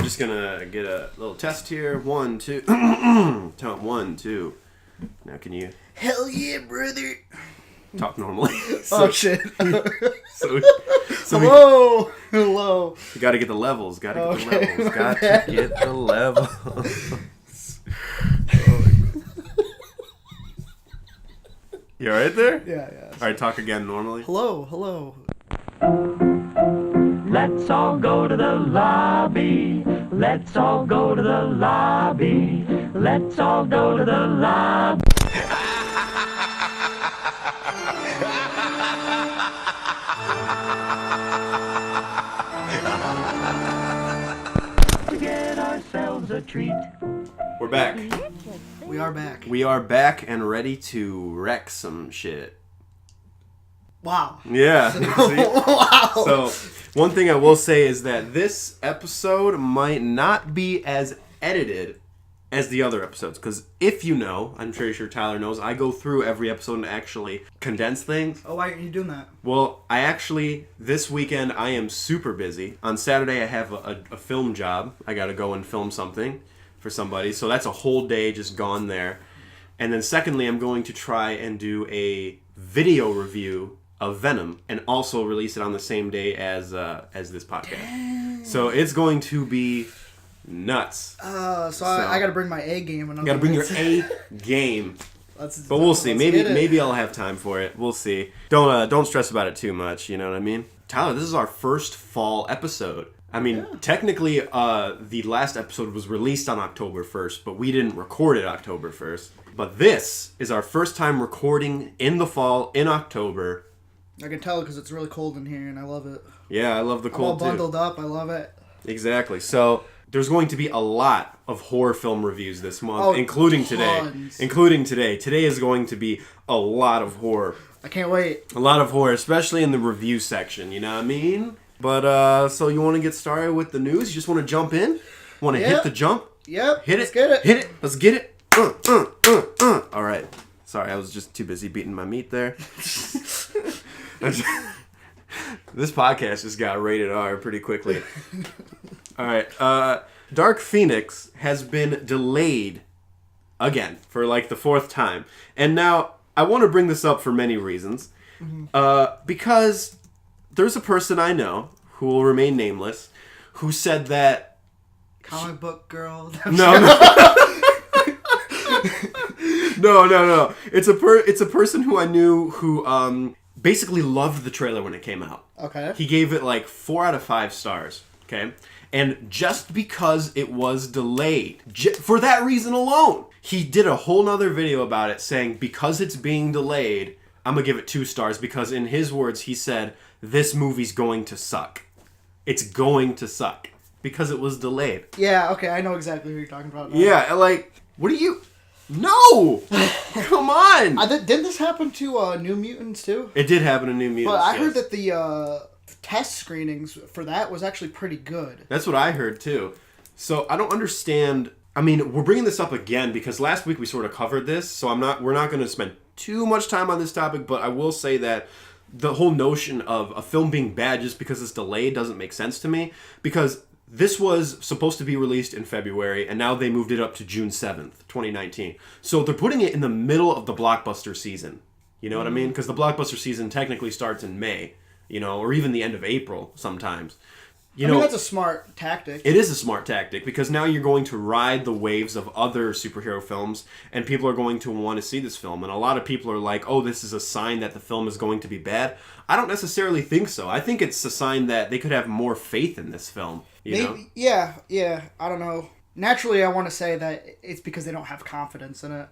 just gonna get a little test here. 1, 2. Count 1, 2. Now can you... Hell yeah, brother. Talk normally. Oh, shit. so Hello. Hello. You gotta get the levels. Got to get the levels. You alright there? Yeah. Alright, talk again normally. Hello. Let's all go to the lobby. Let's all go to the lobby. Let's all go to the lobby. To get ourselves a treat. We're back. We are back. We are back and ready to wreck some shit. Wow. Yeah. Wow. So, one thing I will say is that this episode might not be as edited as the other episodes. Because if you know, I'm pretty sure Tyler knows, I go through every episode and actually condense things. Oh, why aren't you doing that? Well, this weekend, I am super busy. On Saturday, I have a film job. I got to go and film something for somebody. So that's a whole day just gone there. And then secondly, I'm going to try and do a video review of Venom and also release it on the same day as this podcast. Dang. So it's going to be nuts. I got to bring my A game. You got to bring your A game. But we'll see. Maybe I'll have time for it. We'll see. Don't stress about it too much. You know what I mean? Tyler, this is our first fall episode. I mean, technically, the last episode was released on October 1st, but we didn't record it October 1st. But this is our first time recording in the fall, in October. I can tell because it's really cold in here, and I love it. Yeah, I love the cold, too. I'm all bundled up. I love it. Exactly. So, there's going to be a lot of horror film reviews this month, including tons. today. Today is going to be a lot of horror. I can't wait. A lot of horror, especially in the review section, you know what I mean? But, so you want to get started with the news? You just want to jump in? Want to hit the jump? Yep. Hit it. Let's get it. Hit it. Let's get it. All right. Sorry, I was just too busy beating my meat there. This podcast just got rated R pretty quickly. All right. Dark Phoenix has been delayed again for like the 4th time. And now I want to bring this up for many reasons. Because there's a person I know who will remain nameless who said that... Comic book girl. No. No. It's a person who I knew who basically loved the trailer when it came out. Okay. He gave it like 4 out of 5 stars. Okay. And just because it was delayed, for that reason alone, he did a whole nother video about it saying because it's being delayed, I'm gonna give it 2 stars because in his words he said this movie's going to suck. It's going to suck because it was delayed. Yeah. Okay. I know exactly who you're talking about now. Yeah. Like, what do you? No! Come on! Didn't this happen to New Mutants, too? It did happen to New Mutants, But I heard that the test screenings for that was actually pretty good. That's what I heard, too. So, I don't understand... I mean, we're bringing this up again because last week we sort of covered this, so we're not going to spend too much time on this topic, but I will say that the whole notion of a film being bad just because it's delayed doesn't make sense to me, because... This was supposed to be released in February, and now they moved it up to June 7th, 2019. So they're putting it in the middle of the blockbuster season. You know what I mean? Because the blockbuster season technically starts in May, or even the end of April sometimes. I mean, that's a smart tactic. It is a smart tactic, because now you're going to ride the waves of other superhero films, and people are going to want to see this film. And a lot of people are like, oh, this is a sign that the film is going to be bad. I don't necessarily think so. I think it's a sign that they could have more faith in this film. You know? Yeah, I don't know. Naturally, I want to say that it's because they don't have confidence in it.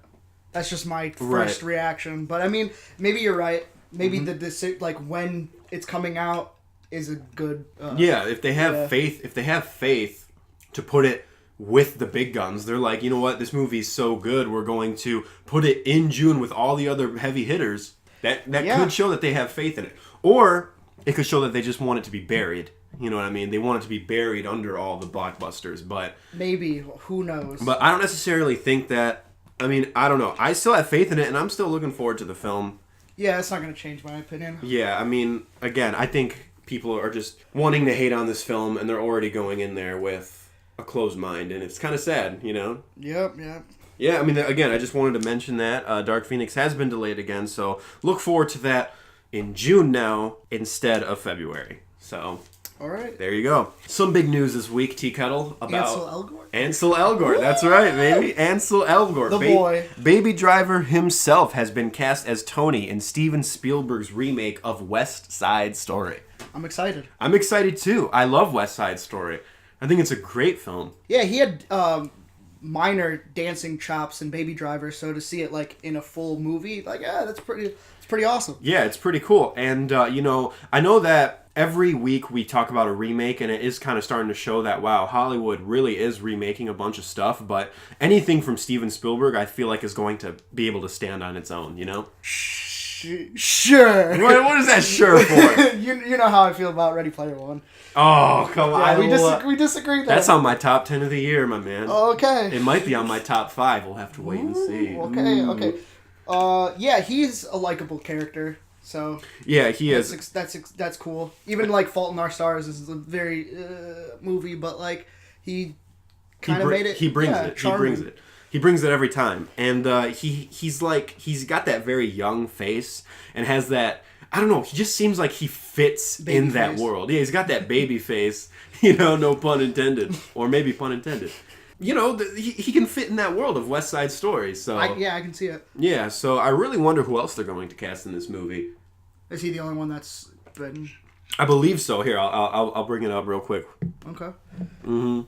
That's just my first reaction. But I mean, maybe you're right. Maybe when it's coming out is a good. If they have faith, to put it with the big guns, they're like, you know what, this movie's so good, we're going to put it in June with all the other heavy hitters. That could show that they have faith in it, or it could show that they just want it to be buried. You know what I mean? They want it to be buried under all the blockbusters, but... Maybe. Who knows? But I don't necessarily think that... I mean, I don't know. I still have faith in it, and I'm still looking forward to the film. Yeah, it's not going to change my opinion. Yeah, I mean, again, I think people are just wanting to hate on this film, and they're already going in there with a closed mind, and it's kind of sad, you know? Yep. Yeah, I mean, again, I just wanted to mention that Dark Phoenix has been delayed again, so look forward to that in June now instead of February. So, all right. There you go. Some big news this week, T-Kettle, about Ansel Elgort? Ansel Elgort, that's right, baby. Ansel Elgort. The boy. Baby Driver himself has been cast as Tony in Steven Spielberg's remake of West Side Story. I'm excited. I'm excited, too. I love West Side Story. I think it's a great film. Yeah, he had minor dancing chops in Baby Driver, so to see it like in a full movie, like it's pretty awesome. Yeah, it's pretty cool. And you know, I know that every week we talk about a remake, and it is kind of starting to show that wow, Hollywood really is remaking a bunch of stuff, but anything from Steven Spielberg I feel like is going to be able to stand on its own, you know? Sure. What is that sure for? you know how I feel about Ready Player One. Oh, come on. We disagree there. That's on my top 10 of the year, my man. Okay. It might be on my top 5. We'll have to wait and see. Okay. Yeah, he's a likable character. So yeah, he is. That's cool. Even like Fault in Our Stars is a very movie, but like he kind of made it. He brings it. Charming. He brings it. He brings it every time, and he's got that very young face and has that. I don't know. He just seems like he fits baby in that face. world. Yeah, he's got that baby face. You know, no pun intended, or maybe pun intended. You know, he can fit in that world of West Side Story. So I can see it. Yeah, so I really wonder who else they're going to cast in this movie. Is he the only one that's been? I believe so. Here, I'll bring it up real quick. Okay. Mm-hmm.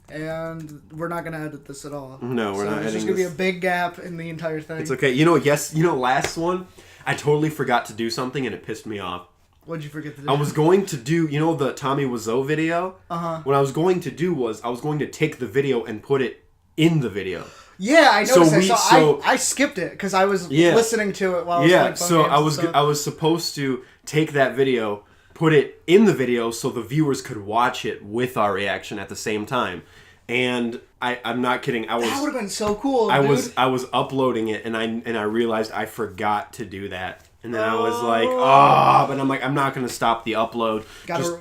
And we're not gonna edit this at all. No, we're not editing. There's just gonna be a big gap in the entire thing. It's okay. Last one, I totally forgot to do something and it pissed me off. What'd you forget to do? I was going to do, the Tommy Wiseau video? Uh-huh. What I was going to do was, I was going to take the video and put it in the video. Yeah, I noticed that. I skipped it because I was listening to it while I was playing phone games, I was supposed to take that video, put it in the video so the viewers could watch it with our reaction at the same time. And I'm not kidding. That would have been so cool. I was uploading it and I realized I forgot to do that. And then I was like, but I'm like, I'm not gonna stop the upload.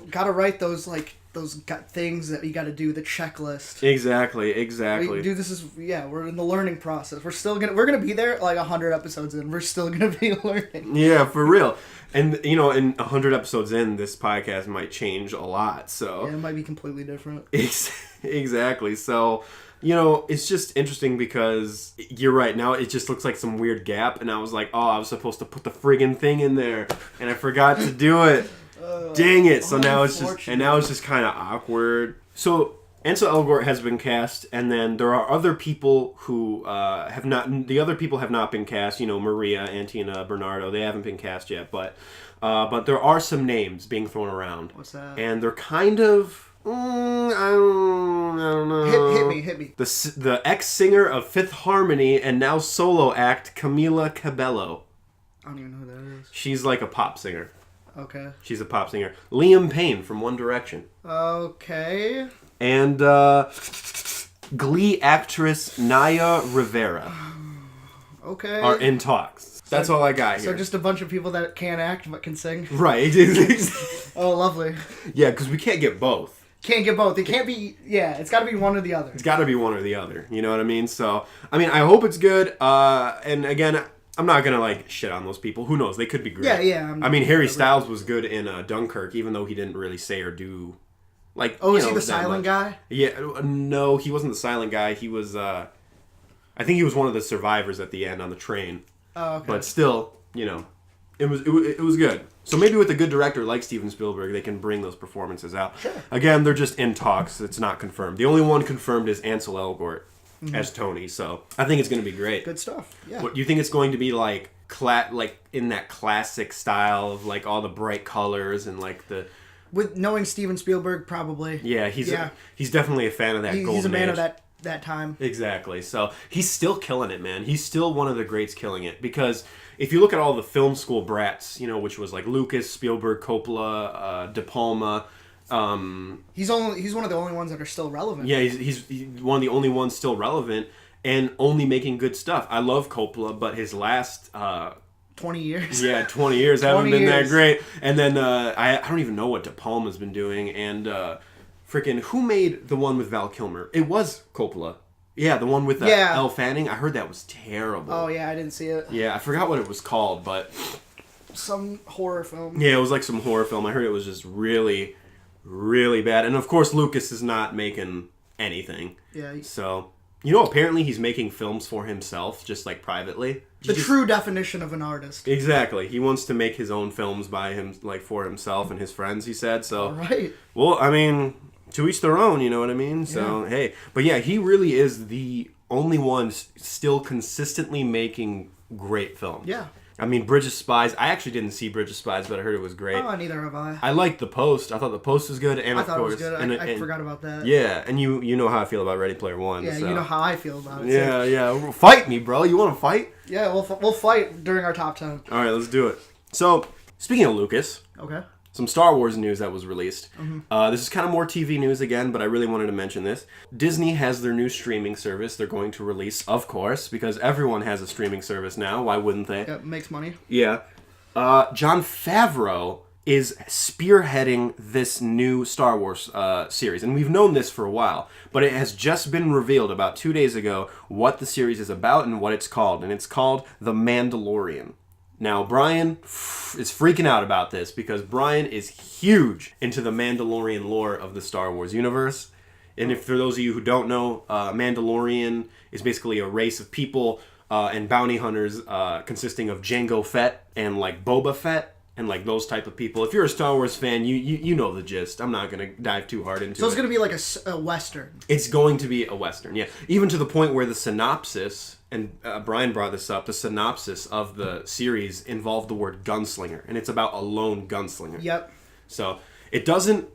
Gotta write those things that you gotta do, the checklist. Exactly. We're in the learning process. We're gonna be there like 100 episodes in. We're still gonna be learning. Yeah, for real. And in 100 episodes in, this podcast might change a lot. So yeah, it might be completely different. Exactly. So, it's just interesting because you're right. Now it just looks like some weird gap. And I was like, I was supposed to put the friggin' thing in there. And I forgot to do it. Dang it. So now it's just kind of awkward. So Ansel Elgort has been cast. And then there are other people who have not. The other people have not been cast. Maria, Antina, Bernardo. They haven't been cast yet. But there are some names being thrown around. What's that? And they're kind of... I don't know. Hit me. The ex-singer of Fifth Harmony and now solo act Camila Cabello. I don't even know who that is. She's like a pop singer. Okay. She's a pop singer. Liam Payne from One Direction. Okay. And Glee actress Naya Rivera. Okay. Are in talks. That's all I got here. So just a bunch of people that can't act but can sing? Right. Oh, lovely. Yeah, because we can't get both. Can't get both. It can't be... Yeah, it's got to be one or the other. It's got to be one or the other. You know what I mean? So, I hope it's good. And again, I'm not going to, shit on those people. Who knows? They could be great. Yeah. Harry Styles was good in Dunkirk, even though he didn't really say or do... is he the silent guy? Yeah. No, he wasn't the silent guy. He was... I think he was one of the survivors at the end on the train. Oh, okay. But still, it was good. So maybe with a good director like Steven Spielberg, they can bring those performances out. Sure. Again, they're just in talks. It's not confirmed. The only one confirmed is Ansel Elgort as Tony. So I think it's going to be great. Good stuff. Yeah. What, you think it's going to be like in that classic style of all the bright colors and the... With knowing Steven Spielberg, probably. Yeah, he's definitely a fan of that golden age. He's a man of that time. Exactly. So he's still killing it, man. He's still one of the greats killing it. Because if you look at all the film school brats, which was Lucas, Spielberg, Coppola, De Palma. He's one of the only ones that are still relevant. Yeah, he's one of the only ones still relevant and only making good stuff. I love Coppola, but his last 20 years. Yeah, 20 years. Haven't 20 been that years. great. And then I don't even know what De Palma's been doing. And freaking, who made the one with Val Kilmer? It was Coppola. Yeah, the one with Elle Fanning. I heard that was terrible. Oh, yeah, I didn't see it. Yeah, I forgot what it was called, but... Some horror film. Yeah, it was like some horror film. I heard it was just really, really bad. And of course, Lucas is not making anything. Yeah. So, you know, apparently he's making films for himself, just like privately. The true definition of an artist. Exactly. He wants to make his own films by him, like for himself and his friends, he said. So, All right. Well, I mean, to each their own, you know what I mean? So, hey. But yeah, he really is the only one still consistently making great films. Yeah. I mean, Bridge of Spies. I actually didn't see Bridge of Spies, but I heard it was great. Oh, neither have I. I liked The Post. I thought The Post was good, and I of thought course, it was good. I forgot about that. Yeah, and you know how I feel about Ready Player One. Yeah, so. you know how I feel about it. Yeah, yeah. Fight me, bro. You want to fight? Yeah, we'll fight during our top 10. All right, let's do it. So, speaking of Lucas, Okay. some Star Wars news that was released. This is kind of more TV news again, but I really wanted to mention this. Disney has their new streaming service they're going to release, of course, because everyone has a streaming service now. Why wouldn't they? Yeah, makes money. Yeah. Jon Favreau is spearheading this new Star Wars series. And we've known this for a while, but it has just been revealed about 2 days ago what the series is about and what it's called. And it's called The Mandalorian. Now, Brian is freaking out about this because Brian is huge into the Mandalorian lore of the Star Wars universe. And if for those of you who don't know, Mandalorian is basically a race of people and bounty hunters consisting of Jango Fett and like Boba Fett and like those type of people. If you're a Star Wars fan, you know the gist. I'm not going to dive too hard into it. So it's going to be like a Western. It's going to be a Western, yeah. Even to the point where the synopsis, and Brian brought this up, the synopsis of the series involved the word gunslinger. And it's about a lone gunslinger. Yep. So it doesn't,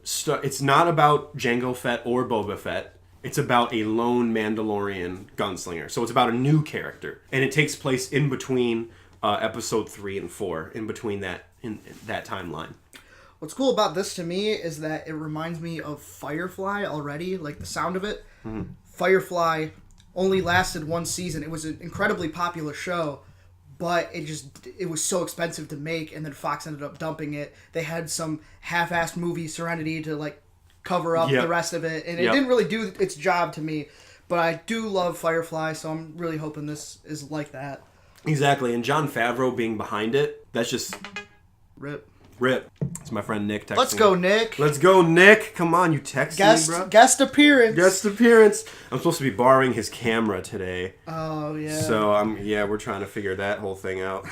it's not about Jango Fett or Boba Fett. It's about a lone Mandalorian gunslinger. So it's about a new character. And it takes place in between episode 3 and 4, in between that timeline. What's cool about this to me is that it reminds me of Firefly already, like the sound of it. Mm-hmm. Firefly only lasted one season. It was an incredibly popular show, but it was so expensive to make, and then Fox ended up dumping it. They had some half-assed movie Serenity to like cover up the rest of it, and it didn't really do its job to me. But I do love Firefly, so I'm really hoping this is like that. Exactly, and Jon Favreau being behind it, that's just... Rip. It's my friend Nick texting. Let's go, Nick. Let's go, Nick. Come on, you text me, bro. Guest appearance. I'm supposed to be borrowing his camera today. Oh, yeah. So, we're trying to figure that whole thing out.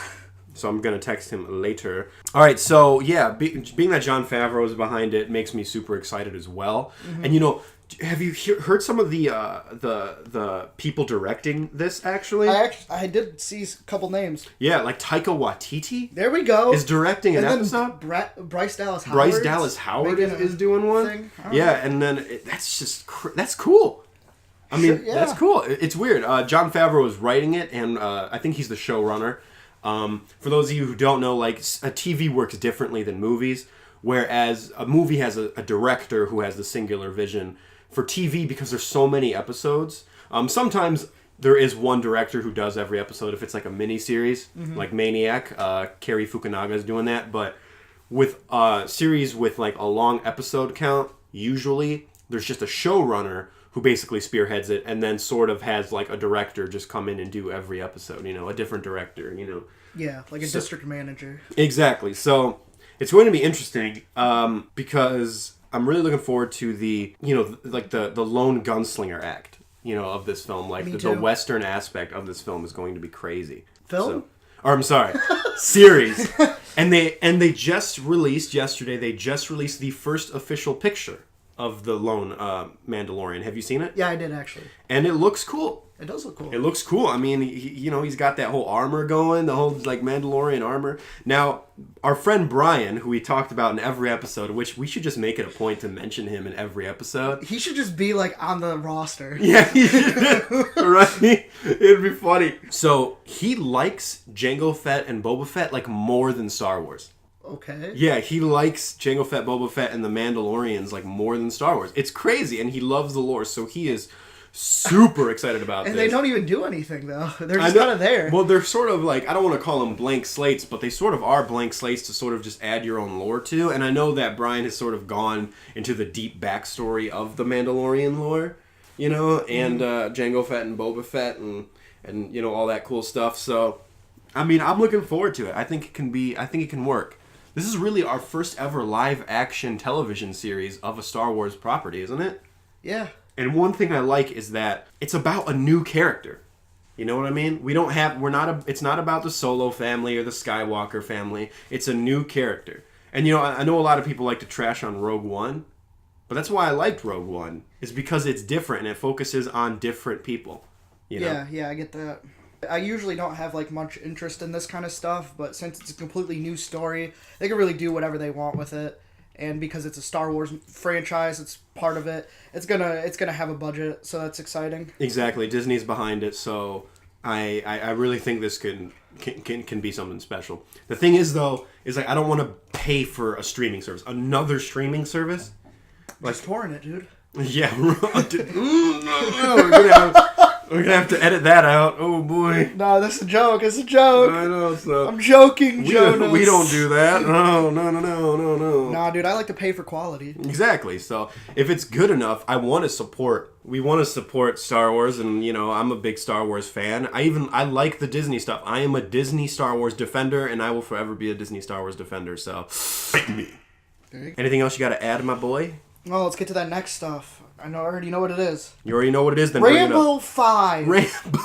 So I'm going to text him later. All right, so, yeah, being that Jon Favreau is behind it makes me super excited as well. Mm-hmm. And, you know, have you heard some of the people directing this, actually? I did see a couple names. Yeah, like Taika Waititi. There we go. Is directing an episode. Bryce Dallas Howard is doing one. Yeah, and then that's cool. I mean, that's cool. It's weird. Jon Favreau is writing it, and I think he's the showrunner. For those of you who don't know, like, a TV works differently than movies, whereas a movie has a director who has the singular vision. For TV, because there's so many episodes, sometimes there is one director who does every episode if it's like a mini-series, like Maniac. Cary Fukunaga is doing that. But with a series with like a long episode count, usually there's just a showrunner who basically spearheads it and then sort of has like a director just come in and do every episode, you know, a different director, you know. Yeah, like a district manager. Exactly. So it's going to be interesting because... I'm really looking forward to the lone gunslinger act, you know, of this film. Like the Western aspect of this film is going to be crazy. Series. And they just released yesterday. They just released the first official picture of the lone Mandalorian. Have you seen it? Yeah, I did actually. And it looks cool. It does look cool. It looks cool. I mean, he's got that whole armor going, the whole like Mandalorian armor. Now, our friend Brian, who we talked about in every episode, which we should just make it a point to mention him in every episode. He should just be like on the roster. Yeah, he should. Right? It'd be funny. So he likes Jango Fett and Boba Fett like more than Star Wars. Okay. Yeah, he likes Jango Fett, Boba Fett, and the Mandalorians like more than Star Wars. It's crazy, and he loves the lore, so he is super excited about And this. they don't even do anything, though. They're just kind of there. Well, they're sort of like, I don't want to call them blank slates, but they sort of are blank slates to sort of just add your own lore to. And I know that Brian has sort of gone into the deep backstory of the Mandalorian lore, you know, and Jango Fett and Boba Fett and you know, all that cool stuff. So, I mean, I'm looking forward to it. I think it can work. This is really our first ever live action television series of a Star Wars property, isn't it? Yeah. And one thing I like is that it's about a new character. You know what I mean? It's not about the Solo family or the Skywalker family. It's a new character. And you know, I know a lot of people like to trash on Rogue One, but that's why I liked Rogue One, is because it's different and it focuses on different people. You know? Yeah, I get that. I usually don't have like much interest in this kind of stuff, but since it's a completely new story, they can really do whatever they want with it. And because it's a Star Wars franchise, it's part of it. It's gonna have a budget, so that's exciting. Exactly, Disney's behind it, so I really think this can be something special. The thing is, though, is like I don't want to pay for a streaming service, another streaming service. Like touring it, dude. Yeah, we're gonna have to edit that out. Oh boy. No, that's a joke. It's a joke. I know. So I'm joking, Jonas. We don't do that. No. Nah, dude, I like to pay for quality. Exactly. So if it's good enough, we want to support Star Wars, and you know, I'm a big Star Wars fan. I like the Disney stuff. I am a Disney Star Wars defender, and I will forever be a Disney Star Wars defender. So, anything else you got to add, my boy? Well, let's get to that next stuff. I already know what it is. You already know what it is. Then Rambo 5. Rambo.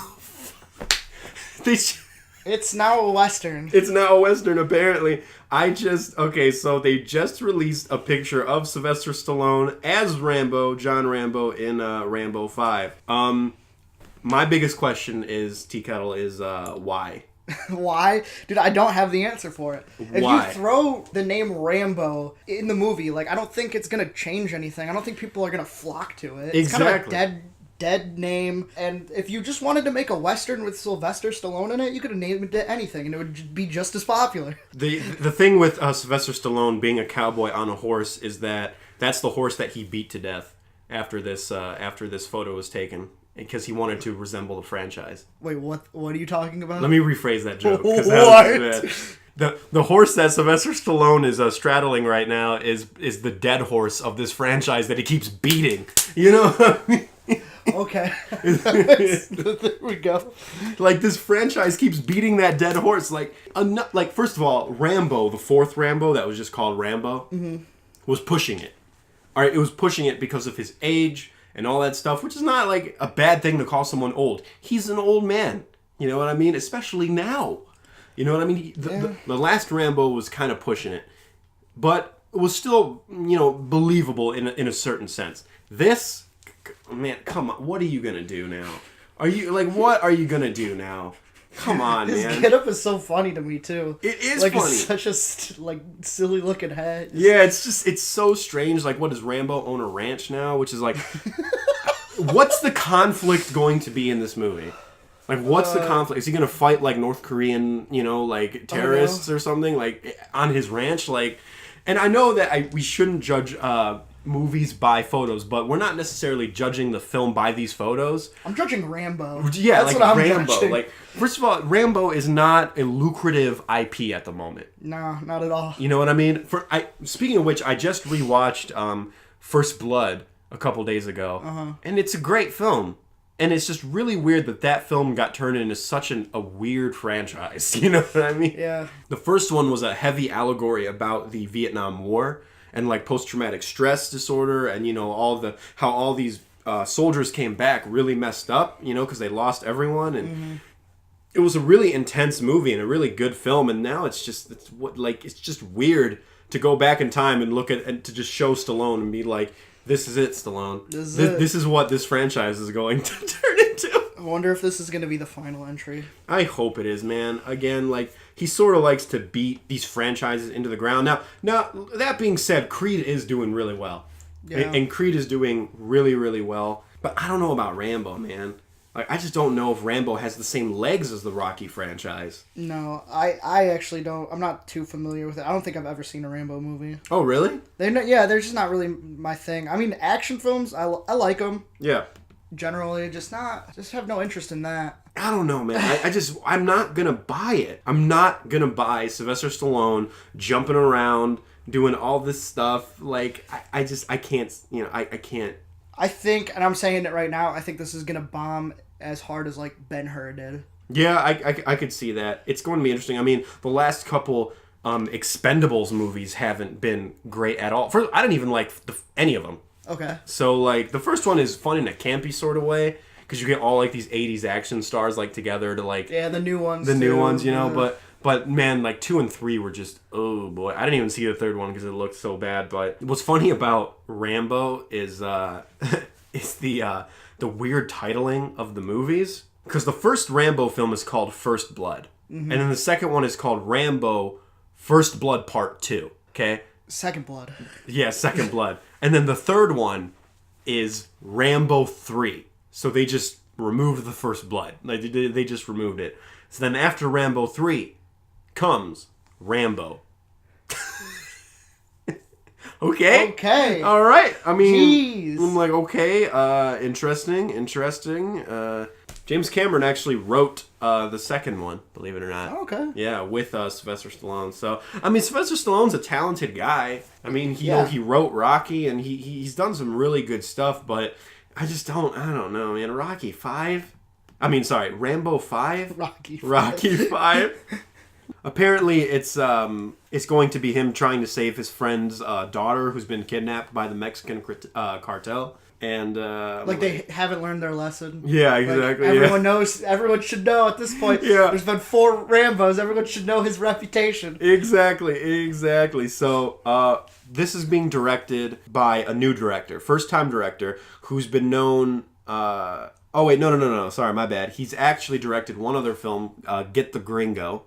It's now a Western. It's now a Western, apparently. So they just released a picture of Sylvester Stallone as Rambo, John Rambo, in Rambo 5. My biggest question is, T-Kettle, is why? Why? Dude, I don't have the answer for it. If Why? you throw the name Rambo in the movie, like, I don't think it's going to change anything. I don't think people are going to flock to it. It's Exactly. kind of a dead name. And if you just wanted to make a Western with Sylvester Stallone in it, you could have named it anything, and it would be just as popular. The thing with Sylvester Stallone being a cowboy on a horse is that that's the horse that he beat to death after this photo was taken, because he wanted to resemble the franchise. Wait, what are you talking about? Let me rephrase that joke. What? That was bad. The horse that Sylvester Stallone is straddling right now is the dead horse of this franchise that he keeps beating. You know what I mean? Okay. There we go. Like, this franchise keeps beating that dead horse. Like, first of all, Rambo, the fourth Rambo that was just called Rambo, was pushing it. All right, it was pushing it because of his age and all that stuff, which is not like a bad thing to call someone old. He's an old man. You know what I mean? Especially now. You know what I mean? The last Rambo was kind of pushing it, but it was still, you know, believable in a certain sense. This, man, come on. What are you gonna do now? What are you gonna do now? Come on, His man. get-up is so funny to me, too. It is like, funny. It's such a silly-looking hat. Yeah, it's so strange. Like, what, does Rambo own a ranch now? Which is like, what's the conflict going to be in this movie? Like, what's the conflict? Is he going to fight, like, North Korean, you know, like, terrorists or something? Like, on his ranch? Like, and I know that we shouldn't judge movies by photos, but we're not necessarily judging the film by these photos. I'm judging Rambo. Yeah, that's like what I'm Rambo. judging. Like, first of all, Rambo is not a lucrative IP at the moment. No, not at all. You know what I mean? Speaking of which, I just rewatched First Blood a couple days ago, and it's a great film. And it's just really weird that film got turned into such a weird franchise. You know what I mean? Yeah. The first one was a heavy allegory about the Vietnam War and like post-traumatic stress disorder, and you know how all these soldiers came back really messed up, you know, because they lost everyone, and it was a really intense movie and a really good film. And now it's just weird to go back in time and look at and to just show Stallone and be like, this is it, Stallone. This is what this franchise is going to turn into. I wonder if this is going to be the final entry. I hope it is, man. Again, like, he sort of likes to beat these franchises into the ground. Now, that being said, Creed is doing really well. Yeah. And Creed is doing really, really well. But I don't know about Rambo, man. Like, I just don't know if Rambo has the same legs as the Rocky franchise. No, I actually don't. I'm not too familiar with it. I don't think I've ever seen a Rambo movie. Oh, really? They're just not really my thing. I mean, action films, I like them. Yeah. generally, just have no interest in that. I don't know, man. I'm not gonna buy it. I'm not gonna buy Sylvester Stallone jumping around, doing all this stuff. Like, I can't, I can't. I think, and I'm saying it right now, I think this is gonna bomb as hard as, like, Ben-Hur did. Yeah, I could see that. It's going to be interesting. I mean, the last couple Expendables movies haven't been great at all. First, I didn't even like any of them. Okay. So, like, the first one is fun in a campy sort of way, because you get all, like, these 80s action stars, like, together to, like... Yeah, the new ones, But, man, like, 2 and 3 were just... Oh, boy. I didn't even see the third one because it looked so bad. But what's funny about Rambo is is the weird titling of the movies. Because the first Rambo film is called First Blood. Mm-hmm. And then the second one is called Rambo First Blood Part 2. Okay? Second Blood. Yeah, Second Blood. And then the third one is Rambo 3. So they just removed the First Blood. Like, they just removed it. So then after Rambo 3 comes Rambo. Okay. Okay. All right. I mean, jeez. I'm like, okay, interesting. James Cameron actually wrote the second one, believe it or not. Okay. Yeah, with Sylvester Stallone. So, I mean, Sylvester Stallone's a talented guy. I mean, he wrote Rocky, and he's done some really good stuff, but I don't know, man. Rambo 5? Rocky 5? Apparently, it's going to be him trying to save his friend's daughter who's been kidnapped by the Mexican cartel. And they haven't learned their lesson. Yeah, exactly. Like, everyone knows. Everyone should know at this point. Yeah. There's been 4 Rambos. Everyone should know his reputation. Exactly. So this is being directed by a new director, first-time director, who's been known. Oh wait, no. Sorry, my bad. He's actually directed one other film, Get the Gringo.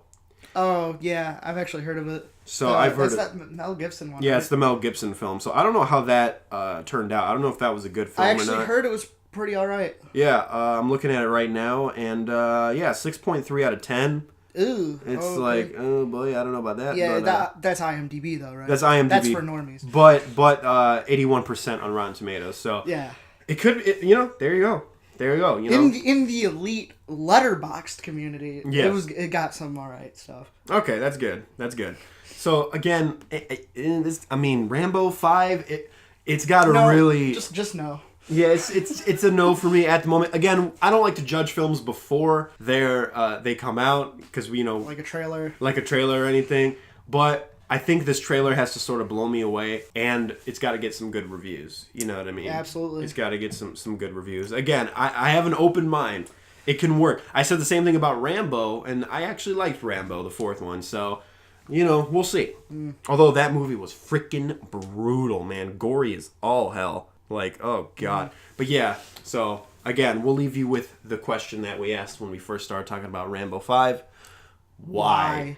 Oh yeah, I've actually heard of it. So I've heard that Mel Gibson one. Yeah, right? It's the Mel Gibson film. So I don't know how that turned out. I don't know if that was a good film or not. I actually heard it was pretty alright. Yeah, I'm looking at it right now, and 6.3 out of 10. Ooh. It's like, oh boy, I don't know about that. Yeah, but, that's IMDb though, right? That's IMDb. That's for normies. But 81% on Rotten Tomatoes. So yeah, it could. There you go. In the elite Letterboxd community, yes. it got some alright stuff. Okay, that's good. So again, Rambo 5. It's got to really just no. Yeah, it's a no for me at the moment. Again, I don't like to judge films before they come out because like a trailer or anything. But I think this trailer has to sort of blow me away, and it's got to get some good reviews. You know what I mean? Yeah, absolutely. It's got to get some good reviews. Again, I have an open mind. It can work. I said the same thing about Rambo, and I actually liked Rambo, the fourth one. So, we'll see. Although that movie was freaking brutal, man. Gory as all hell. Like, oh, God. But yeah, so, again, we'll leave you with the question that we asked when we first started talking about Rambo 5. Why?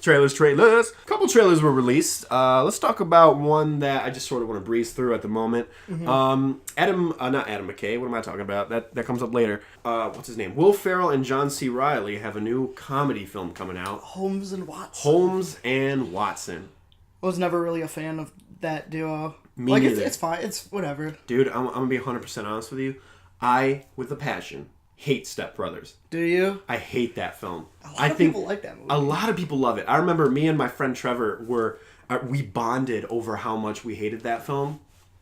Trailers. A couple trailers were released. Let's talk about one that I just sort of want to breeze through at the moment. Mm-hmm. Not Adam McKay. What am I talking about? That comes up later. What's his name? Will Ferrell and John C. Reilly have a new comedy film coming out. Holmes and Watson. I was never really a fan of that duo. Me neither. It's fine. It's whatever. Dude, I'm gonna be 100% honest with you. I, with a passion, hate Step Brothers. Do you? I hate that film. A lot of people like that movie. A lot of people love it. I remember me and my friend Trevor we bonded over how much we hated that film,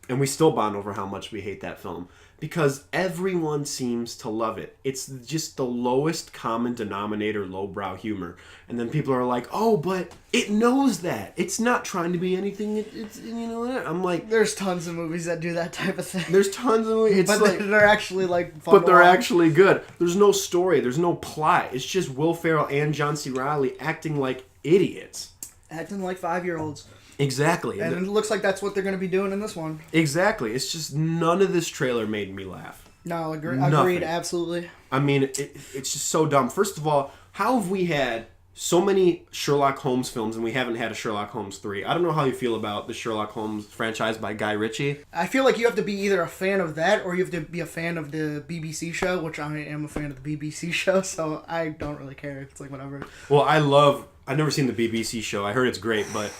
and we still bond over how much we hate that film because everyone seems to love it. It's just the lowest common denominator, lowbrow humor, and then people are like, "Oh, but it knows that it's not trying to be anything." It's I'm like, there's tons of movies that do that type of thing. There's tons of movies, but they're actually like fun. But they're actually good. There's no story. There's no plot. It's just Will Ferrell and John C. Reilly acting like idiots, acting like 5-year-olds. Exactly. And it looks like that's what they're going to be doing in this one. Exactly. It's just none of this trailer made me laugh. No, agreed, absolutely. I mean, it's just so dumb. First of all, how have we had so many Sherlock Holmes films and we haven't had a Sherlock Holmes 3? I don't know how you feel about the Sherlock Holmes franchise by Guy Ritchie. I feel like you have to be either a fan of that or you have to be a fan of the BBC show, which I am a fan of the BBC show, so I don't really care. It's like whatever. Well, I've never seen the BBC show. I heard it's great, but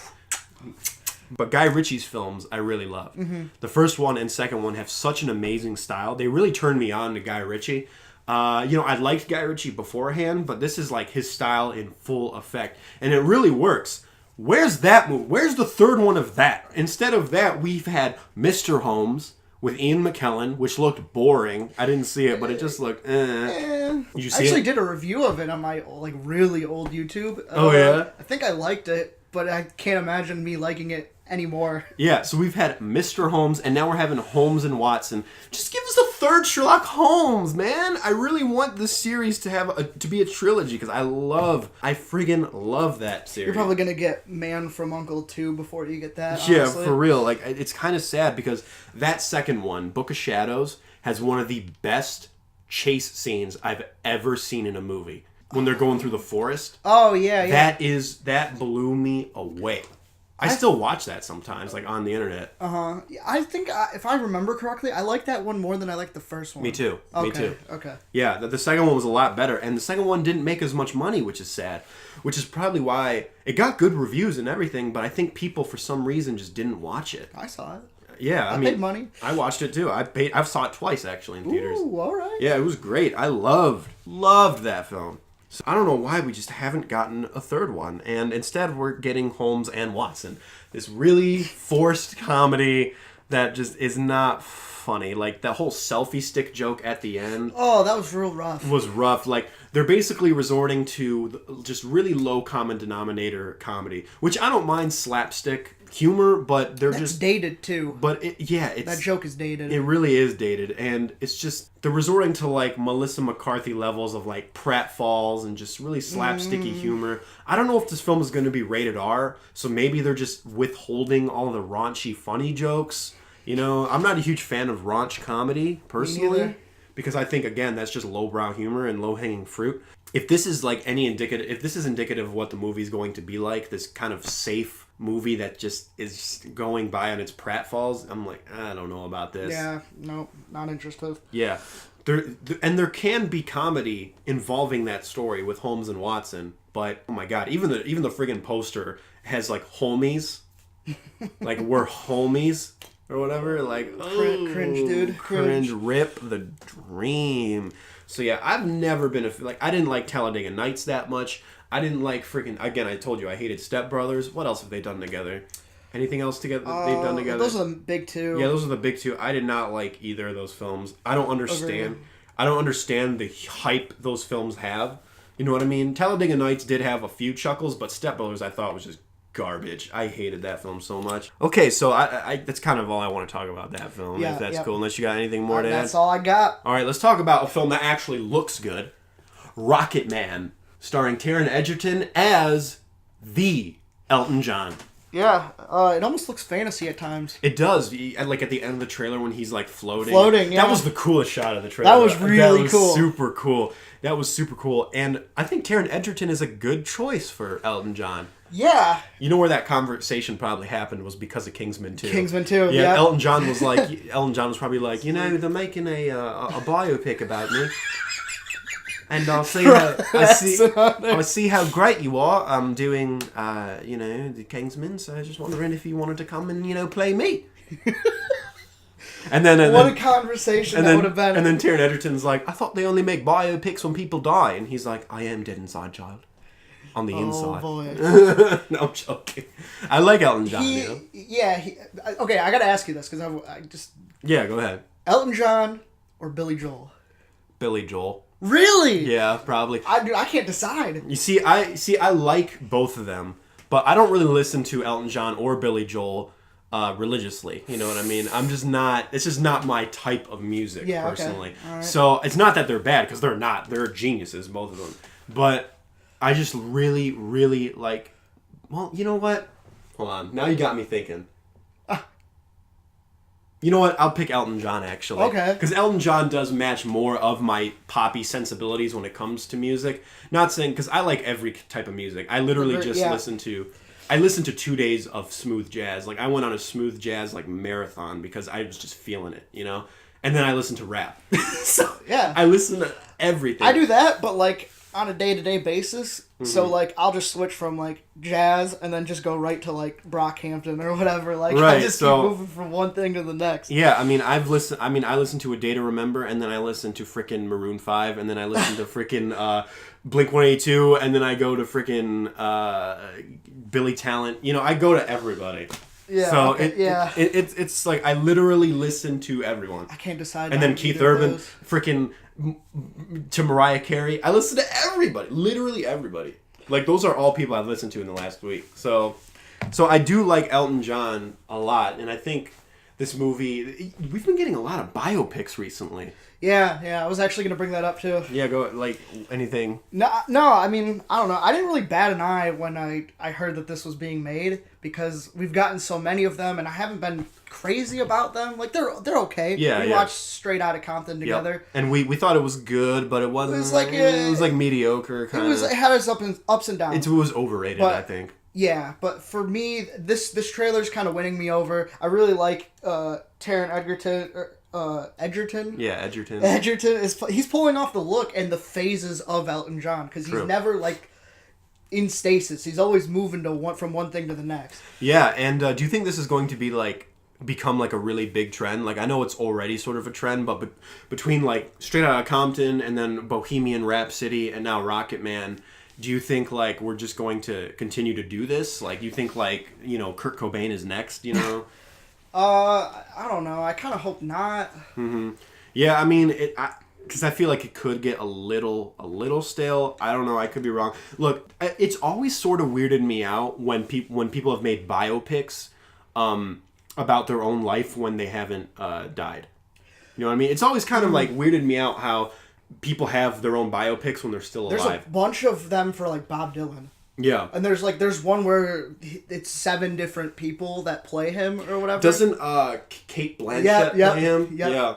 But Guy Ritchie's films, I really love. The first one and second one have such an amazing style. They really turned me on to Guy Ritchie. I liked Guy Ritchie beforehand, but this is like his style in full effect. And it really works. Where's that movie? Where's the third one of that? Instead of that, we've had Mr. Holmes with Ian McKellen, which looked boring. I didn't see it, but it just looked Did you see I actually it? did a review of it on my really old YouTube. Oh, yeah? I think I liked it, but I can't imagine me liking it anymore. Yeah, so we've had Mr. Holmes, and now we're having Holmes and Watson. Just give us a third Sherlock Holmes, man. I really want this series to be a trilogy, because I friggin' love that series. You're probably gonna get Man from U.N.C.L.E. 2 before you get that. Yeah, honestly. for real. Like, it's kind of sad, because that second one, Book of Shadows, has one of the best chase scenes I've ever seen in a movie. When they're going through the forest. Oh, yeah. That blew me away. I still watch that sometimes, like on the internet. I think, if I remember correctly, I like that one more than I like the first one. Me too. Okay. Me too. Okay. Yeah, the second one was a lot better, and the second one didn't make as much money, which is sad. Which is probably why it got good reviews and everything, but I think people for some reason just didn't watch it. I saw it. Yeah, I paid money. I watched it too. I saw it twice actually in theaters. Ooh, all right. Yeah, it was great. I loved that film. So I don't know why we just haven't gotten a third one, and instead we're getting Holmes and Watson. This really forced comedy that just is not funny. Like, that whole selfie stick joke at the end. Oh, that was real rough. Was rough. Like, they're basically resorting to just really low common denominator comedy, which I don't mind slapstick humor, but they're That's dated too. But it's that joke is dated. It really is dated, and it's just they're resorting to like Melissa McCarthy levels of like pratfalls and just really slapsticky humor. I don't know if this film is going to be rated R, so maybe they're just withholding all the raunchy funny jokes. You know, I'm not a huge fan of raunch comedy personally, because I think again that's just lowbrow humor and low hanging fruit. If this is like if this is indicative of what the movie's going to be like, this kind of safe movie that just is going by on its pratfalls, I'm like, I don't know about this. Yeah, no, not interested. Yeah. There can be comedy involving that story with Holmes and Watson, but oh my god, even the friggin' poster has like homies. Like, we're homies or whatever, like cringe, dude. Cringe, rip the dream. So yeah, I've never been I didn't like Talladega Nights that much. I didn't like freaking, again, I told you I hated Step Brothers. What else have they done together? Anything else together they've done together? Those are the big two. Yeah, those are the big two. I did not like either of those films. I don't understand. I don't understand the hype those films have. You know what I mean? Talladega Nights did have a few chuckles, but Step Brothers I thought was just garbage. I hated that film so much. Okay, so I that's kind of all I want to talk about that film, if that's cool. Unless you got anything more to add. That's all I got. All right, let's talk about a film that actually looks good. Rocketman, starring Taron Egerton as the Elton John. Yeah, it almost looks fantasy at times. It does. Like at the end of the trailer when he's like floating. Yeah. That was the coolest shot of the trailer. That was really cool. Super cool. That was super cool. And I think Taron Egerton is a good choice for Elton John. Yeah. You know where that conversation probably happened was because of Kingsman 2. Kingsman 2, yeah. yeah. Elton John was probably like, you know, they're making a biopic about me. And I see how great you are. I'm doing, the Kingsman. So I was just wondering if you wanted to come and, play me. What a conversation that would have been. And then Taron Egerton's like, I thought they only make biopics when people die. And he's like, I am dead inside, child. On the inside. Oh, boy. No, I'm joking. I like Elton John, Okay, I got to ask you this, because I just... Yeah, go ahead. Elton John or Billy Joel? Billy Joel. Really? Yeah, probably. I can't decide. You see, I like both of them, but I don't really listen to Elton John or Billy Joel religiously. You know what I mean? It's just not my type of music, personally. Okay. All right. So it's not that they're bad, because they're not. They're geniuses, both of them. But I just really, really like... Well, you know what? Hold on. Now you got me thinking. You know what? I'll pick Elton John, actually. Okay. Because Elton John does match more of my poppy sensibilities when it comes to music. Not saying... Because I like every type of music. I literally just listen to... I listened to 2 days of smooth jazz. Like, I went on a smooth jazz, marathon because I was just feeling it, you know? And then I listened to rap. So, yeah. I listen to everything. I do that, but, on a day-to-day basis. So, like, I'll just switch from, like, jazz and then just go right to, like, Brockhampton or whatever. Like, I just keep moving from one thing to the next. Yeah, I mean, I listen to A Day to Remember, and then I listen to frickin' Maroon 5, and then I listen to frickin' Blink-182, and then I go to frickin' Billy Talent. You know, I go to everybody. Yeah. So okay, it's like I literally listen to everyone. I can't decide. And then Keith Urban, frickin' to Mariah Carey. I listen to everybody, literally everybody. Like those are all people I've listened to in the last week. So I do like Elton John a lot, and I think this movie. We've been getting a lot of biopics recently. Yeah. I was actually gonna bring that up too. Yeah, go like anything. No. I mean, I don't know. I didn't really bat an eye when I heard that this was being made because we've gotten so many of them, and I haven't been crazy about them. Like they're okay. Yeah, we watched Straight Outta Compton together, yep. And we thought it was good, but it wasn't. It was like mediocre kind of. It had its ups and downs. It was overrated, I think. Yeah, but for me, this trailer's kind of winning me over. I really like Taron Egerton. Edgerton. Yeah, Edgerton. Edgerton he's pulling off the look and the phases of Elton John because he's never like in stasis. He's always moving from one thing to the next. Yeah, and do you think this is going to be like become like a really big trend? Like I know it's already sort of a trend, but between like Straight Outta Compton and then Bohemian Rhapsody and now Rocketman, do you think like we're just going to continue to do this? Like you think like Kurt Cobain is next? You know. I don't know. I kind of hope not. Mm-hmm. Yeah, I mean, because I feel like it could get a little stale. I don't know. I could be wrong. Look, it's always sort of weirded me out when people have made biopics about their own life when they haven't died. You know what I mean? It's always kind of like weirded me out how people have their own biopics when they're still alive. There's a bunch of them for like Bob Dylan. Yeah. And there's one where it's 7 different people that play him or whatever. Doesn't Kate Blanchett play him? Yep. Yeah.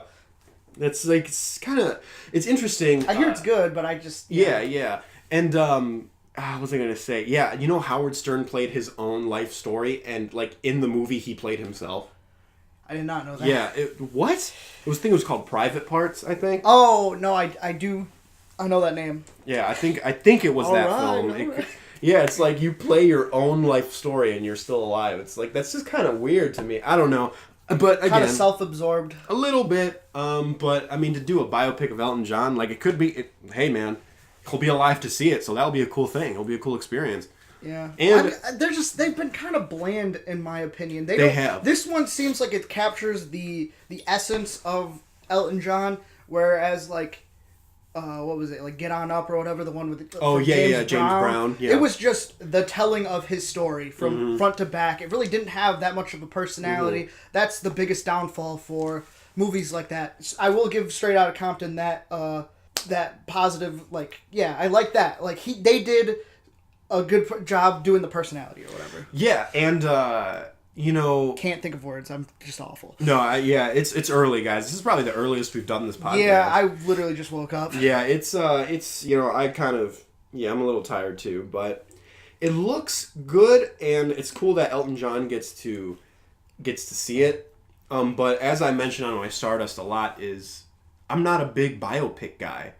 It's like it's interesting. I hear it's good, but I just Yeah. And what was I gonna say? Yeah, Howard Stern played his own life story, and like in the movie he played himself. I did not know that. Yeah. What? I think it was called Private Parts. I think. Oh no, I do. I know that name. Yeah, I think it was film. Yeah, it's like you play your own life story and you're still alive. It's like that's just kind of weird to me. I don't know, but again, kind of self-absorbed. A little bit, but I mean, to do a biopic of Elton John, like it could be. Hey, man, he'll be alive to see it, so that'll be a cool thing. It'll be a cool experience. Yeah, and they've been kind of bland in my opinion. They have. This one seems like it captures the essence of Elton John, whereas like. What was it, like Get On Up or whatever, the one with James Brown. Yeah. It was just the telling of his story from front to back. It really didn't have that much of a personality. Mm-hmm. That's the biggest downfall for movies like that. I will give Straight Outta Compton that positive, like, yeah, I like that. Like they did a good job doing the personality or whatever. Yeah, and can't think of words. I'm just awful. No, it's early, guys. This is probably the earliest we've done this podcast. Yeah, I literally just woke up. Yeah, it's I kind of I'm a little tired too, but it looks good, and it's cool that Elton John gets to see it. But as I mentioned on my Stardust a lot, I'm not a big biopic guy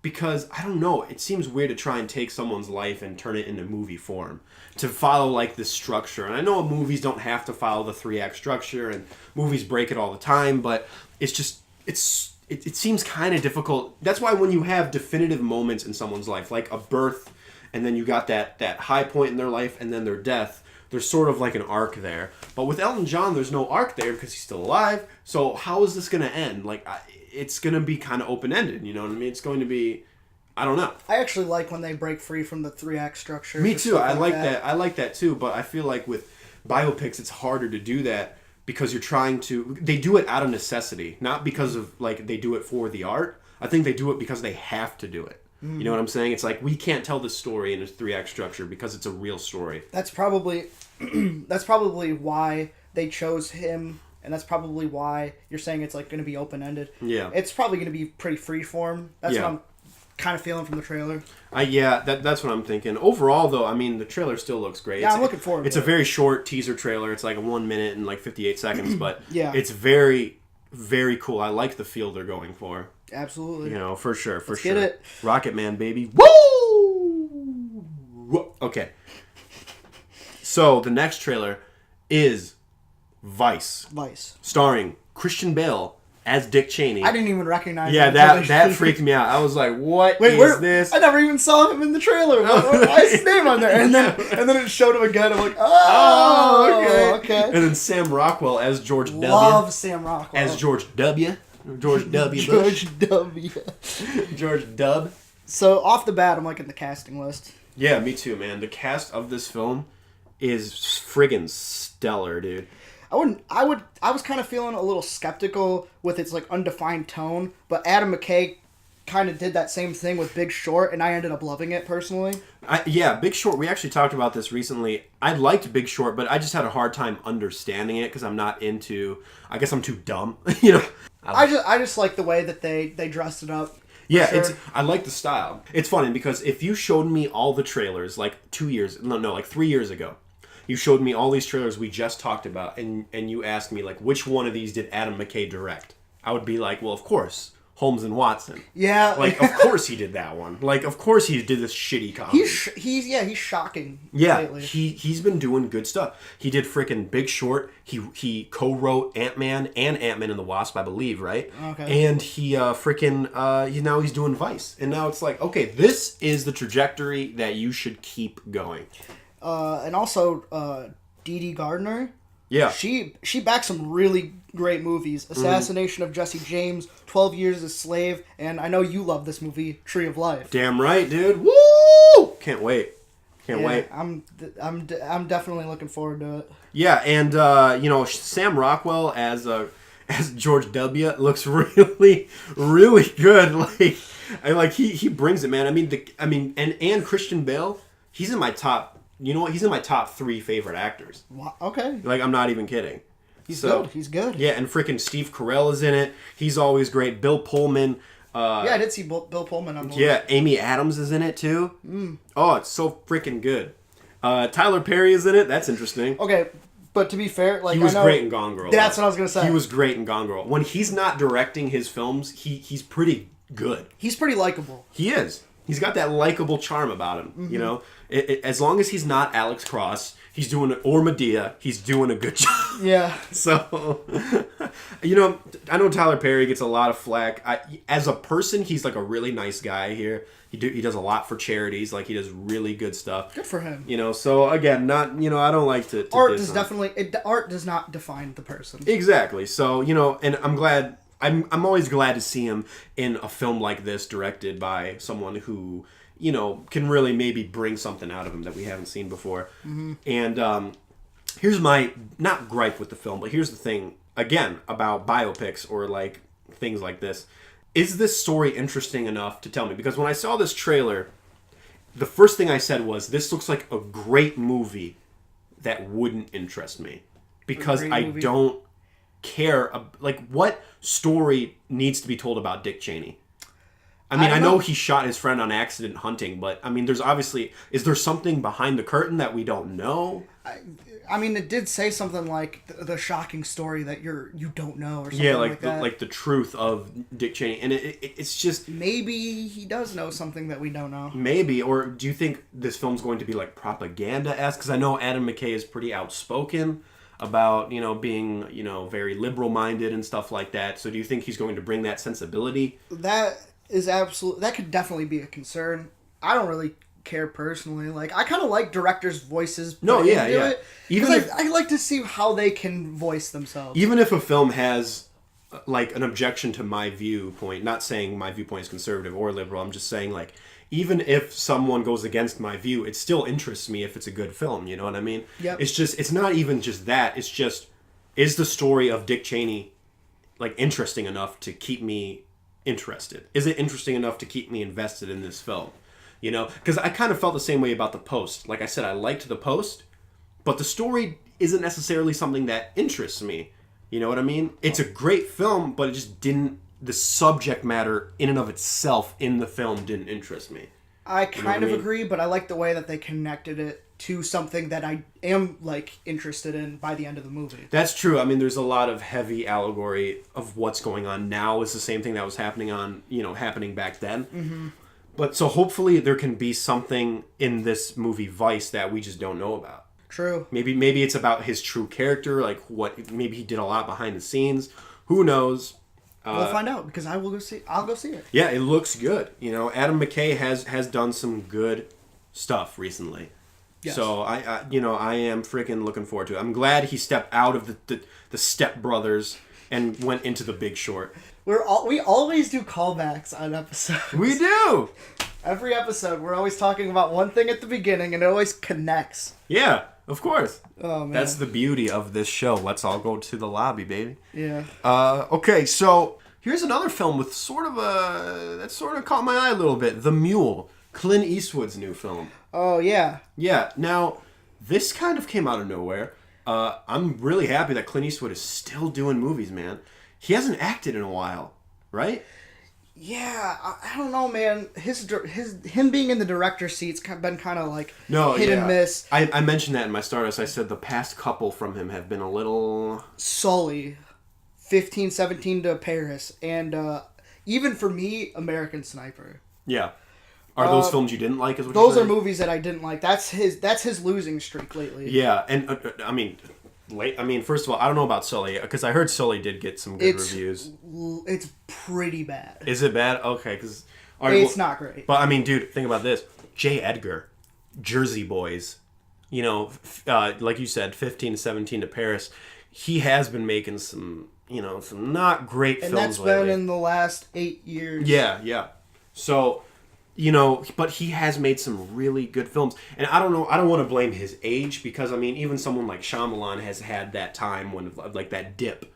because I don't know. It seems weird to try and take someone's life and turn it into movie form. To follow like this structure, and I know movies don't have to follow the 3-act structure, and movies break it all the time. But it's just it seems kind of difficult. That's why when you have definitive moments in someone's life, like a birth, and then you got that high point in their life, and then their death, there's sort of like an arc there. But with Elton John, there's no arc there because he's still alive. So how is this gonna end? Like it's gonna be kind of open ended. You know what I mean? It's going to be. I don't know. I actually like when they break free from the 3-act structure. Me too. I like that. I like that too. But I feel like with biopics, it's harder to do that because you're trying to. They do it out of necessity, not because of like they do it for the art. I think they do it because they have to do it. You know what I'm saying? It's like we can't tell this story in a 3-act structure because it's a real story. That's probably why they chose him. And that's probably why you're saying it's like going to be open ended. Yeah. It's probably going to be pretty freeform. That's what I'm kind of feeling from the trailer. That's what I'm thinking. Overall, though, I mean, the trailer still looks great. Yeah, I'm looking forward to it. It's a very short teaser trailer. It's like 1 minute and like 58 seconds, but it's very, very cool. I like the feel they're going for. Absolutely. For sure. Let's get it. Rocketman, baby. Woo! Okay. So the next trailer is Vice. Vice. Starring Christian Bale as Dick Cheney. I didn't even recognize Yeah, him. that freaked me out. I was like, what Wait, is this? I never even saw him in the trailer. Why is his name on there? And then it showed him again. I'm like, oh, okay. And then Sam Rockwell as George W. Love Sam Rockwell. As George W. George W. George W. George Dub. So off the bat, I'm liking the casting list. Yeah, me too, man. The cast of this film is friggin' stellar, dude. I was kind of feeling a little skeptical with its like undefined tone, but Adam McKay kind of did that same thing with Big Short, and I ended up loving it personally. Yeah, Big Short. We actually talked about this recently. I liked Big Short, but I just had a hard time understanding it because I'm not into. I guess I'm too dumb, you know. I just like the way that they dressed it up. Yeah, Sure. I like the style. It's funny because if you showed me all the trailers like 3 years ago, you showed me all these trailers we just talked about, and you asked me like which one of these did Adam McKay direct, I would be like, well, of course, Holmes and Watson. Yeah, like of course he did that one. Like of course he did this shitty comedy. He's shocking. Yeah, lately. he's been doing good stuff. He did frickin' Big Short. He co-wrote Ant-Man and Ant-Man and the Wasp, I believe, right? Okay. And he now he's doing Vice. And now it's like, okay, this is the trajectory that you should keep going. And also Dee Dee Gardner. Yeah. She backs some really great movies. Assassination of Jesse James, 12 Years a Slave, and I know you love this movie, Tree of Life. Damn right, dude. Woo! Can't wait. Can't wait. I'm definitely looking forward to it. Yeah, and Sam Rockwell as George W. looks really, really good. Like he brings it, man. I mean, and Christian Bale, he's in my top. You know what? He's in my top 3 favorite actors. Okay. Like, I'm not even kidding. He's good. He's good. Yeah, and freaking Steve Carell is in it. He's always great. Bill Pullman. Yeah, I did see Bill Pullman on the Yeah, list. Amy Adams is in it, too. Oh, it's so freaking good. Tyler Perry is in it. That's interesting. Okay, but to be fair, like he was I know, great in Gone Girl. That's what I was going to say. He was great in Gone Girl. When he's not directing his films, he's pretty good. He's pretty likable. He is. He's got that likable charm about him, you know? As long as he's not Alex Cross, or Medea, he's doing a good job. Yeah. So, I know Tyler Perry gets a lot of flack. As a person, he's like a really nice guy here. He does a lot for charities. Like, he does really good stuff. Good for him. So again, not, I don't like to art diss does art does not define the person. Exactly. So, and I'm glad... I'm always glad to see him in a film like this directed by someone who, can really maybe bring something out of him that we haven't seen before. Mm-hmm. And here's my, not gripe with the film, but here's the thing, again, about biopics or like things like this. Is this story interesting enough to tell me? Because when I saw this trailer, the first thing I said was, this looks like a great movie that wouldn't interest me. Because I don't care, like, what story needs to be told about Dick Cheney? I know he shot his friend on accident hunting, but there's obviously, is there something behind the curtain that we don't know? It did say something like the shocking story that you don't know, or something like that. Like the truth of Dick Cheney, and it's just maybe he does know something that we don't know. Maybe, or do you think this film's going to be like propaganda-esque? Because I know Adam McKay is pretty outspoken about being very liberal-minded and stuff like that. So do you think he's going to bring that sensibility? That could definitely be a concern. I don't really care personally. Like, I kind of like directors' voices. It, because I like to see how they can voice themselves. Even if a film has like an objection to my viewpoint, not saying my viewpoint is conservative or liberal, I'm just saying, like, even if someone goes against my view, it still interests me if it's a good film, you know what I mean? Yep. It's not even just that, it's just, is the story of Dick Cheney, like, interesting enough to keep me interested? Is it interesting enough to keep me invested in this film? Because I kind of felt the same way about The Post. Like I said, I liked The Post, but the story isn't necessarily something that interests me. You know what I mean? It's a great film, but it just didn't... The subject matter in and of itself in the film didn't interest me. I kind of agree, but I like the way that they connected it to something that I am, like, interested in by the end of the movie. That's true. There's a lot of heavy allegory of what's going on now. It's the same thing that was happening back then. Mm-hmm. But so hopefully there can be something in this movie Vice that we just don't know about. True. Maybe it's about his true character, like maybe he did a lot behind the scenes. Who knows? We'll find out because I'll go see it. Yeah, it looks good. You know, Adam McKay has done some good stuff recently. Yes. So I am freaking looking forward to it. I'm glad he stepped out of the Step Brothers and went into The Big Short. We always do callbacks on episodes. We do. Every episode, we're always talking about one thing at the beginning, and it always connects. Yeah, of course. Oh man, that's the beauty of this show. Let's all go to the lobby, baby. Yeah. Okay, so here's another film with that sort of caught my eye a little bit. The Mule, Clint Eastwood's new film. Oh yeah. Yeah. Now, this kind of came out of nowhere. I'm really happy that Clint Eastwood is still doing movies, man. He hasn't acted in a while, right? Yeah, I don't know, man. Him being in the director's seat's been kind of like hit and miss. I mentioned that in my Stardust. I said the past couple from him have been a little... Sully, 15, 17 to Paris, and even for me, American Sniper. Yeah. Are those films you didn't like? Those are movies that I didn't like. That's his losing streak lately. Yeah, and first of all, I don't know about Sully because I heard Sully did get some good reviews. It's pretty bad. Is it bad? Okay, because not great. But I mean, dude, think about this: J. Edgar, Jersey Boys. You know, like you said, 15 to 17 to Paris. He has been making some not great films lately. And that's been in the last 8 years. Yeah. So. But he has made some really good films. And I don't know, I don't want to blame his age because, I mean, even someone like Shyamalan has had that time when, like, that dip,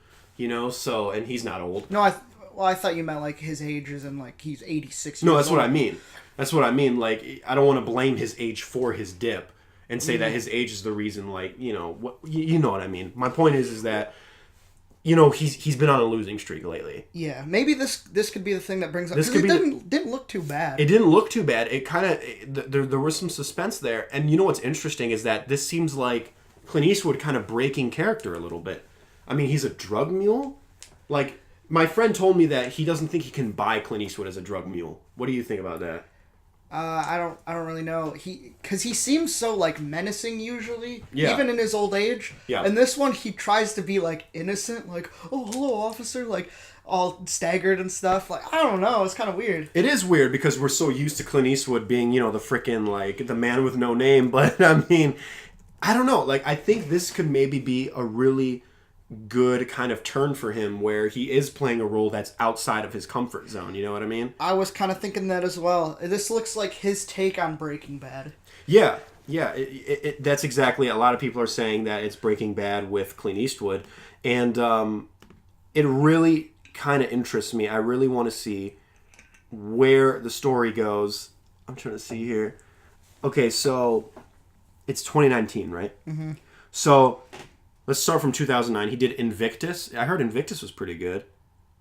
so, and he's not old. No, I thought you meant, like, his age is in, like, he's 86 years old. No, that's what I mean. That's what I mean. Like, I don't want to blame his age for his dip and say that his age is the reason, like, you know what I mean. My point is that... he's been on a losing streak lately. Yeah, maybe this could be the thing that brings up... Because it didn't look too bad. It didn't look too bad. It kind of... There was some suspense there. And you know what's interesting is that this seems like Clint Eastwood kind of breaking character a little bit. I mean, he's a drug mule. Like, my friend told me that he doesn't think he can buy Clint Eastwood as a drug mule. What do you think about that? I don't really know. Because he seems so, like, menacing usually, yeah. even in his old age. Yeah. And this one, he tries to be, like, innocent, like, oh, hello, officer, like, all staggered and stuff. Like, I don't know, it's kind of weird. It is weird because we're so used to Clint Eastwood being, the frickin', like, the man with no name. But, I mean, I don't know. Like, I think this could maybe be a really good kind of turn for him where he is playing a role that's outside of his comfort zone. You know what I mean? I was kind of thinking that as well. This looks like his take on Breaking Bad. Yeah. That's exactly. A lot of people are saying that it's Breaking Bad with Clint Eastwood, and it really kind of interests me. I really want to see where the story goes. I'm trying to see here. Okay, so it's 2019, right? Mm-hmm. So. Let's start from 2009. He did Invictus. I heard Invictus was pretty good.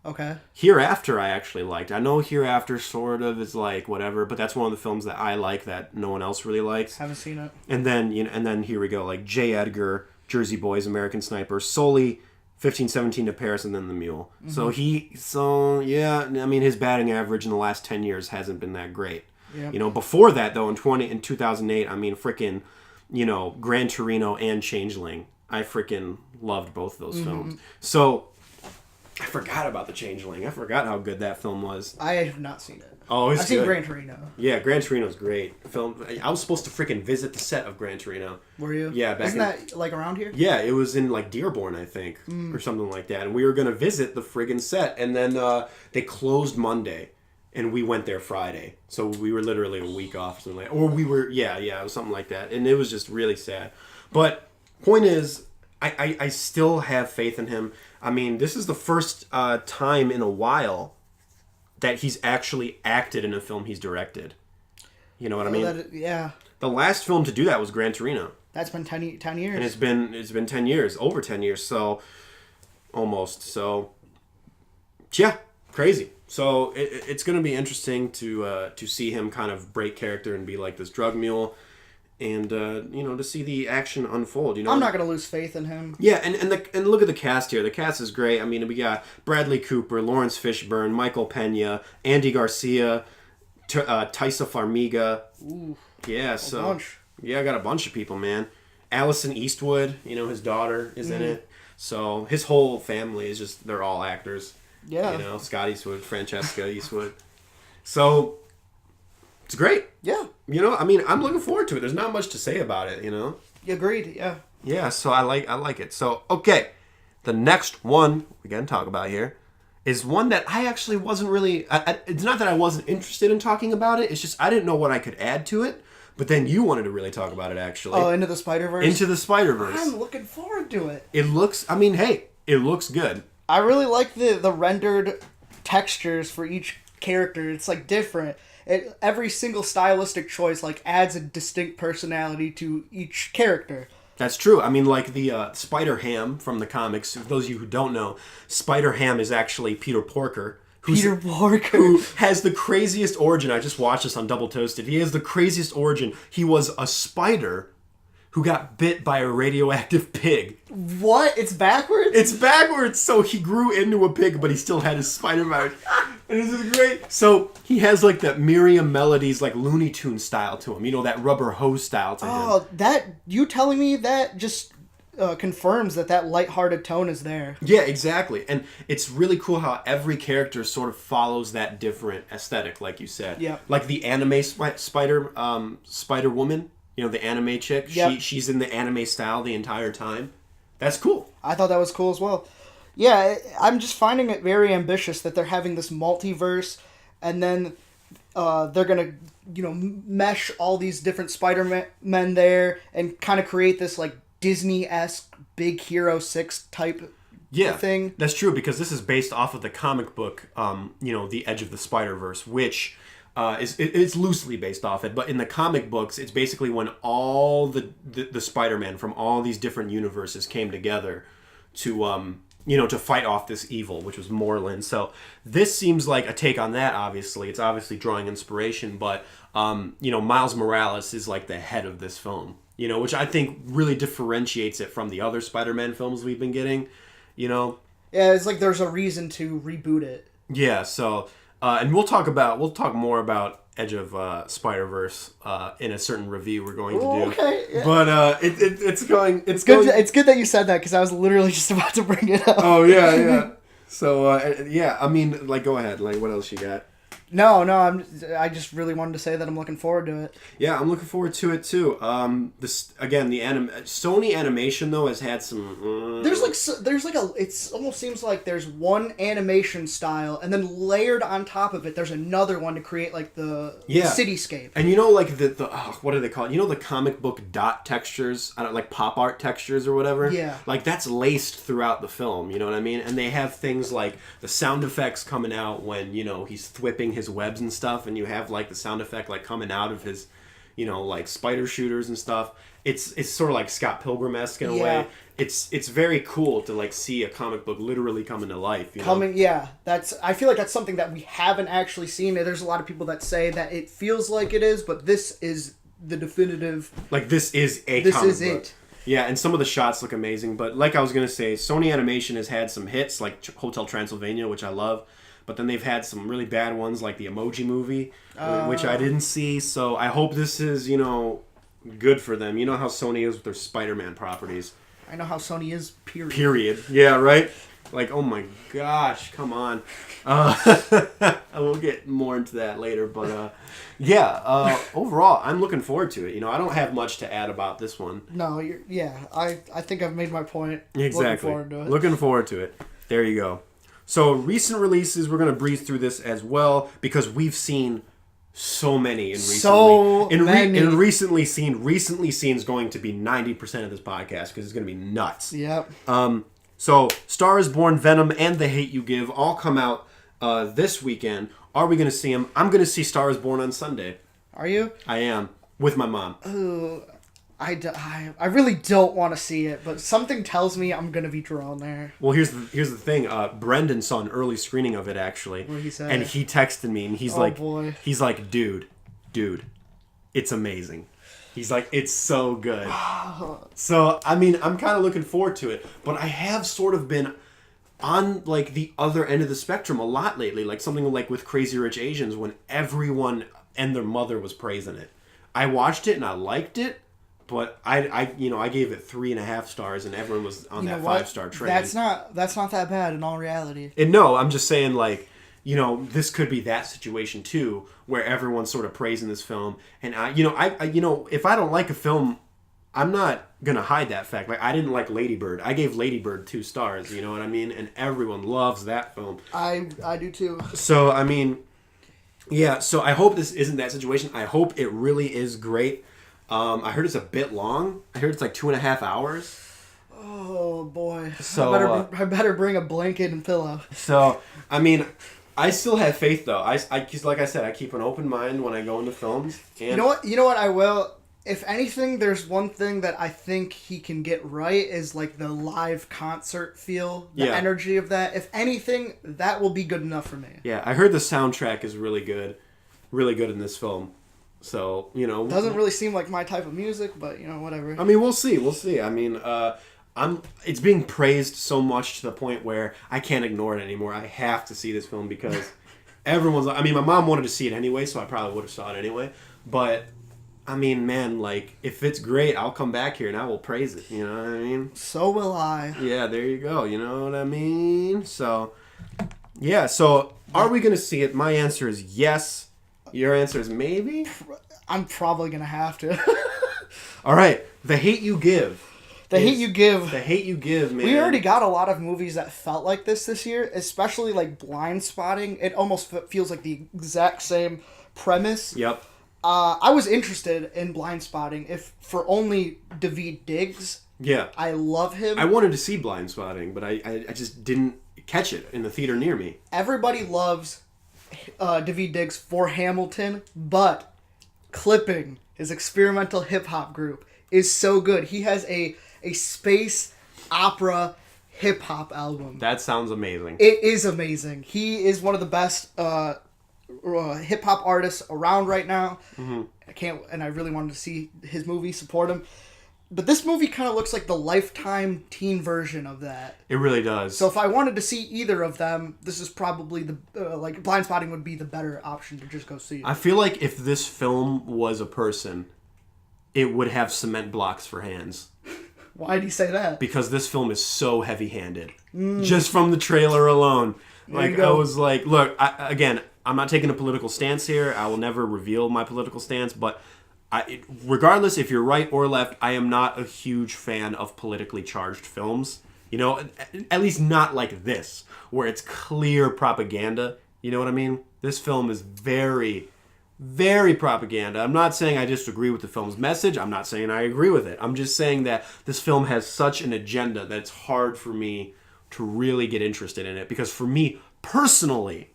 Okay. Hereafter I actually liked. I know Hereafter sort of is like whatever, but that's one of the films that I like that no one else really likes. Haven't seen it. And then here we go, like J. Edgar, Jersey Boys, American Sniper, Sully, 15-17 to Paris, and then The Mule. Mm-hmm. I mean his batting average in the last 10 years hasn't been that great. Yep. Before that though, in 2008, I mean frickin', Gran Torino and Changeling. I freaking loved both those films. So, I forgot about The Changeling. I forgot how good that film was. I have not seen it. Oh, it's I've good. seen Gran Torino. Yeah, Gran Torino's great. Film. I was supposed to freaking visit the set of Gran Torino. Were you? Yeah, Isn't that like around here? Yeah, it was in like Dearborn, I think, or something like that. And we were gonna visit the friggin' set, and then they closed Monday, and we went there Friday. So we were literally a week off, or something like. Or we were, it was something like that, and it was just really sad. But point is. I still have faith in him. I mean, this is the first time in a while that he's actually acted in a film he's directed. You know what I mean? Yeah. The last film to do that was Gran Torino. That's been 10 years. And it's been 10 years, over 10 years, so almost. So yeah, crazy. So it's going to be interesting to see him kind of break character and be like this drug mule. And to see the action unfold, I'm not gonna lose faith in him. Yeah, and look at the cast here. The cast is great. I mean, we got Bradley Cooper, Lawrence Fishburne, Michael Pena, Andy Garcia, Taissa Farmiga. Ooh, Yeah, so bunch. yeah, I got a bunch of people, man. Allison Eastwood, his daughter is in it. So his whole family is just, they're all actors. Yeah. Scott Eastwood, Francesca Eastwood. So it's great. Yeah. I'm looking forward to it. There's not much to say about it, Agreed, yeah. Yeah, so I like it. So, okay. The next one we're going to talk about here is one that I actually wasn't really... it's not that I wasn't interested in talking about it. It's just I didn't know what I could add to it. But then you wanted to really talk about it, actually. Oh, Into the Spider-Verse? Into the Spider-Verse. I'm looking forward to it. It looks... it looks good. I really like the rendered textures for each character. It's, different. Every single stylistic choice, adds a distinct personality to each character. That's true. The Spider-Ham from the comics, for those of you who don't know, Spider-Ham is actually Peter Porker. Who has the craziest origin. I just watched this on Double Toasted. He has the craziest origin. He was a spider who got bit by a radioactive pig. What? It's backwards? It's backwards! So he grew into a pig, but he still had his spider mouth. And this is great. So he has that Miriam Melodies, Looney Tune style to him. That rubber hose style to him. Oh, you telling me that just confirms that lighthearted tone is there. Yeah, exactly. And it's really cool how every character sort of follows that different aesthetic, like you said. Yeah. Like the anime Spider-Woman, the anime chick. Yep. She's in the anime style the entire time. That's cool. I thought that was cool as well. Yeah, I'm just finding it very ambitious that they're having this multiverse, and then they're going to, mesh all these different Spider-Men there and kind of create this, Disney-esque Big Hero 6 type thing. That's true, because this is based off of the comic book, The Edge of the Spider-Verse, which it's loosely based off it, but in the comic books, it's basically when all the Spider-Man from all these different universes came together to to fight off this evil, which was Moreland. So this seems like a take on that, obviously. It's obviously drawing inspiration, but, Miles Morales is the head of this film, which I think really differentiates it from the other Spider-Man films we've been getting, Yeah, it's there's a reason to reboot it. Yeah, so, and we'll talk more about Edge of Spider-Verse in a certain review we're going to do. Okay. Yeah. But it's good. It's good that you said that, because I was literally just about to bring it up. Oh yeah. So go ahead. What else you got? No, I just really wanted to say that I'm looking forward to it. Yeah, I'm looking forward to it too. Sony animation though has had some. It almost seems like there's one animation style, and then layered on top of it, there's another one to create the cityscape. And what do they call it? The comic book dot textures, pop art textures or whatever. Yeah. That's laced throughout the film. You know what I mean? And they have things like the sound effects coming out when he's thwipping his webs and stuff, and you have the sound effect coming out of his spider shooters and stuff. It's sort of like Scott Pilgrim-esque in a way. It's very cool to see a comic book literally come into life. I feel like that's something that we haven't actually seen. There's a lot of people that say that it feels like it is, but this is the definitive. This is a this comic is book. It. Yeah, and some of the shots look amazing. But like I was gonna say, Sony Animation has had some hits like Hotel Transylvania, which I love. But then they've had some really bad ones like the Emoji Movie, which I didn't see. So I hope this is, good for them. You know how Sony is with their Spider-Man properties. I know how Sony is, period. Period. Yeah, right? Oh my gosh, come on. I will get more into that later. But overall, I'm looking forward to it. I don't have much to add about this one. No, I think I've made my point. Exactly. Looking forward to it. Looking forward to it. There you go. So recent releases, we're going to breeze through this as well because we've seen so many recently seen is going to be 90% of this podcast because it's going to be nuts. Yep. So Star is Born, Venom, and The Hate You Give all come out this weekend. Are we going to see them? I'm going to see Star is Born on Sunday. Are you? I am with my mom. Ooh, I really don't want to see it, but something tells me I'm going to be drawn there. Well, here's the thing. Brendan saw an early screening of it, actually. What did he say? And he texted me, and he's boy. He's like, dude, it's amazing. He's like, it's so good. So, I'm kind of looking forward to it, but I have sort of been on, the other end of the spectrum a lot lately, something with Crazy Rich Asians, when everyone and their mother was praising it. I watched it and I liked it, but I gave it 3.5 stars, and everyone was on that 5-star train. That's not that bad in all reality. And no, I'm just saying, like, this could be that situation too, where everyone's sort of praising this film, and I if I don't like a film, I'm not gonna hide that fact. Like, I didn't like Lady Bird. I gave Lady Bird 2 stars. You know what I mean? And everyone loves that film. I do too. So I mean, yeah. So I hope this isn't that situation. I hope it really is great. I heard it's a bit long. I heard it's like 2.5 hours. Oh boy! So I better bring a blanket and pillow. So I mean, I still have faith though. I like I said, I keep an open mind when I go into films. And You know what? I will. If anything, there's one thing that I think he can get right is like the live concert feel, the energy of that. If anything, that will be good enough for me. Yeah, I heard the soundtrack is really good in this film. So, Doesn't really seem like my type of music, but whatever. I mean, we'll see. I mean, it's being praised so much to the point where I can't ignore it anymore. I have to see this film because I mean, my mom wanted to see it anyway, so I probably would have saw it anyway. But I mean, man, like, if it's great, I'll come back here and I will praise it. You know what I mean? So will I. Yeah, there you go. You know what I mean? So, yeah. So, are we going to see it? My answer is yes. Your answer is maybe? I'm probably going to have to. All right. The Hate You Give. The Hate You Give. The Hate You Give, man. We already got a lot of movies that felt like this year, especially like Blind Spotting. It almost feels like the exact same premise. Yep. I was interested in Blind Spotting if for only Daveed Diggs. Yeah. I love him. I wanted to see Blind Spotting, but I just didn't catch it in the theater near me. Everybody loves Daveed Diggs for Hamilton, but Clipping, his experimental hip-hop group, is so good. He has a space opera hip-hop album. That sounds amazing. It is amazing. He is one of the best hip-hop artists around right now. Mm-hmm. I really wanted to see his movie, support him. But this movie kind of looks like the Lifetime teen version of that. It really does. So if I wanted to see either of them, this is probably Blind Spotting would be the better option to just go see. I feel like if this film was a person, it would have cement blocks for hands. Why do you say that? Because this film is so heavy-handed. Just from the trailer alone. Like, I was like, look, again, I'm not taking a political stance here. I will never reveal my political stance, but regardless if you're right or left, I am not a huge fan of politically charged films. At least not like this, where it's clear propaganda. You know what I mean? This film is very, very propaganda. I'm not saying I disagree with the film's message. I'm not saying I agree with it. I'm just saying that this film has such an agenda that it's hard for me to really get interested in it. Because for me, personally,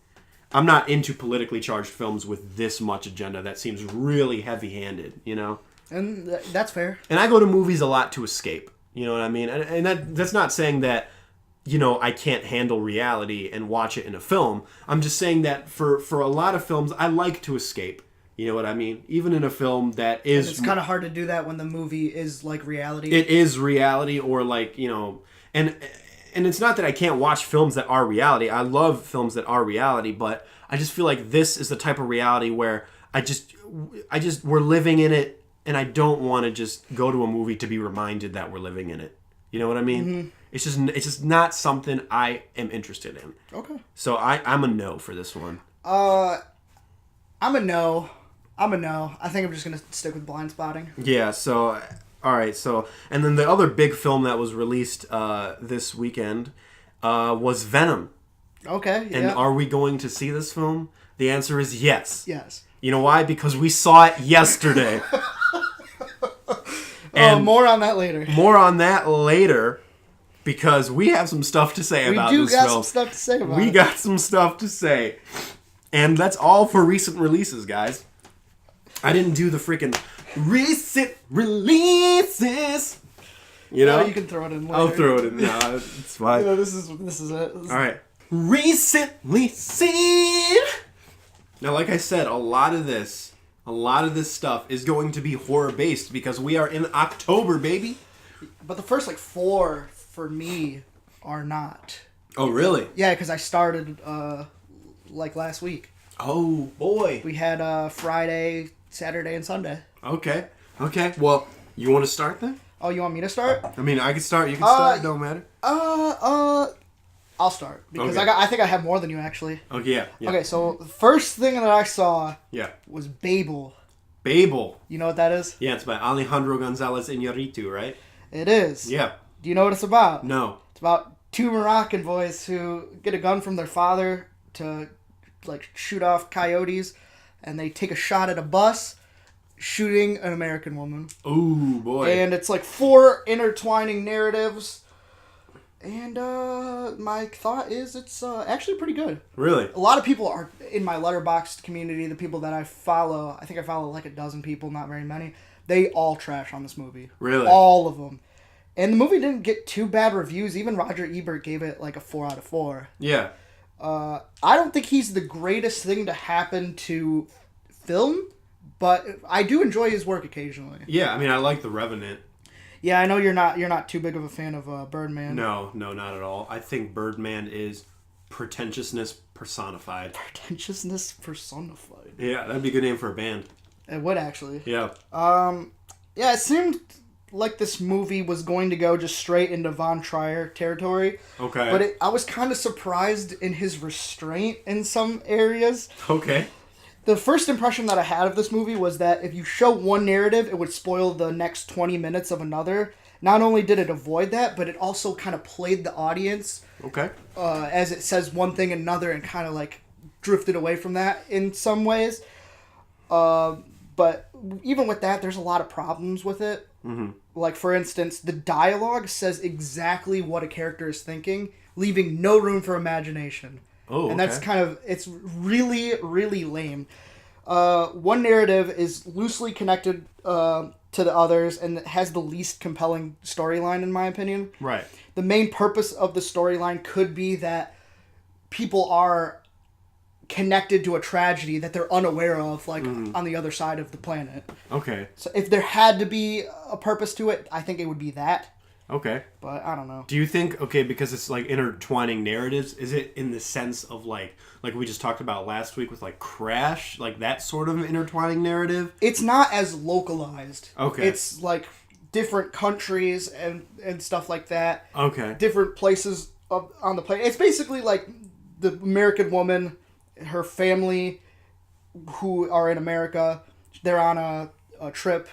I'm not into politically charged films with this much agenda that seems really heavy-handed, And that's fair. And I go to movies a lot to escape, you know what I mean? And that's not saying that, I can't handle reality and watch it in a film. I'm just saying that for a lot of films, I like to escape, you know what I mean? Even in a film that is... And it's kind of hard to do that when the movie is like reality. It is reality or like, And it's not that I can't watch films that are reality. I love films that are reality, but I just feel like this is the type of reality where we're living in it, and I don't want to just go to a movie to be reminded that we're living in it. You know what I mean? Mm-hmm. It's just not something I am interested in. Okay. So I'm a no for this one. I'm a no. I think I'm just gonna stick with Blind Spotting. Yeah. So. All right, and then the other big film that was released this weekend was Venom. Okay, yeah. And are we going to see this film? The answer is yes. Yes. You know why? Because we saw it yesterday. And more on that later. More on that later, because we have some stuff to say about this film. We do got some stuff to say about it. We got some stuff to say. And that's all for recent releases, guys. I didn't do the freaking... recent releases. You know, you can throw it in later. I'll throw it in. No, it's fine. This is it. All right. Recently seen. Now, like I said, a lot of this stuff is going to be horror based because we are in October, baby. But the first 4 for me are not. Oh, really? Yeah, because I started last week. Oh boy. We had Friday, Saturday, and Sunday. Okay. Well, you want to start then? Oh, you want me to start? I mean, I can start. You can start. Don't matter. I'll start because Okay. I think I have more than you actually. Okay. Yeah. Okay, so the first thing that I saw Yeah. was Babel. Babel. You know what that is? Yeah, it's by Alejandro Gonzalez Iñárritu, right? It is. Yeah. Do you know what it's about? No. It's about two Moroccan boys who get a gun from their father to like shoot off coyotes, and they take a shot at a bus, shooting an American woman. Ooh, boy. And it's like 4 intertwining narratives. And my thought is it's actually pretty good. Really? A lot of people are in my Letterboxd community, the people that I follow. I think I follow like a dozen people, not very many. They all trash on this movie. Really? All of them. And the movie didn't get too bad reviews. Even Roger Ebert gave it like a 4 out of 4. Yeah. I don't think he's the greatest thing to happen to film, but I do enjoy his work occasionally. Yeah, I mean, I like The Revenant. Yeah, I know you're not too big of a fan of Birdman. No, not at all. I think Birdman is pretentiousness personified. Pretentiousness personified. Yeah, that'd be a good name for a band. It would actually. Yeah. Yeah, it seemed like this movie was going to go just straight into Von Trier territory. Okay. But I was kind of surprised in his restraint in some areas. Okay. The first impression that I had of this movie was that if you show one narrative, it would spoil the next 20 minutes of another. Not only did it avoid that, but it also kind of played the audience Okay. as it says one thing and another and kind of like drifted away from that in some ways. But even with that, there's a lot of problems with it. Mm-hmm. Like, for instance, the dialogue says exactly what a character is thinking, leaving no room for imagination. Oh, And that's kind of, it's really, really lame. One narrative is loosely connected to the others and has the least compelling storyline, in my opinion. Right. The main purpose of the storyline could be that people are connected to a tragedy that they're unaware of, like, on the other side of the planet. Okay. So if there had to be a purpose to it, I think it would be that. Okay. But I don't know. Do you think, okay, because it's like intertwining narratives, is it in the sense of like we just talked about last week with like Crash, like that sort of intertwining narrative? It's not as localized. Okay. It's like different countries and stuff like that. Okay. Different places on the planet. It's basically like the American woman, her family who are in America, they're on a trip.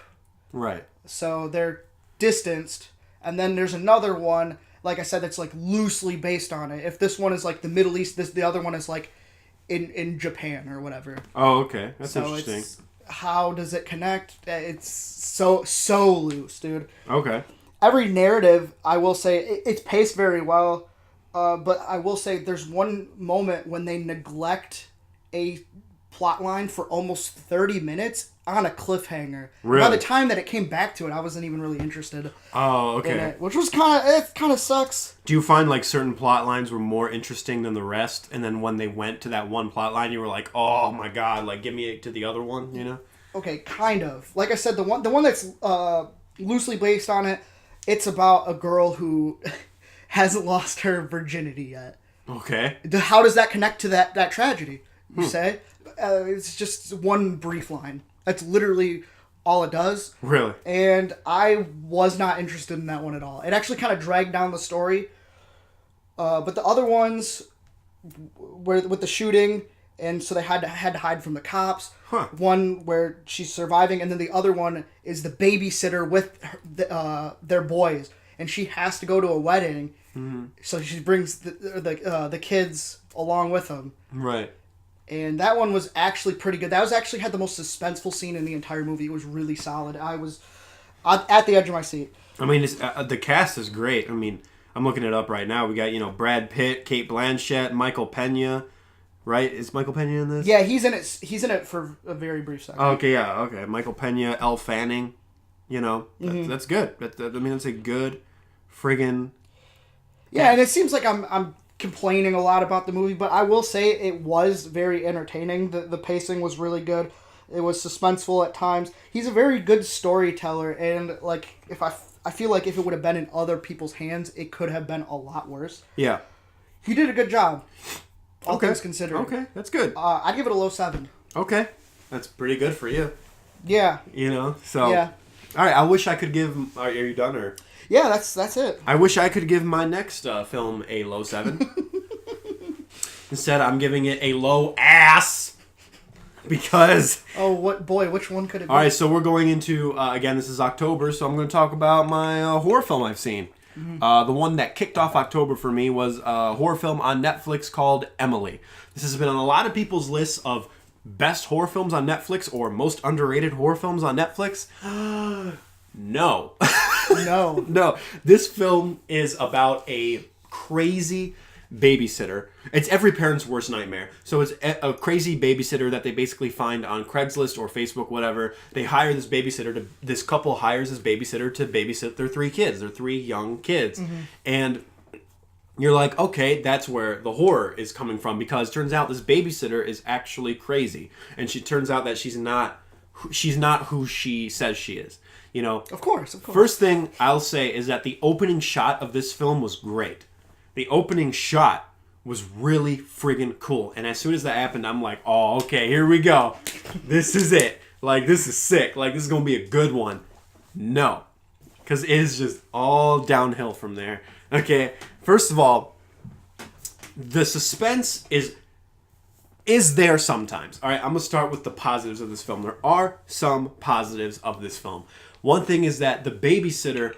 Right. So they're distanced. And then there's another one, like I said, that's like loosely based on it. If this one is like the Middle East, the other one is like in Japan or whatever. Oh, okay. That's So interesting. it's, how does it connect? It's so loose, dude. Okay. Every narrative, I will say, it's paced very well. But I will say there's one moment when they neglect a plot line for almost 30 minutes on a cliffhanger. Really? By the time that it came back to it, I wasn't even really interested Oh, in okay. it, which was kind of sucks. Do you find like certain plot lines were more interesting than the rest, and then when they went to that one plot line, you were like, "Oh my god, like give me to the other one," you know? Okay, kind of. Like I said, the one that's loosely based on it, it's about a girl who hasn't lost her virginity yet. Okay. How does that connect to that tragedy, you say? It's just one brief line. That's literally all it does. Really? And I was not interested in that one at all. It actually kind of dragged down the story. But the other ones were with the shooting, and so they had to hide from the cops. Huh. One where she's surviving, and then the other one is the babysitter with their boys, and she has to go to a wedding, so she brings the kids along with them. Right. And that one was actually pretty good. That was actually had the most suspenseful scene in the entire movie. It was really solid. I was at the edge of my seat. I mean, it's, the cast is great. I mean, I'm looking it up right now. We got, Brad Pitt, Kate Blanchett, Michael Pena, right? Is Michael Pena in this? Yeah, he's in it. He's in it for a very brief second. Okay, yeah, okay. Michael Pena, Elle Fanning, that's good. That's a good friggin'... Yeah, and it seems like I'm complaining a lot about the movie, but I will say it was very entertaining. The pacing was really good. It was suspenseful at times. He's a very good storyteller, and like if I feel like if it would have been in other people's hands, it could have been a lot worse. Yeah. He did a good job. All things considered. Okay, that's good. I'd give it a low 7. Okay, that's pretty good for you. Yeah. You know, so... Yeah. All right, I wish I could give... Are you done, or...? Yeah, that's it. I wish I could give my next film a low 7. Instead, I'm giving it a low ass. Because... Oh, which one could it be? All right, so we're going into... again, this is October, so I'm going to talk about my horror film I've seen. Mm-hmm. The one that kicked off October for me was a horror film on Netflix called Emily. This has been on a lot of people's lists of best horror films on Netflix or most underrated horror films on Netflix. No. No. No. This film is about a crazy babysitter. It's every parent's worst nightmare. So it's a crazy babysitter that they basically find on Craigslist or Facebook, whatever. They hire this babysitter this couple hires this babysitter to babysit their 3 kids, their 3 young kids. Mm-hmm. And you're like, okay, that's where the horror is coming from, because it turns out this babysitter is actually crazy. And she turns out that she's not who she says she is. You know? Of course. First thing I'll say is that the opening shot of this film was great. The opening shot was really friggin' cool. And as soon as that happened, I'm like, oh, okay, here we go. This is it. Like, this is sick. Like, this is going to be a good one. No. Because it is just all downhill from there. Okay, first of all, the suspense is there sometimes. All right, I'm going to start with the positives of this film. There are some positives of this film. One thing is that the babysitter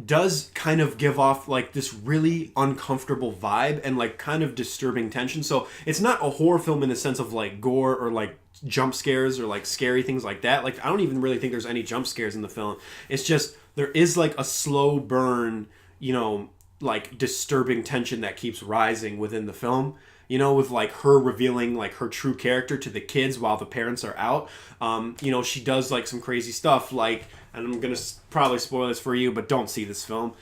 does kind of give off like this really uncomfortable vibe and like kind of disturbing tension. So it's not a horror film in the sense of like gore or like jump scares or like scary things like that. Like, I don't even really think there's any jump scares in the film. It's just there is like a slow burn, you know, like disturbing tension that keeps rising within the film. You know, with like her revealing like her true character to the kids while the parents are out. You know, she does like some crazy stuff, like, and I'm gonna probably spoil this for you, but don't see this film.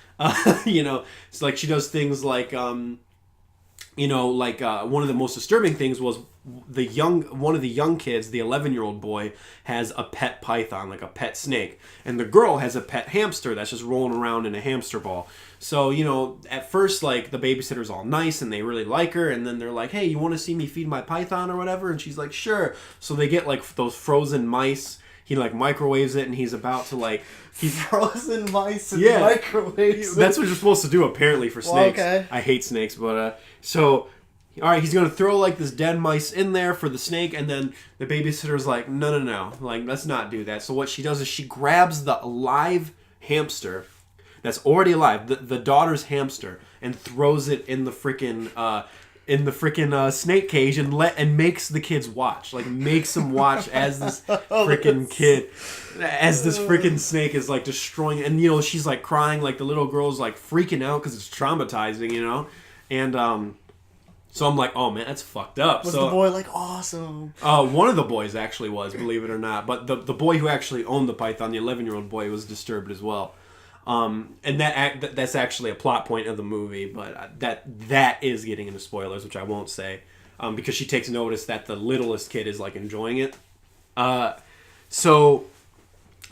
You know, it's like she does things like, you know, like one of the most disturbing things was one of the young kids, the 11-year-old boy, has a pet python, like a pet snake, and the girl has a pet hamster that's just rolling around in a hamster ball. So, you know, at first, like, the babysitter's all nice and they really like her, and then they're like, hey, you want to see me feed my python or whatever? And she's like, sure. So they get like those frozen mice. He like microwaves it, and he's about to like frozen mice and microwaves. That's what you're supposed to do apparently for snakes. Well, okay. I hate snakes, but so all right, he's gonna throw like this dead mice in there for the snake, and then the babysitter's like, no, like let's not do that. So what she does is she grabs the live hamster that's already alive, the daughter's hamster, and throws it in the freaking snake cage and makes the kids watch. Like, makes them watch as this freaking kid, as this freaking snake is like destroying. And, you know, she's like crying, like the little girl's like freaking out because it's traumatizing, you know? And, so I'm like, oh man, that's fucked up. Was the boy like, awesome? One of the boys actually was, believe it or not. But the boy who actually owned the python, the 11-year-old boy, was disturbed as well. And that's actually a plot point of the movie, but that is getting into spoilers, which I won't say, because she takes notice that the littlest kid is like enjoying it. So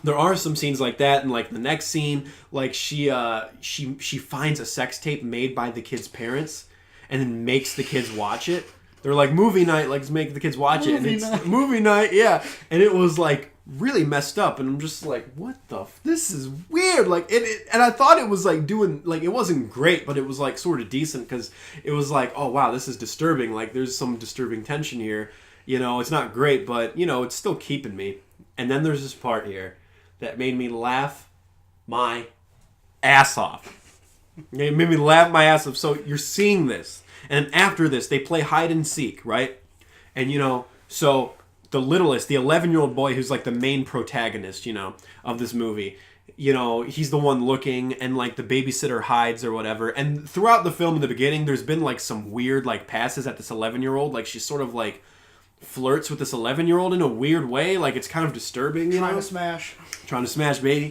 there are some scenes like that, and like the next scene, like she finds a sex tape made by the kid's parents, and then makes the kids watch it. They're like, movie night, like, let's make the kids watch it, and it's movie night, yeah, and it was like really messed up, and I'm just like, what the this is weird. Like, and I thought it was like doing, like, it wasn't great, but it was like sort of decent, because it was like, oh wow, this is disturbing, like there's some disturbing tension here, you know. It's not great, but you know, it's still keeping me. And then there's this part here that made me laugh my ass off. It made me laugh my ass off. So you're seeing this, and after this they play hide and seek, right? And you know, so the littlest, the 11-year-old boy, who's like the main protagonist, you know, of this movie, you know, he's the one looking, and like the babysitter hides or whatever. And throughout the film in the beginning, there's been like some weird like passes at this 11-year-old. Like, she sort of like flirts with this 11-year-old in a weird way. Like, it's kind of disturbing, you know? Trying to smash, baby.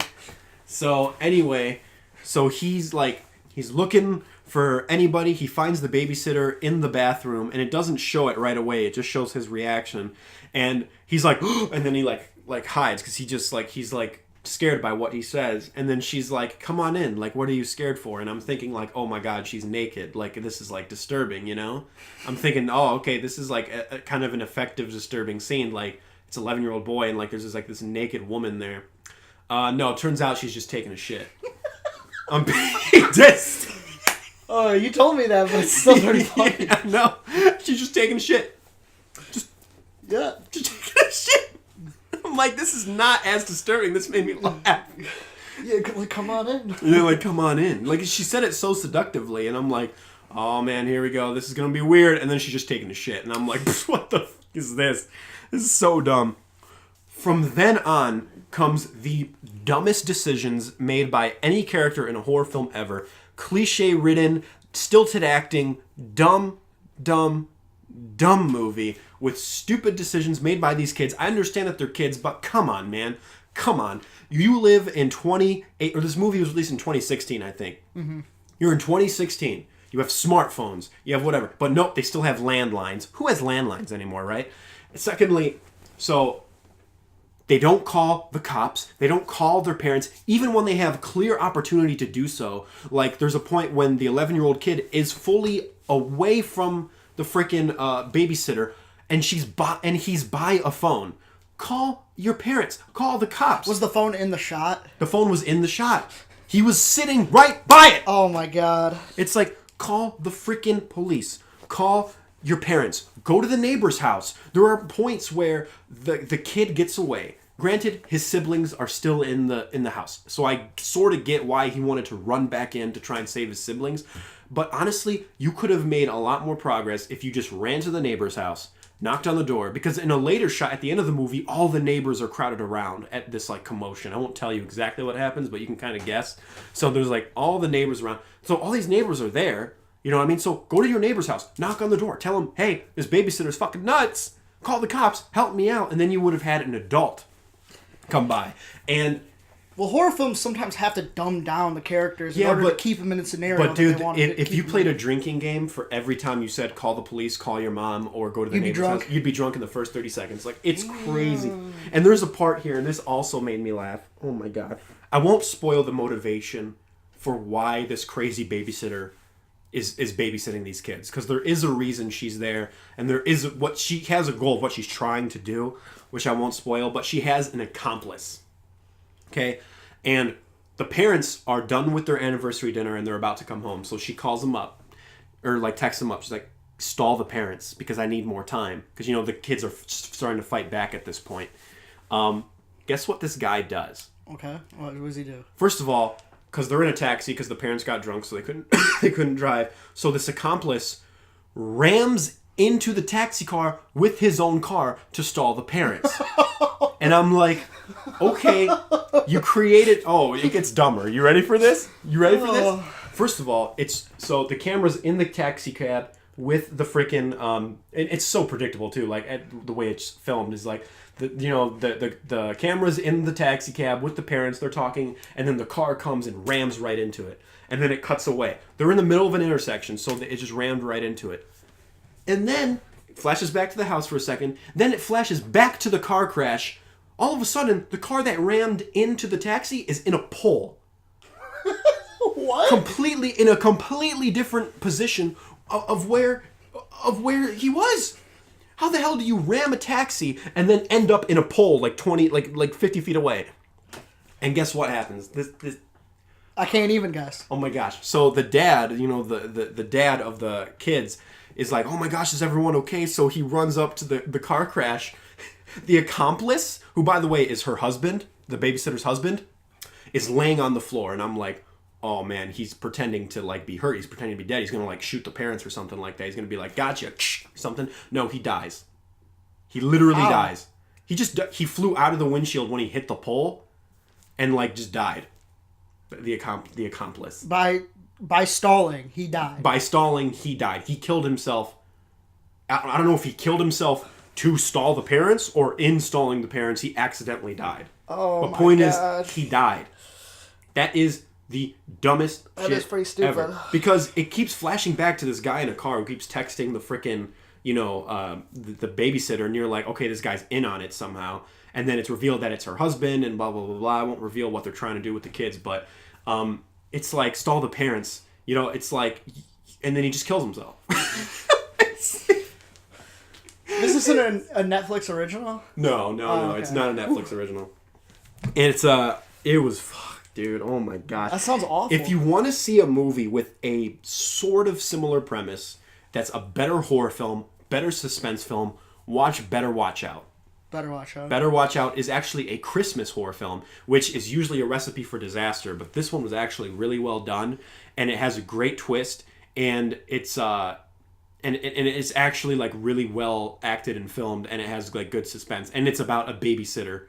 So anyway, so he's looking for anybody. He finds the babysitter in the bathroom, and it doesn't show it right away. It just shows his reaction. And he's like, and then he like hides, because he's like scared by what he says, and then she's like, come on in, like, what are you scared for? And I'm thinking like, oh my god, she's naked, like, this is like disturbing, you know? I'm thinking, oh, okay, this is like a kind of an effective disturbing scene, like it's 11-year-old boy and like there's this naked woman there. No, it turns out she's just taking a shit. I'm pissed. Oh, you told me that, but it's still pretty funny. Yeah, no, she's just taking a shit. Just taking a shit. I'm like, this is not as disturbing. This made me laugh. Yeah, like, come on in. Yeah, like, come on in. Like, she said it so seductively, and I'm like, oh man, here we go. This is gonna be weird. And then she's just taking a shit, and I'm like, what the fuck is this? This is so dumb. From then on comes the dumbest decisions made by any character in a horror film ever. Cliche-ridden, stilted acting, dumb movie with stupid decisions made by these kids. I understand that they're kids, but come on, man. Come on. You live in this movie was released in 2016, I think. Mm-hmm. You're in 2016. You have smartphones. You have whatever. But nope, they still have landlines. Who has landlines anymore, right? Secondly, so they don't call the cops. They don't call their parents, even when they have clear opportunity to do so. Like, there's a point when the 11-year-old kid is fully away from the freaking babysitter, and he's by a phone. Call your parents. Call the cops. Was the phone in the shot? The phone was in the shot. He was sitting right by it. Oh my god. It's like, call the freaking police. Call your parents. Go to the neighbor's house. There are points where the kid gets away. Granted, his siblings are still in the house. So I sort of get why he wanted to run back in to try and save his siblings. But honestly, you could have made a lot more progress if you just ran to the neighbor's house, knocked on the door, because in a later shot at the end of the movie, all the neighbors are crowded around at this like commotion. I won't tell you exactly what happens, but you can kind of guess. So there's like all the neighbors around. So all these neighbors are there. You know what I mean? So go to your neighbor's house, knock on the door, tell them, hey, this babysitter's fucking nuts. Call the cops, help me out. And then you would have had an adult come by. And well, horror films sometimes have to dumb down the characters in order to keep them in a scenario. But dude, if you played a drinking game for every time you said call the police, call your mom, or go to the neighbor's house, you'd be drunk in the first 30 seconds. Like, it's crazy. And there's a part here, and this also made me laugh. Oh my god. I won't spoil the motivation for why this crazy babysitter is babysitting these kids, because there is a reason she's there, and there is she has a goal of what she's trying to do, which I won't spoil, but she has an accomplice. Okay, and the parents are done with their anniversary dinner and they're about to come home. So she calls them up, or like texts them up. She's like, stall the parents because I need more time. Because, you know, the kids are starting to fight back at this point. Guess what this guy does? Okay, what does he do? First of all, because they're in a taxi because the parents got drunk, so they couldn't drive. So this accomplice rams into the taxi car with his own car to stall the parents. And I'm like, okay, you created... Oh, it gets dumber. You ready for this? First of all, so the camera's in the taxi cab with the freaking... it's so predictable, too. Like, the way it's filmed is like... The camera's in the taxi cab with the parents. They're talking, and then the car comes and rams right into it. And then it cuts away. They're in the middle of an intersection, so it just rammed right into it. And then it flashes back to the house for a second. Then it flashes back to the car crash. All of a sudden, the car that rammed into the taxi is in a pole. What? In a completely different position of where he was. How the hell do you ram a taxi and then end up in a pole like 50 feet away? And guess what happens? This I can't even guess. Oh my gosh. So the dad, the dad of the kids is like, oh my gosh, is everyone okay? So he runs up to the car crash. The accomplice, who by the way is her husband, the babysitter's husband, is laying on the floor. And I'm like, oh man, he's pretending to like be hurt. He's pretending to be dead. He's going to like shoot the parents or something like that. He's going to be like, gotcha, something. No, he dies. He literally dies. He flew out of the windshield when he hit the pole and like just died. The accomplice. By stalling, he died. By stalling, he died. He killed himself. I don't know if he killed himself to stall the parents or in stalling the parents, he accidentally died. Oh, but my point gosh. is, he died. That is the dumbest shit That is pretty stupid. ever. Because it keeps flashing back to this guy in a car who keeps texting the frickin', the babysitter, and you're like, okay, this guy's in on it somehow. And then it's revealed that it's her husband, and blah, blah, blah, blah. I won't reveal what they're trying to do with the kids, but it's like stall the parents. It's like, and then he just kills himself. This isn't a Netflix original? No, okay. It's not a Netflix original. And it was, dude, oh my gosh. That sounds awful. If you want to see a movie with a sort of similar premise, that's a better horror film, better suspense film, watch Better Watch Out. Better Watch Out. Better Watch Out is actually a Christmas horror film, which is usually a recipe for disaster, but this one was actually really well done, and it has a great twist, and it's and it's actually like really well acted and filmed, and it has like good suspense, and it's about a babysitter,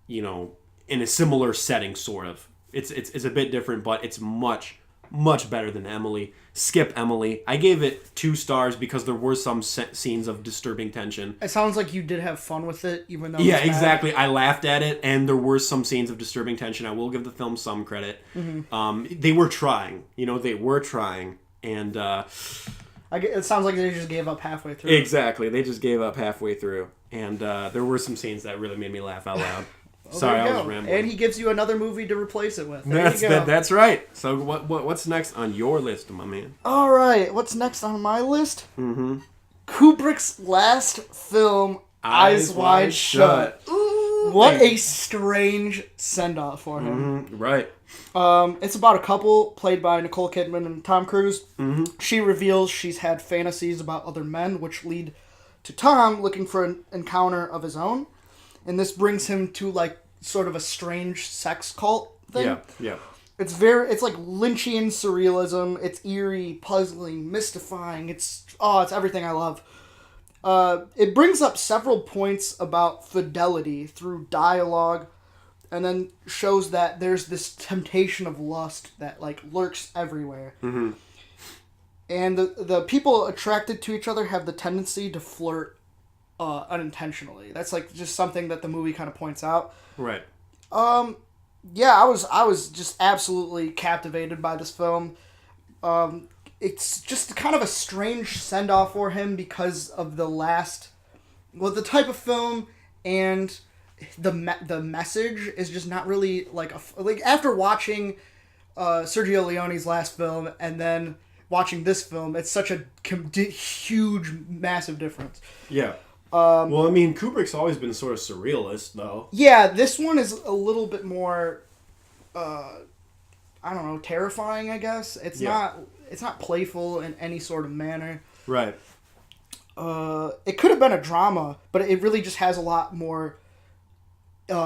in a similar setting, sort of. It's a bit different, but it's much better than Emily. Skip Emily. I gave it 2 stars because there were some scenes of disturbing tension. It sounds like you did have fun with it, even though yeah, exactly. I laughed at it, and there were some scenes of disturbing tension. I will give the film some credit. Mm-hmm. They were trying. They were trying, and it sounds like they just gave up halfway through. Exactly, they just gave up halfway through, and there were some scenes that really made me laugh out loud. Sorry, I was rambling. And he gives you another movie to replace it with. That's right. So what's next on your list, my man? All right, what's next on my list? Mm-hmm. Kubrick's last film, Eyes Wide Shut. Ooh, what a strange send-off for him. Mm-hmm. Right. It's about a couple played by Nicole Kidman and Tom Cruise. Mm-hmm. She reveals she's had fantasies about other men, which lead to Tom looking for an encounter of his own. And this brings him to like sort of a strange sex cult thing. Yeah. It's like Lynchian surrealism. It's eerie, puzzling, mystifying. It's everything I love. It brings up several points about fidelity through dialogue, and then shows that there's this temptation of lust that like lurks everywhere. Mm-hmm. And the people attracted to each other have the tendency to flirt unintentionally. That's like just something that the movie kind of points out. Right. Yeah, I was just absolutely captivated by this film. It's just kind of a strange send-off for him because of the type of film, and the message is just not really like after watching Sergio Leone's last film and then watching this film, it's such a huge, massive difference. Yeah. Well, I mean, Kubrick's always been sort of surrealist, though. Yeah, this one is a little bit more, I don't know, terrifying, I guess. It's not playful in any sort of manner. Right. It could have been a drama, but it really just has a lot more in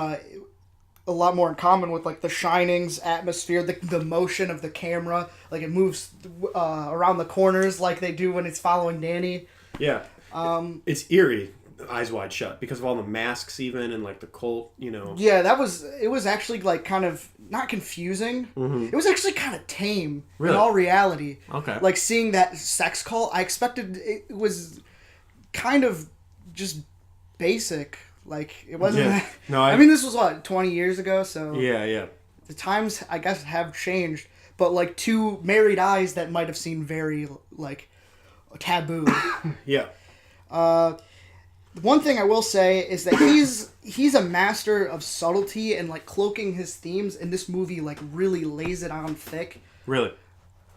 common with like The Shining's atmosphere, the motion of the camera, like it moves around the corners like they do when it's following Danny. Yeah. It's eerie, Eyes Wide Shut, because of all the masks even, and like the cult, Yeah, it was actually like kind of not confusing. Mm-hmm. It was actually kind of tame really? In all reality. Okay. Like seeing that sex cult, I expected it was kind of just basic. Like it wasn't. Yeah. No, I mean, this was 20 years ago, so yeah. The times I guess have changed, but like two married eyes that might have seemed very like taboo. Yeah. One thing I will say is that he's a master of subtlety and like cloaking his themes, and this movie like really lays it on thick. Really?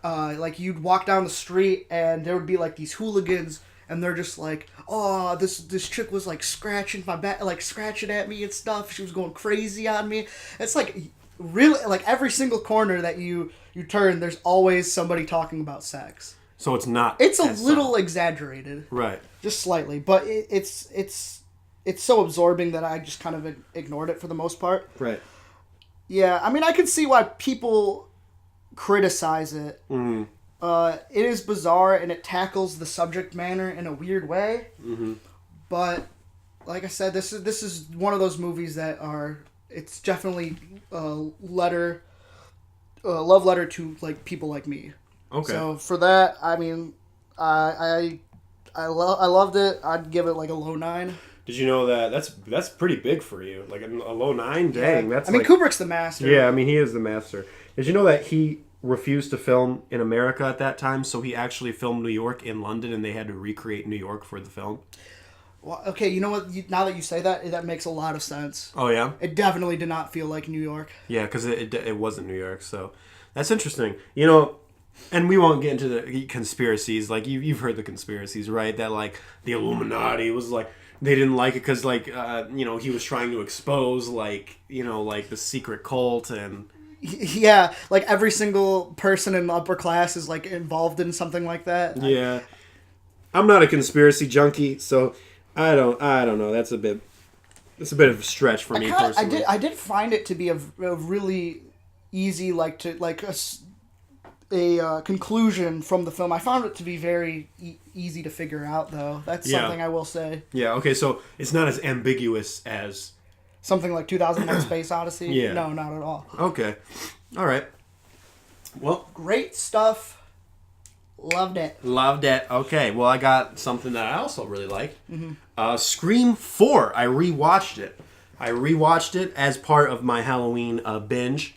Like you'd walk down the street and there would be like these hooligans, and they're just like, oh, this chick was like scratching my back, like scratching at me and stuff. She was going crazy on me. It's like really like every single corner that you turn, there's always somebody talking about sex. So it's not. It's a little exaggerated, right? Just slightly, but it's so absorbing that I just kind of ignored it for the most part. Right. Yeah, I mean, I can see why people criticize it. Mm-hmm. It is bizarre and it tackles the subject matter in a weird way. Mm-hmm. But like I said, this is one of those movies that it's definitely a love letter to like people like me. Okay. So for that, I mean, I loved it. I'd give it like a low 9. Did you know that's pretty big for you? Like a low 9? Dang, yeah. that's. I mean, Kubrick's the master. Yeah, I mean he is the master. Did you know that he refused to film in America at that time, so he actually filmed New York in London, and they had to recreate New York for the film. Well, okay, you know what? Now that you say that, that makes a lot of sense. Oh, yeah? It definitely did not feel like New York. Yeah, because it wasn't New York, so that's interesting. You know, and we won't get into the conspiracies. Like, you've heard the conspiracies, right? That, like, the Illuminati was, like, they didn't like it because, like, you know, he was trying to expose, like, you know, like, the secret cult and... Yeah, like, every single person in the upper class is, like, involved in something like that. Yeah. I'm not a conspiracy junkie, so I don't know. That's a bit of a stretch for me personally. I did find it to be a really easy, like, a conclusion from the film. I found it to be very easy to figure out, though. That's something I will say. Yeah, okay, so it's not as ambiguous as... Something like 2001 Space Odyssey? Yeah. No, not at all. Okay. All right. Well... Great stuff. Loved it. Loved it. Okay, well, I got something that I also really liked. Scream 4. I rewatched it. As part of my Halloween binge.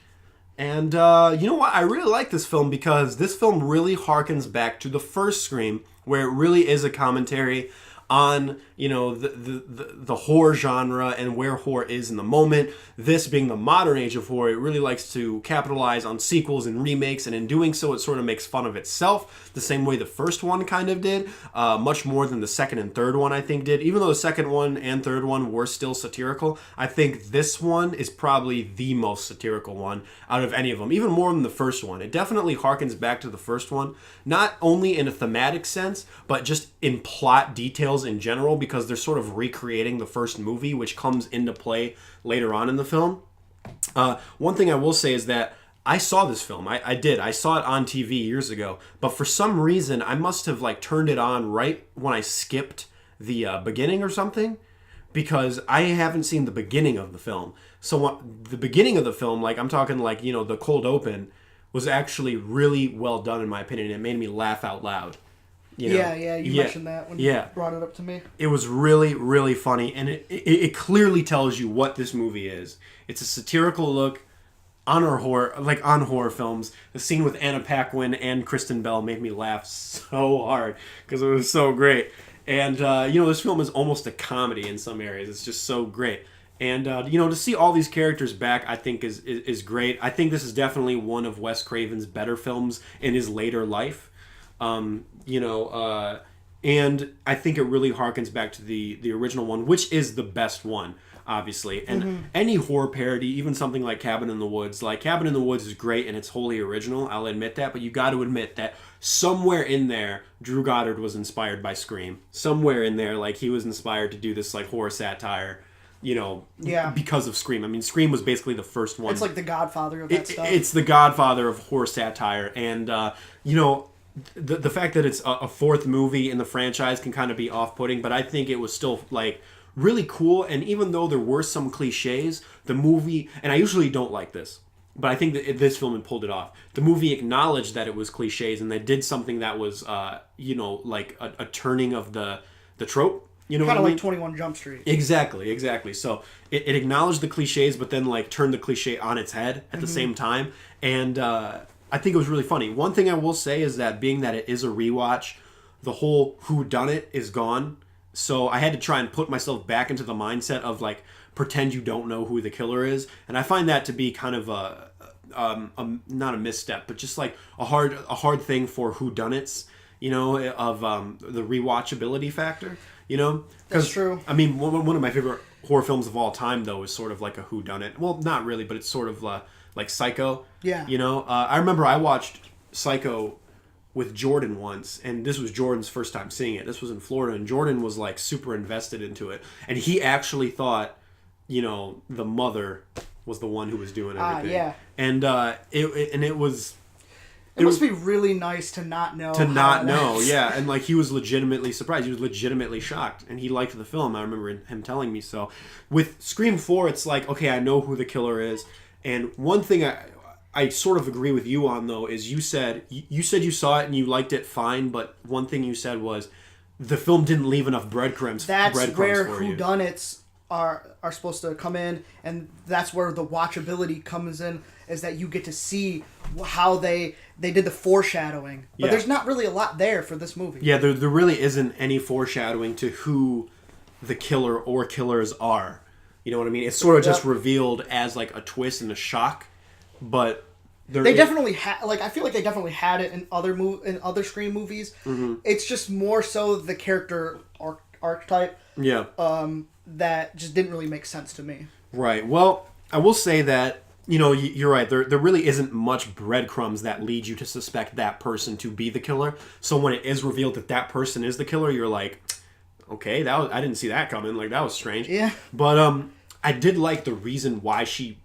And you know what? I really like this film because this film really harkens back to the first Scream, where it really is a commentary on, you know, the horror genre and where horror is in the moment. This being the modern age of horror, it really likes to capitalize on sequels and remakes, and in doing so, it sort of makes fun of itself, the same way the first one kind of did, much more than the second and third one, I think, did. Even though the second one and third one were still satirical, I think this one is probably the most satirical one out of any of them, even more than the first one. It definitely harkens back to the first one, not only in a thematic sense, but just in plot details in general, because they're sort of recreating the first movie, which comes into play later on in the film. One thing I will say is that I saw this film. I did. I saw it on TV years ago, but for some reason I must have like turned it on right when I skipped the beginning or something, because I haven't seen the beginning of the film. So the beginning of the film, like I'm talking like, you know, the cold open, was actually really well done in my opinion. It made me laugh out loud. You know? You mentioned that when you brought it up to me. It was really, really funny, and it clearly tells you what this movie is. It's a satirical look on horror films. The scene with Anna Paquin and Kristen Bell made me laugh so hard because it was so great. And you know, this film is almost a comedy in some areas. It's just so great. And you know, to see all these characters back, I think is great. I think this is definitely one of Wes Craven's better films in his later life. You know, and I think it really harkens back to the original one, which is the best one, obviously. And any horror parody, even something like Cabin in the Woods, is great and it's wholly original, I'll admit that, but you got to admit that somewhere in there, Drew Goddard was inspired by Scream. Somewhere in there, like, he was inspired to do this, like, horror satire, you know, because of Scream. I mean, Scream was basically the first one. It's like the Godfather of that stuff. It's the Godfather of horror satire, and, you know, the fact that it's a fourth movie in the franchise can kind of be off-putting, but I think it was still, like, really cool. And even though there were some cliches, the movie, and I usually don't like this, but I think that this film had pulled it off. The movie acknowledged that it was cliches, and they did something that was, you know, like a turning of the trope. You know, kind of like 21 Jump Street. Exactly. So it acknowledged the cliches, but then like turned the cliche on its head at the same time, and I think it was really funny. One thing I will say is that being that it is a rewatch, the whole whodunit is gone. So I had to try and put myself back into the mindset of like pretend you don't know who the killer is, and I find that to be kind of a not a misstep, but just like a hard thing for whodunits. You know, of the rewatchability factor. You know, that's true. I mean, one of my favorite horror films of all time, though, is sort of like a whodunit. Well, not really, but it's sort of like Psycho. Yeah. You know, I remember I watched Psycho with Jordan once, and this was Jordan's first time seeing it. This was in Florida, and Jordan was like super invested into it, and he actually thought, you know, the mother was the one who was doing everything. Yeah. And it was. It must be really nice to not know. Yeah. And, like, he was legitimately surprised. He was legitimately shocked. And he liked the film. I remember him telling me so. With Scream 4, it's like, okay, I know who the killer is. And one thing I sort of agree with you on, though, is you said you saw it and you liked it fine, but one thing you said was the film didn't leave enough breadcrumbs. That's where for you. whodunits are supposed to come in, and that's where the watchability comes in, is that you get to see how they did the foreshadowing. But there's not really a lot there for this movie. Yeah, there really isn't any foreshadowing to who the killer or killers are. You know what I mean? It's sort of just revealed as like a twist and a shock, but they definitely had, like, I feel like they definitely had it in other Scream movies. Mm-hmm. It's just more so the character archetype. Yeah. That just didn't really make sense to me. Right. Well, I will say that, you know, you're right. There really isn't much breadcrumbs that lead you to suspect that person to be the killer. So when it is revealed that that person is the killer, you're like, okay, I didn't see that coming. Like, that was strange. Yeah. But I did like the reason why she...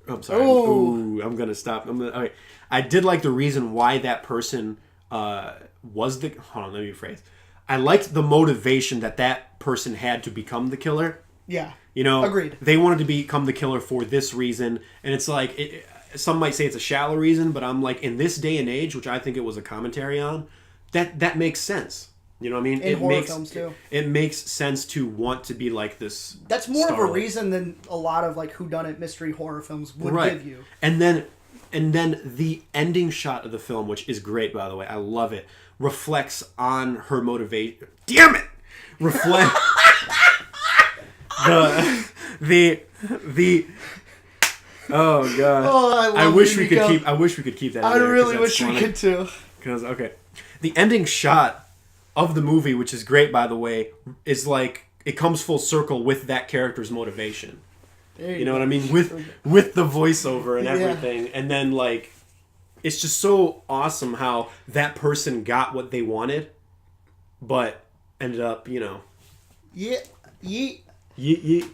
I'm sorry. Ooh, I'm gonna stop. Okay. I did like the reason why that person was the... Hold on, let me rephrase. I liked the motivation that person had to become the killer. Yeah. You know, agreed. They wanted to become the killer for this reason, and it's like some might say it's a shallow reason, but I'm like, in this day and age, which I think it was a commentary on, that makes sense. You know what I mean? In horror films too. It makes sense to want to be like this. That's more of a reason than a lot of like whodunit mystery horror films would give you. And then the ending shot of the film, which is great, by the way, I love it, reflects on her motivation. Damn it! Reflect the oh god. Oh, I wish we could keep that. I really wish we could too. Because the ending shot of the movie, which is great, by the way, is like it comes full circle with that character's motivation. You know what I mean? With the voiceover and everything, and then like it's just so awesome how that person got what they wanted, but ended up, you know. Yeah. Yeet. Yeet.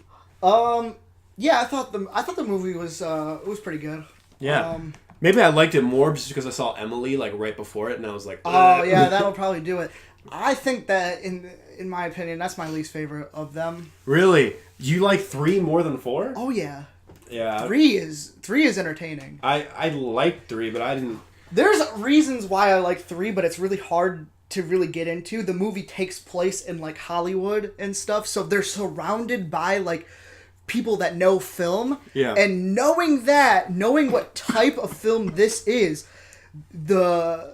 Yeah, I thought the movie was pretty good. Yeah. Maybe I liked it more just because I saw Emily like right before it, and I was like, oh yeah, that'll probably do it. I think that in my opinion, that's my least favorite of them. Really? You like 3 more than 4? Oh yeah. Yeah. 3 is entertaining. I liked 3, but I didn't. There's reasons why I like 3, but it's really hard to really get into. The movie takes place in like Hollywood and stuff, so they're surrounded by like people that know film. Yeah. And knowing what type of film this is, the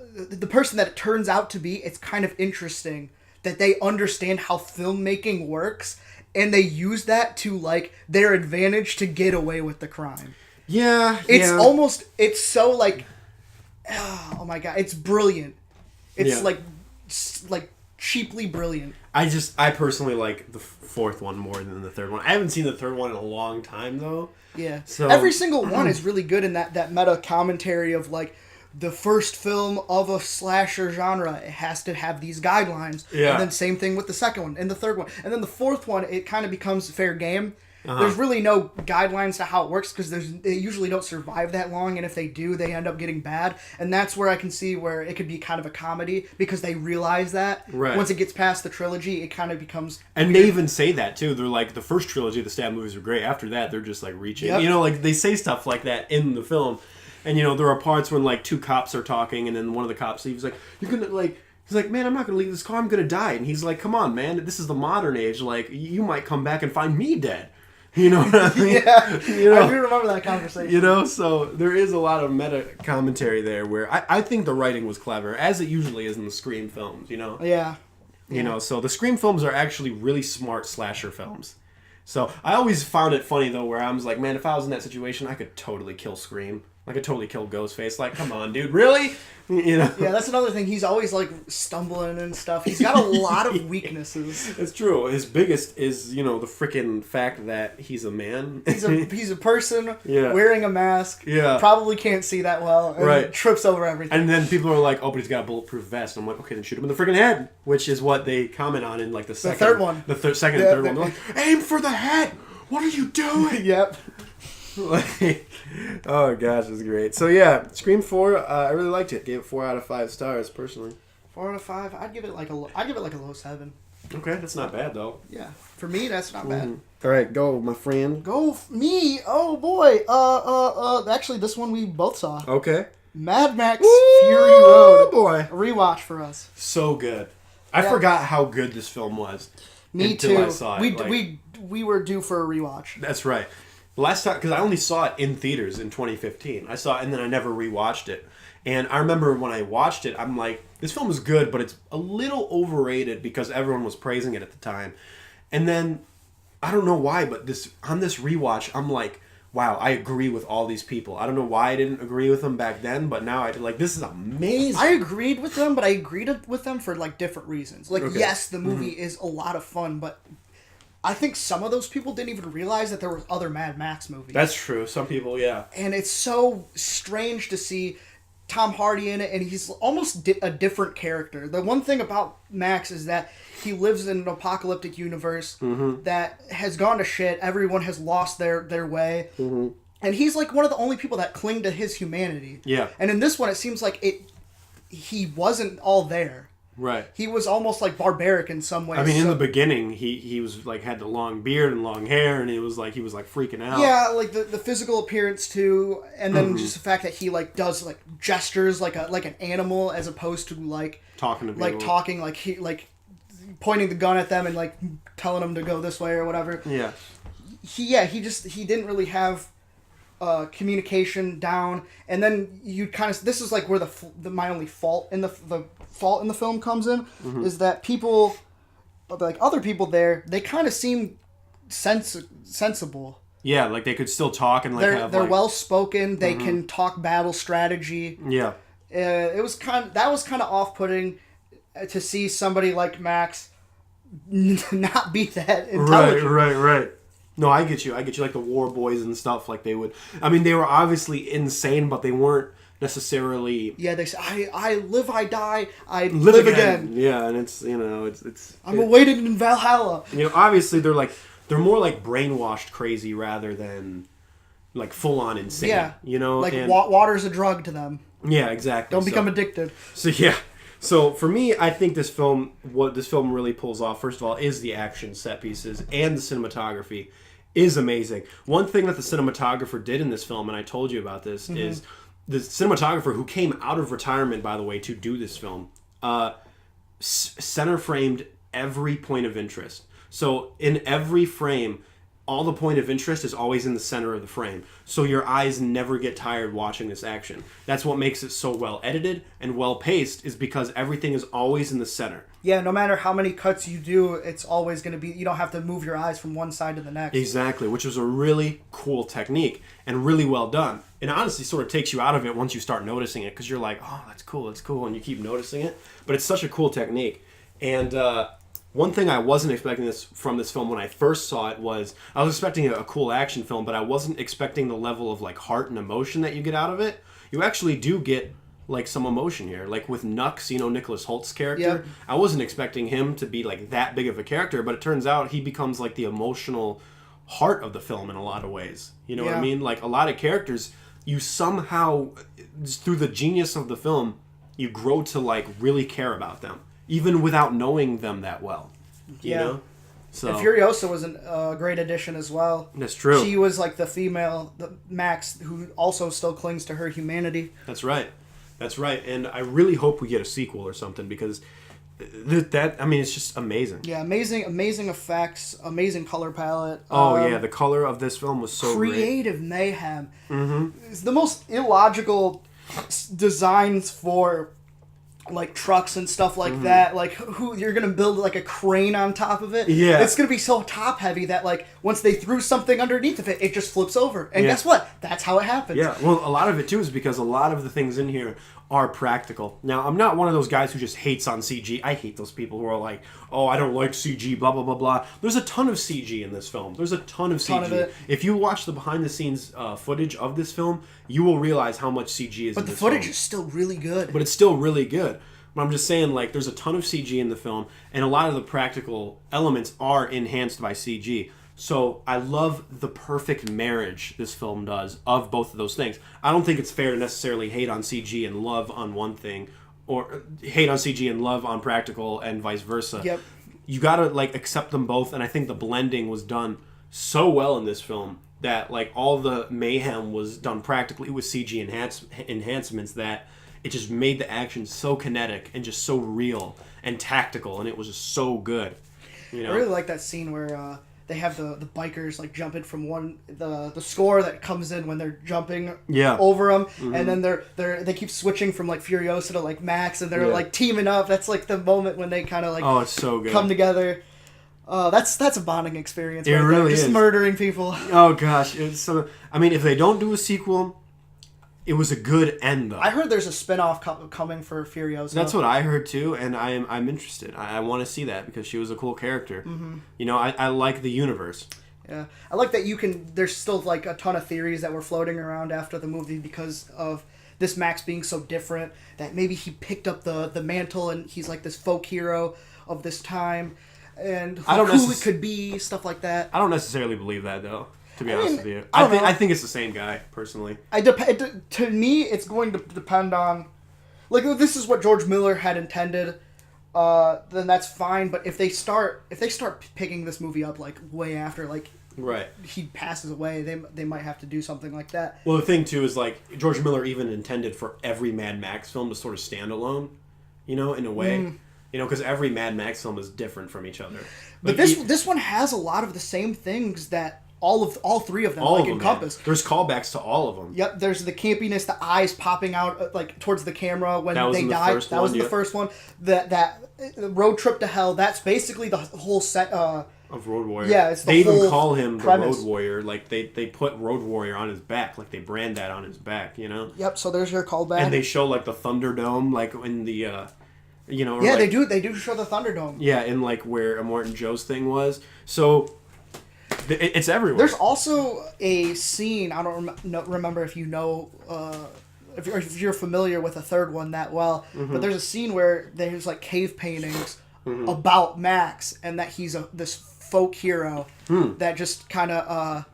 person that it turns out to be, it's kind of interesting that they understand how filmmaking works, and they use that to like their advantage to get away with the crime. Yeah. It's so like, oh my god, it's brilliant. It's like cheaply brilliant. I personally like the 4th one more than the 3rd one. I haven't seen the 3rd one in a long time though. Yeah. So every single one is really good in that meta commentary of like the first film of a slasher genre. It has to have these guidelines. Yeah. And then same thing with the second one and the third one. And then the 4th one, it kind of becomes fair game. There's really no guidelines to how it works because they usually don't survive that long, and if they do, they end up getting bad. And that's where I can see where it could be kind of a comedy because they realize that once it gets past the trilogy, it kind of becomes. And they even say that too. They're like, the first trilogy of the Stab movies are great. After that, they're just like reaching. Yep. You know, like they say stuff like that in the film, and you know there are parts when like 2 cops are talking, and then one of the cops leaves like, "You're gonna like." He's like, "Man, I'm not gonna leave this car. I'm gonna die." And he's like, "Come on, man. This is the modern age. Like, you might come back and find me dead." You know what I mean? Yeah, you know? I do remember that conversation. You know, so there is a lot of meta commentary there where I think the writing was clever, as it usually is in the Scream films, you know? Yeah. You know, so the Scream films are actually really smart slasher films. So I always found it funny, though, where I was like, man, if I was in that situation, I could totally kill Scream. I could totally kill Ghostface. Like, come on, dude, really? You know? Yeah, that's another thing. He's always like stumbling and stuff. He's got a lot of weaknesses. It's true. His biggest is, you know, the freaking fact that he's a man. He's a person wearing a mask. Yeah. Probably can't see that well. And trips over everything. And then people are like, "Oh, but he's got a bulletproof vest." And I'm like, "Okay, then shoot him in the freaking head," which is what they comment on in like the third one. The second and third one. They're like, "Aim for the head. What are you doing?" Yep. Like, oh gosh, it's great. So yeah, Scream 4, I really liked it. Gave it 4 out of 5 stars personally. 4 out of 5. I'd give it like a low 7. Okay, that's not bad though. Yeah, for me that's not bad. All right, go, my friend. Me. Oh boy. Actually, this one we both saw. Okay. Mad Max Fury Road. Oh boy. A rewatch for us. So good. I forgot how good this film was. Me until too. I saw it. we were due for a rewatch. That's right. Last time, because I only saw it in theaters in 2015. I saw it and then I never rewatched it. And I remember when I watched it, I'm like, this film is good, but it's a little overrated because everyone was praising it at the time. And then, I don't know why, but on this rewatch, I'm like, wow, I agree with all these people. I don't know why I didn't agree with them back then, but now this is amazing. I agreed with them, but I agreed with them for like different reasons. Like, Okay. yes, the movie is a lot of fun, but I think some of those people didn't even realize that there were other Mad Max movies. That's true. Some people, yeah. And it's so strange to see Tom Hardy in it, and he's almost a different character. The one thing about Max is that he lives in an apocalyptic universe that has gone to shit. Everyone has lost their way. And he's like one of the only people that cling to his humanity. Yeah. And in this one, it seems like he wasn't all there. Right. He was almost like barbaric in some ways. I mean, in the beginning, he was like had the long beard and long hair, and he was like freaking out. Yeah, like the physical appearance too, and then just the fact that he like does like gestures like an animal as opposed to like Talking to people. like talking like he like pointing the gun at them and like telling them to go this way or whatever. Yeah. He didn't really have communication down, and then you kind of this is like where my only fault in the fault in the film comes in is that people like other people there, they kind of seem sensible. Yeah, like they could still talk and like They're well spoken. They can talk battle strategy. Yeah. That was kind of off putting to see somebody like Max not be that intelligent. Right. No, I get you. Like the War Boys and stuff. Like they would. I mean, they were obviously insane, but they weren't necessarily. Yeah, they say, I live, I die, I live again. Yeah, and it's it's. I'm awaited in Valhalla. Obviously they're more like brainwashed crazy rather than like full on insane. Yeah. Like and, water's a drug to them. Yeah, exactly. Don't become addicted. So yeah. So for me, I think what this film really pulls off, first of all, is the action set pieces and the cinematography is amazing. One thing that the cinematographer did in this film, and I told you about this, is the cinematographer who came out of retirement, by the way, to do this film, center framed every point of interest. So in every frame, all the point of interest is always in the center of the frame. So your eyes never get tired watching this action. That's what makes it so well edited and well paced, is because everything is always in the center. Yeah, no matter how many cuts you do, it's always going to be, you don't have to move your eyes from one side to the next. Exactly, which was a really cool technique and really well done. It honestly sort of takes you out of it once you start noticing it, because you're like, oh, that's cool, and you keep noticing it. But it's such a cool technique. And one thing I wasn't expecting from this film when I first saw it was, I was expecting a cool action film, but I wasn't expecting the level of like heart and emotion that you get out of it. You actually do get like some emotion here, like with Nux, Nicholas Holt's character. Yep. I wasn't expecting him to be like that big of a character, but it turns out he becomes like the emotional heart of the film in a lot of ways. You know what I mean? Like a lot of characters, you somehow, through the genius of the film, you grow to like really care about them, even without knowing them that well. You know? So And Furiosa was a great addition as well. That's true. She was like the female, Max, who also still clings to her humanity. That's right. And I really hope we get a sequel or something, because it's just amazing. Yeah, amazing effects, amazing color palette. The color of this film was so creative mayhem. It's the most illogical designs for like trucks and stuff like that. Like who you're gonna build like a crane on top of it. Yeah, it's gonna be so top heavy that like once they threw something underneath of it, it just flips over. And guess what? That's how it happens. Yeah, well, a lot of it too is because a lot of the things in here are practical. Now, I'm not one of those guys who just hates on CG. I hate those people who are like, oh, I don't like CG, blah, blah, blah, blah. There's a ton of CG in this film. There's a ton of CG. Ton of it. If you watch the behind-the-scenes footage of this film, you will realize how much CG is in this film. But the footage is still really good. But it's still really good. But I'm just saying, like, there's a ton of CG in the film, and a lot of the practical elements are enhanced by CG. So I love the perfect marriage this film does of both of those things. I don't think it's fair to necessarily hate on CG and love on one thing, or hate on CG and love on practical and vice versa. Yep. You gotta like accept them both, and I think the blending was done so well in this film that like all the mayhem was done practically with CG enhancements that it just made the action so kinetic and just so real and tactical, and it was just so good. I really like that scene where they have the bikers like jumping from the score that comes in when they're jumping over them, and then they keep switching from like Furiosa to like Max, and they're like teaming up. That's like the moment when they kind of like it's so good. come together. That's a bonding experience. It right really there. Just is. murdering people. Oh gosh, it's so. I mean, if they don't do a sequel, it was a good end though. I heard there's a spinoff coming for Furiosa. That's what I heard too, and I'm interested. I want to see that because she was a cool character. Mm-hmm. You know, I like the universe. Yeah, I like that there's still like a ton of theories that were floating around after the movie because of this Max being so different, that maybe he picked up the mantle and he's like this folk hero of this time, and who it could be, stuff like that. I don't necessarily believe that though, to be honest with you. I think it's the same guy, personally. To me, it's going to depend on, like, if this is what George Miller had intended, then that's fine. But if they start picking this movie up like way after, like, right, he passes away, they might have to do something like that. Well, the thing too is like George Miller even intended for every Mad Max film to sort of stand alone, you know, in a way, you know, because every Mad Max film is different from each other. But this one has a lot of the same things that all three of them encompass. Man. There's callbacks to all of them. Yep, there's the campiness, the eyes popping out like towards the camera when they die. That was in the first one. That road trip to hell. That's basically the whole set of Road Warrior. Yeah, it's they whole even call him premise. the Road Warrior. Like they put Road Warrior on his back. Like they brand that on his back. You know. Yep. So there's your callback. And they show like the Thunderdome, like in the. You know. Yeah, like, they do show the Thunderdome. Yeah, in like where Immortan Joe's thing was. So. It's everywhere. There's also a scene, I don't remember if you know, if you're familiar with the third one that well, but there's a scene where there's like cave paintings about Max, and that he's this folk hero that just kind of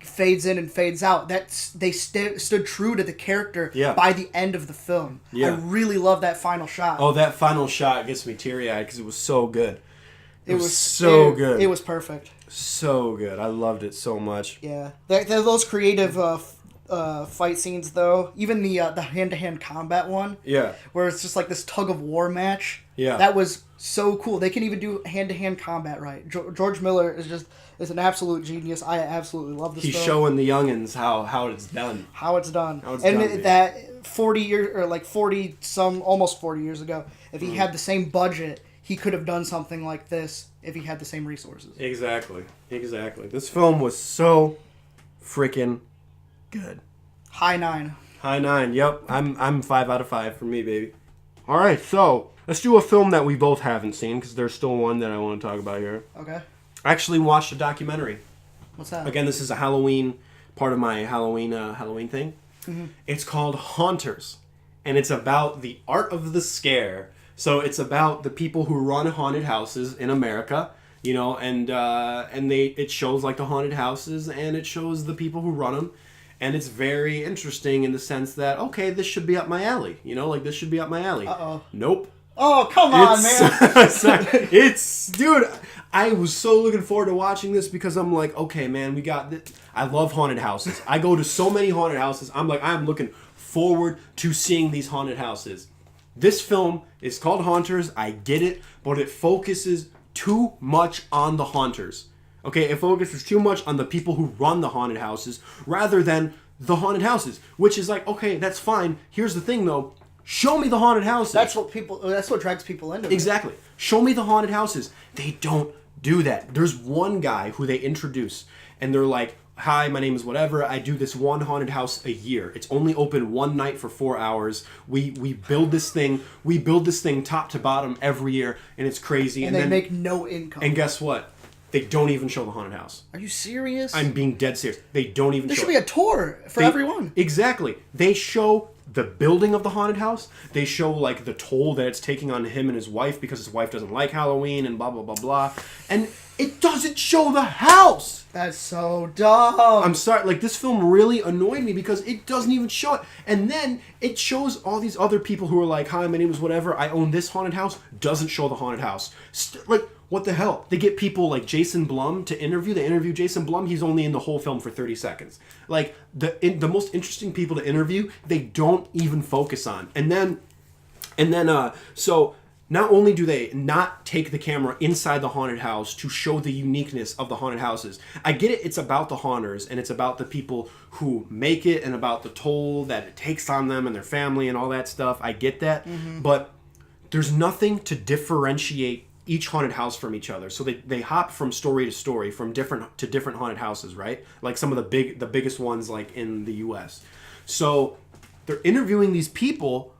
fades in and fades out. They stood true to the character by the end of the film. I really love that final shot. Oh, that final shot gets me teary-eyed because it was so good. It was so good. It was perfect. So good. I loved it so much. Yeah. Those creative fight scenes, though, even the hand-to-hand combat one, where it's just like this tug-of-war match, that was so cool. They can even do hand-to-hand combat right. George Miller is an absolute genius. I absolutely love this film. He's showing the youngins how it's done. That 40 years, or like 40-some, almost 40 years ago, if he had the same budget, he could have done something like this if he had the same resources. Exactly. This film was so freaking good. High 9. Yep. I'm 5 out of 5 for me, baby. All right, so let's do a film that we both haven't seen because there's still one that I want to talk about here. Okay. I actually watched a documentary. What's that? Again, this is a Halloween part of my Halloween thing. Mm-hmm. It's called Haunters, and it's about the art of the scare. So it's about the people who run haunted houses in America, you know, and it shows like the haunted houses, and it shows the people who run them, and it's very interesting in the sense that, okay, this should be up my alley, you know, like this should be up my alley. Uh-oh. Nope. Oh, come on, man. Dude, I was so looking forward to watching this because I'm like, okay, man, we got this. I love haunted houses. I go to so many haunted houses. I'm looking forward to seeing these haunted houses. This film is called Haunters, I get it, but it focuses too much on the haunters. Okay, it focuses too much on the people who run the haunted houses rather than the haunted houses, which is like, okay, that's fine. Here's the thing though, show me the haunted houses. That's what drags people into it. Exactly. Show me the haunted houses. They don't do that. There's one guy who they introduce, and they're like, hi, my name is whatever. I do this one haunted house a year. It's only open one night for 4 hours. We build this thing. We build this thing top to bottom every year, and it's crazy. And they make no income. And guess what? They don't even show the haunted house. Are you serious? I'm being dead serious. They don't even show it. There should be a tour for everyone. Exactly. They show the building of the haunted house. They show like the toll that it's taking on him and his wife because his wife doesn't like Halloween and blah, blah, blah, blah. And it doesn't show the house. That's so dumb. I'm sorry. Like, this film really annoyed me because it doesn't even show it. And then it shows all these other people who are like, hi, my name is whatever. I own this haunted house. Doesn't show the haunted house. Like, what the hell? They get people like Jason Blum to interview. They interview Jason Blum. He's only in the whole film for 30 seconds. Like, the most interesting people to interview, they don't even focus on. So not only do they not take the camera inside the haunted house to show the uniqueness of the haunted houses. I get it, it's about the haunters, and it's about the people who make it, and about the toll that it takes on them and their family and all that stuff. I get that. But there's nothing to differentiate each haunted house from each other. So they hop from story to story, from different haunted houses, right? Like some of the biggest ones like in the US. So they're interviewing these people,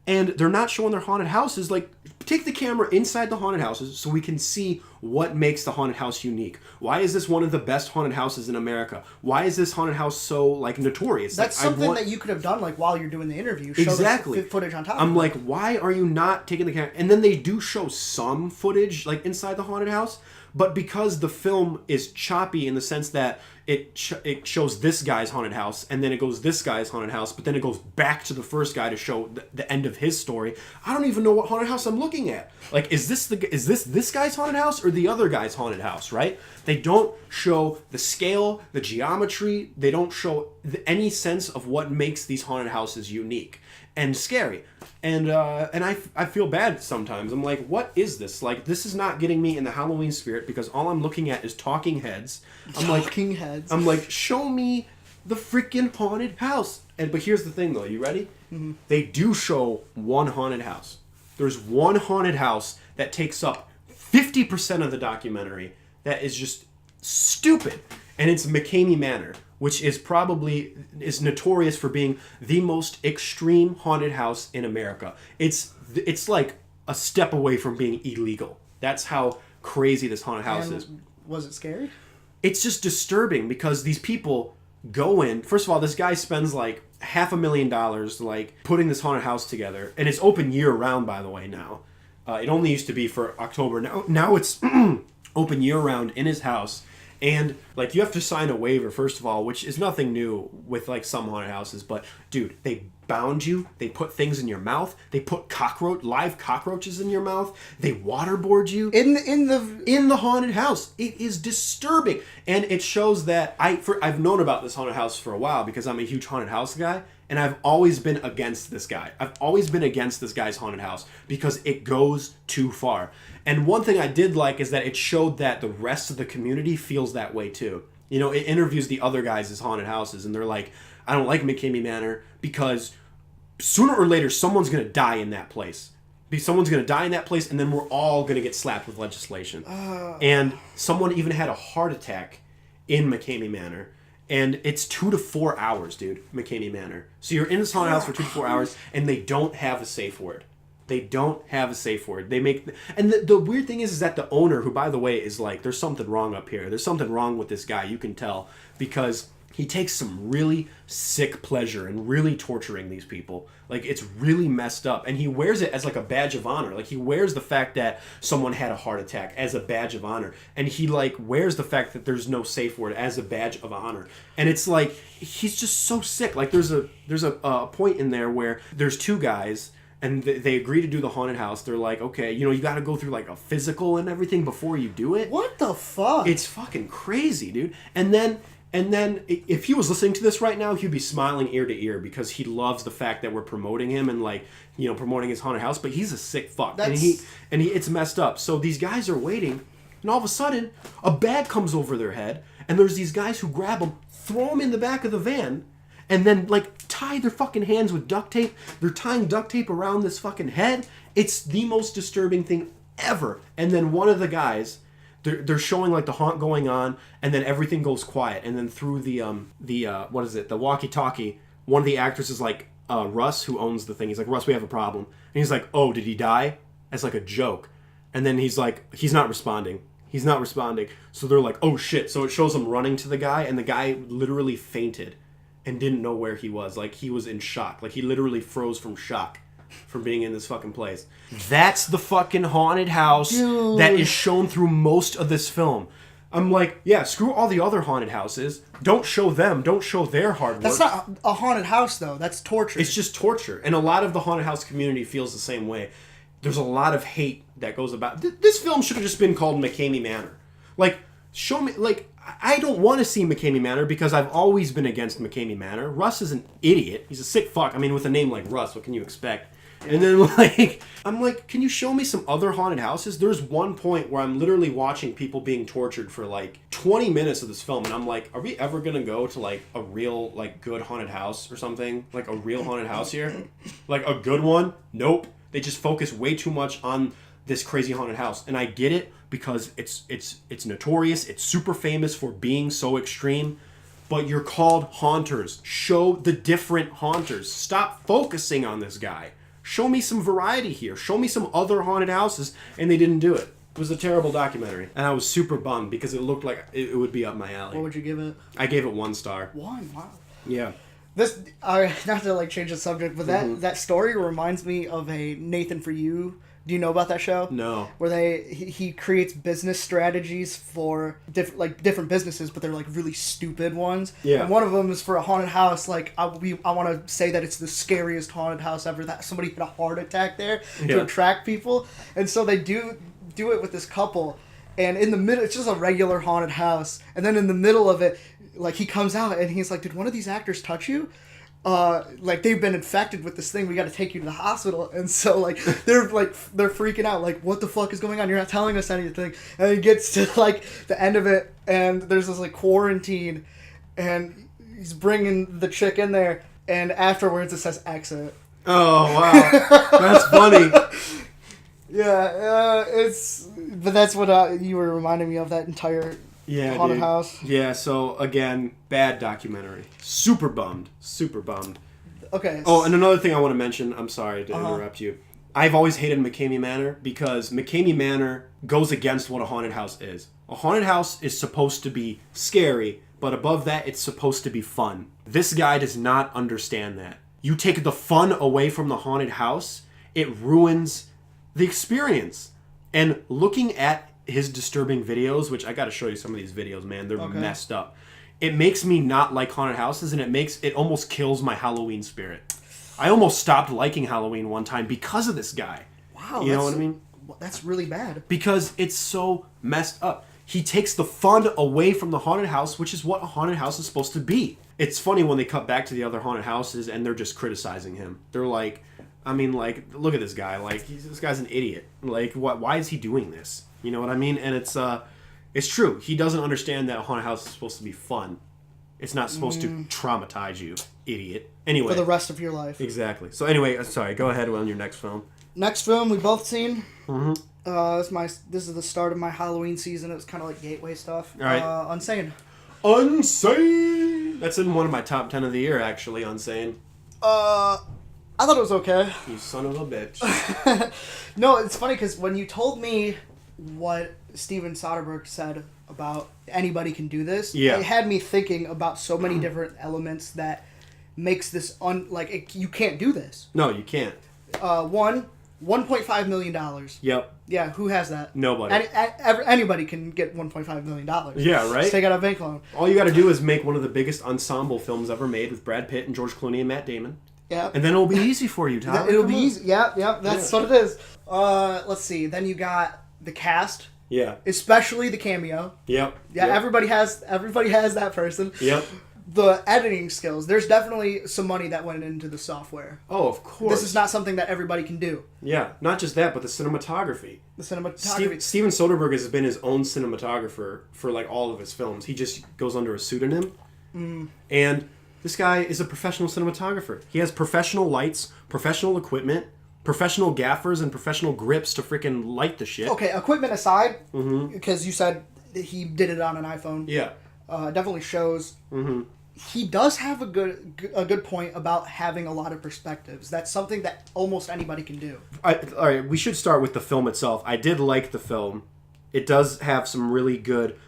and they're not showing their haunted houses. Like, take the camera inside the haunted houses so we can see what makes the haunted house unique. Why is this one of the best haunted houses in America? Why is this haunted house so, like, notorious? That's like, something that you could have done, like, while you're doing the interview. Show exactly. The footage on top I'm of it. like, why are you not taking the camera? And then they do show some footage, like, inside the haunted house. But because the film is choppy in the sense that it shows this guy's haunted house, and then it goes this guy's haunted house, but then it goes back to the first guy to show the end of his story. I don't even know what haunted house I'm looking at. Like, is this guy's haunted house or the other guy's haunted house? Right? They don't show the scale, the geometry. They don't show any sense of what makes these haunted houses unique and scary. And I feel bad sometimes. I'm like, what is this? Like, this is not getting me in the Halloween spirit, because all I'm looking at is talking heads. I'm like, show me the freaking haunted house. But here's the thing, though. You ready? Mm-hmm. They do show one haunted house. There's one haunted house that takes up 50% of the documentary that is just stupid. And it's McCamey Manor, which is notorious for being the most extreme haunted house in America. It's like a step away from being illegal. That's how crazy this haunted house is. Was it scary? It's just disturbing, because these people go in. First of all, this guy spends like $500,000 like putting this haunted house together, and it's open year round, by the way. Now, it only used to be for October. Now it's open year round in his house. And, like, you have to sign a waiver, first of all, which is nothing new with, like, some haunted houses. But, dude, they bound you. They put things in your mouth. They put live cockroaches in your mouth. They waterboard you. In the haunted house. It is disturbing. And it shows that I've known about this haunted house for a while, because I'm a huge haunted house guy. And I've always been against this guy. I've always been against this guy's haunted house, because it goes too far. And one thing I did like is that it showed that the rest of the community feels that way too. You know, it interviews the other guys as haunted houses, and they're like, I don't like McCamey Manor because sooner or later someone's going to die in that place. Someone's going to die in that place, and then we're all going to get slapped with legislation. And someone even had a heart attack in McCamey Manor. And it's 2 to 4 hours, dude, McCamey Manor. So you're in this haunted house for 2 to 4 hours, and they don't have a safe word. They don't have a safe word. And the weird thing is that the owner, who, by the way, is like, there's something wrong up here. There's something wrong with this guy. You can tell, because he takes some really sick pleasure in really torturing these people. Like, it's really messed up. And he wears it as like a badge of honor. Like, he wears the fact that someone had a heart attack as a badge of honor. And he like wears the fact that there's no safe word as a badge of honor. And it's like, he's just so sick. Like, there's a point in there where there's two guys, and they agree to do the haunted house. They're like, okay, you know, you got to go through like a physical and everything before you do it. What the fuck? It's fucking crazy, dude. And then if he was listening to this right now, he'd be smiling ear to ear, because he loves the fact that we're promoting him and, like, you know, promoting his haunted house. But he's a sick fuck, and it's messed up. So these guys are waiting, and all of a sudden, a bag comes over their head, and there's these guys who grab them, throw them in the back of the van, and then, like, tie their fucking hands with duct tape. They're tying duct tape around this fucking head. It's the most disturbing thing ever. And then one of the guys, they're showing, like, the haunt going on, and then everything goes quiet. And then through the walkie-talkie, one of the actors is like, Russ, who owns the thing. He's like, Russ, we have a problem. And he's like, oh, did he die? As like a joke. And then he's like, he's not responding. So they're like, oh, shit. So it shows him running to the guy, and the guy literally fainted and didn't know where he was. Like, he was in shock. Like, he literally froze from shock from being in this fucking place. That's the fucking haunted house that is shown through most of this film. I'm like, yeah, screw all the other haunted houses. Don't show them. Don't show their hard work. That's not a haunted house, though. That's torture. It's just torture. And a lot of the haunted house community feels the same way. There's a lot of hate that goes about. This film should have just been called McCamey Manor. Like, show me, like, I don't want to see McCamey Manor, because I've always been against McCamey Manor. Russ is an idiot. He's a sick fuck. I mean, with a name like Russ, what can you expect? And then, like, I'm like, can you show me some other haunted houses? There's one point where I'm literally watching people being tortured for, like, 20 minutes of this film, and I'm like, are we ever gonna go to, like, a real, like, good haunted house or something? Like, a real haunted house here? Like, a good one? Nope. They just focus way too much on this crazy haunted house. And I get it, because it's notorious, it's super famous for being so extreme, but you're called haunters. Show the different haunters. Stop focusing on this guy. Show me some variety here. Show me some other haunted houses, and they didn't do it. It was a terrible documentary, and I was super bummed because it looked like it would be up my alley. What would you give it? I gave it 1 star. 1, wow. Yeah. This, not to like change the subject, but that story reminds me of a Nathan For You. Do you know about that show? No. Where he creates business strategies for different businesses, but they're like really stupid ones. Yeah. And one of them is for a haunted house. Like I want to say that it's the scariest haunted house ever. That somebody had a heart attack there to attract people, and so they do it with this couple. And in the middle, it's just a regular haunted house, and then in the middle of it, like he comes out and he's like, "Did one of these actors touch you?" Like they've been infected with this thing, we got to take you to the hospital. And so like they're freaking out, like, what the fuck is going on, you're not telling us anything. And it gets to like the end of it, and there's this like quarantine, and he's bringing the chick in there, and afterwards it says exit. Oh wow. That's funny. Yeah, but that's what you were reminding me of, that entire haunted house. Yeah, so again, bad documentary. Super bummed. Okay. Oh, and another thing I want to mention, I'm sorry to interrupt you. I've always hated McCamey Manor because McCamey Manor goes against what a haunted house is. A haunted house is supposed to be scary, but above that, it's supposed to be fun. This guy does not understand that. You take the fun away from the haunted house, it ruins the experience. And looking at his disturbing videos, which I got to show you some of these videos, man, they're messed up. It makes me not like haunted houses, and it almost kills my Halloween spirit. I almost stopped liking Halloween one time because of this guy. Wow. You know what I mean? That's really bad. Because it's so messed up. He takes the fun away from the haunted house, which is what a haunted house is supposed to be. It's funny when they cut back to the other haunted houses and they're just criticizing him. They're like, I mean, like, look at this guy. Like, this guy's an idiot. Like, why is he doing this? You know what I mean? And it's true. He doesn't understand that a haunted house is supposed to be fun. It's not supposed to traumatize you, idiot. Anyway. For the rest of your life. Exactly. So anyway, sorry, go ahead on your next film. Next film we both seen. Mm-hmm. This is the start of my Halloween season. It was kind of like gateway stuff. All right. Unsane. Unsane! That's in one of my top 10 of the year, actually, Unsane. I thought it was okay. You son of a bitch. No, it's funny because when you told me what Steven Soderbergh said about anybody can do this, it had me thinking about so many different elements that makes this you can't do this. No, you can't. $1.5 million. Yep. Yeah, who has that? Nobody. Anybody can get $1.5 million. Yeah, right? Just take out a bank loan. All you got to do is make one of the biggest ensemble films ever made with Brad Pitt and George Clooney and Matt Damon. Yeah. And then it'll be easy for you, Tyler. It'll be easy. Yeah, that's what it is. Let's see. Then you got the cast. Yeah. Especially the cameo. Yep. Yeah, yep. everybody has that person. Yep. The editing skills. There's definitely some money that went into the software. Oh, of course. This is not something that everybody can do. Yeah, not just that, but the cinematography. Steven Soderbergh has been his own cinematographer for like all of his films. He just goes under a pseudonym. And this guy is a professional cinematographer. He has professional lights, professional equipment, professional gaffers, and professional grips to freaking light the shit. Okay, equipment aside, because you said he did it on an iPhone. Yeah. Definitely shows. He does have a good point about having a lot of perspectives. That's something that almost anybody can do. All right, we should start with the film itself. I did like the film. It does have some really good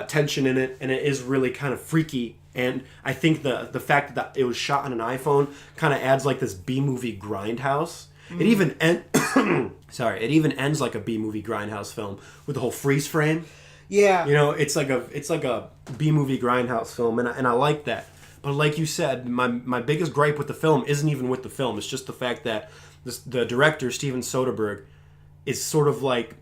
tension in it, and it is really kind of freaky. And I think the fact that it was shot on an iPhone kind of adds like this B-movie grindhouse. It even it even ends like a B-movie grindhouse film with the whole freeze frame. Yeah. You know, it's like a B-movie grindhouse film, and I like that. But like you said, my biggest gripe with the film isn't even with the film. It's just the fact that the director, Steven Soderbergh, is sort of like,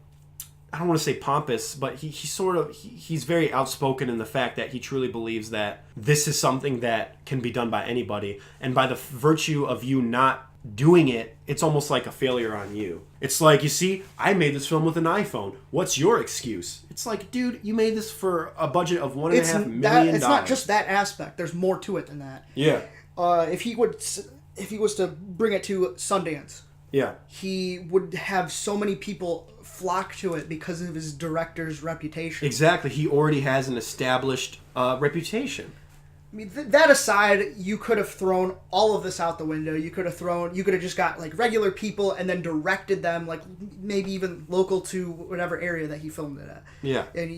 I don't want to say pompous, but he's very outspoken in the fact that he truly believes that this is something that can be done by anybody. And by the virtue of you not doing it, it's almost like a failure on you. It's like, you see, I made this film with an iPhone. What's your excuse? It's like, dude, you made this for a budget of $1.5 million. It's not just that aspect. There's more to it than that. Yeah. If he was to bring it to Sundance, yeah, he would have so many people flock to it because of his director's reputation. Exactly. He already has an established reputation. I mean, that aside, you could have thrown all of this out the window. You could have just got like regular people and then directed them, like maybe even local to whatever area that he filmed it at. Yeah. And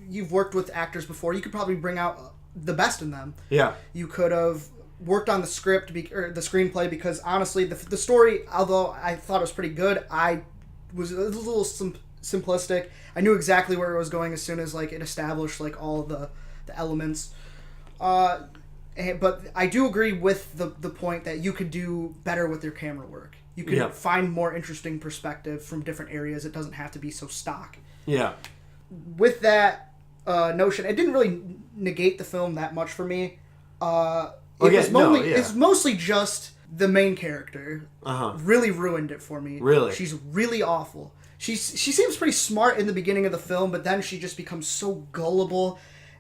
you've worked with actors before. You could probably bring out the best in them. Yeah. You could have worked on the script or the screenplay, because honestly, the story, although I thought it was pretty good, I was a little simplistic. I knew exactly where it was going as soon as like it established like all of the elements. But I do agree with the point that you could do better with your camera work. You could find more interesting perspective from different areas. It doesn't have to be so stock. Yeah. With that notion, it didn't really negate the film that much for me. It's mostly just the main character. Really ruined it for me. Really? She's really awful. She seems pretty smart in the beginning of the film, but then she just becomes so gullible